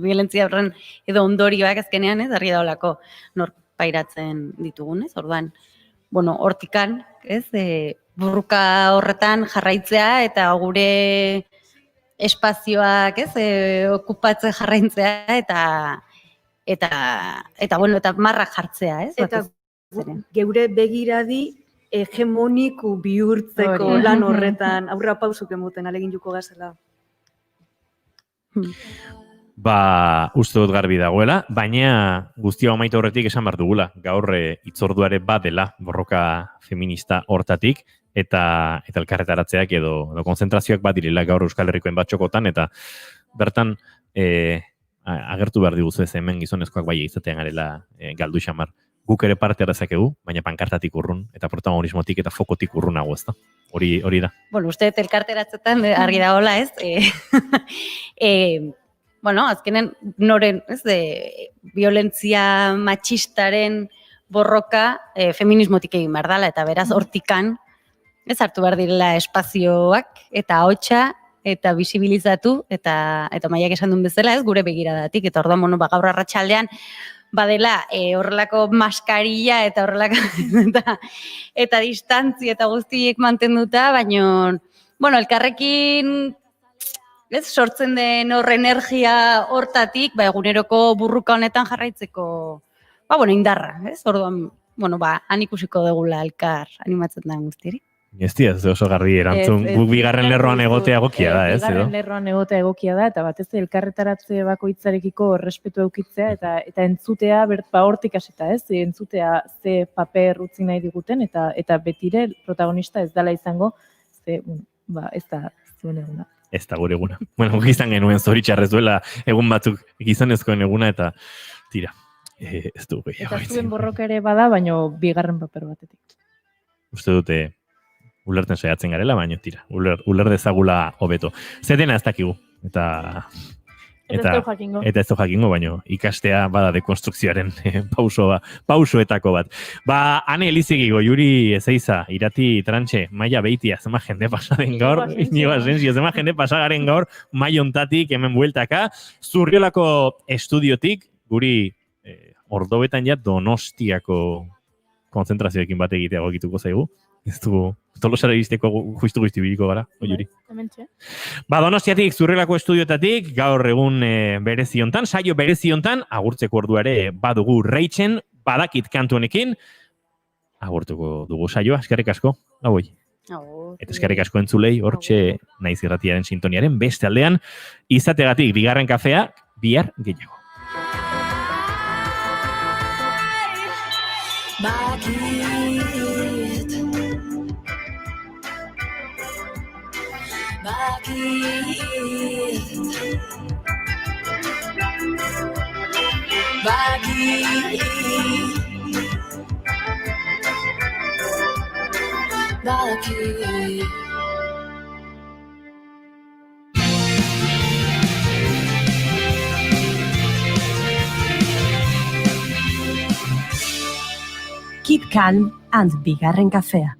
S20: violentzia horren edo ondorioak azkenean, argi daolako nor pairatzen ditugun, orduan, bueno, hortikan, burruka horretan jarraitzea eta gure espazioak, okupatzen jarraitzea eta marra jartzea,
S21: Eta geure begiradi hegemoniku bihurtzeko lan horretan aurra pausuk emuten alegin juko gazela.
S2: Uste dut garbi dagoela, baina guztia amaitu horretik esan behar dugula. Gaur hitzorduare badela borroka feminista hortatik, eta elkarretaratzeak edo konzentrazioak badirela gaur Euskal Herrikoen batxokotan, eta bertan agertu behar diguzu ez hemen gizonezkoak bai izatean garela galdu xamar. Guk ere parte hartzakegu, baina pankartatik urrun, eta protagonismotik eta fokotik urrunago ez da. Hori da.
S20: Bueno, uste elkarteratzetan argi dagoela, ez? Bueno, azkenen noren, violentzia matxistaren borroka feminismotik egin behar dela, eta beraz hortikan, ez hartu behar direla espazioak, eta ahotsa, eta bisibilizatu, eta Maiak esan duen bezala, ez gure begiradatik, eta orduan, bueno, gaur arratsaldean badela horrelako maskarilla eta horrelako eta distantzi eta guztiek mantenduta, baina, bueno, elkarrekin sortzen den hor energia hortatik, eguneroko burruka honetan jarraitzeko, indarra, ez? Orduan, han ikusiko degula elkar animatzen da guztirik.
S2: Ez oso garbi erantzun, guk bigarren lerroan egotea egokia da, ez?
S19: Bigarren lerroan egotea egokia da, eta batez elkarretaratze bakoitzarekiko errespetu eukitzea, eta entzutea hortik hasita, ez? Entzutea ze paper utzi nahi diguten, eta betire protagonista ez dela izango, ez da zuen eguna.
S2: Ez da gure eguna. Bueno, guk izan genuen zoritxarrez duela egun batzuk gizonezkoen eguna, eta tira, ez du gehiago.
S19: Eta zuen borroka ere bada, baina bigarren paper batetik.
S2: Uste dute ulerten saiatzen garela, baina tira, uler dezagula hobeto. Zetena ez dakigu, eta ez du jakingo, baina ikastea bada dekonstrukzioaren pausoetako bat. Ane Elizegigo, Juri Ezeiza, Irati Trantxe, Maia Beitia, zema jende pasaren gaur, Inigo Asensio, zema jende pasagaren gaur, maiontatik, hemen bueltaka, Zurriolako estudiotik, guri ordobetan ja Donostiako konzentrazioekin bat egitea egituko zaigu. Ez du, Tolosara iristeko justu biliko gara, Juri. Donostiatik, Zurriolako estudiotatik, gaur egun bereziontan, saio bereziontan, agurtzeko orduare badugu Reitzen, badakit kantu honekin, agurtuko dugu saioa, eskerrik asko, hauei. Eta eskerrik asko entzulei, hortxe Naiz Irratiaren sintoniaren beste aldean, izategatik bigarren kafea, bihar gehiago.
S11: Bakit
S1: Keep calm and bigarren kafea.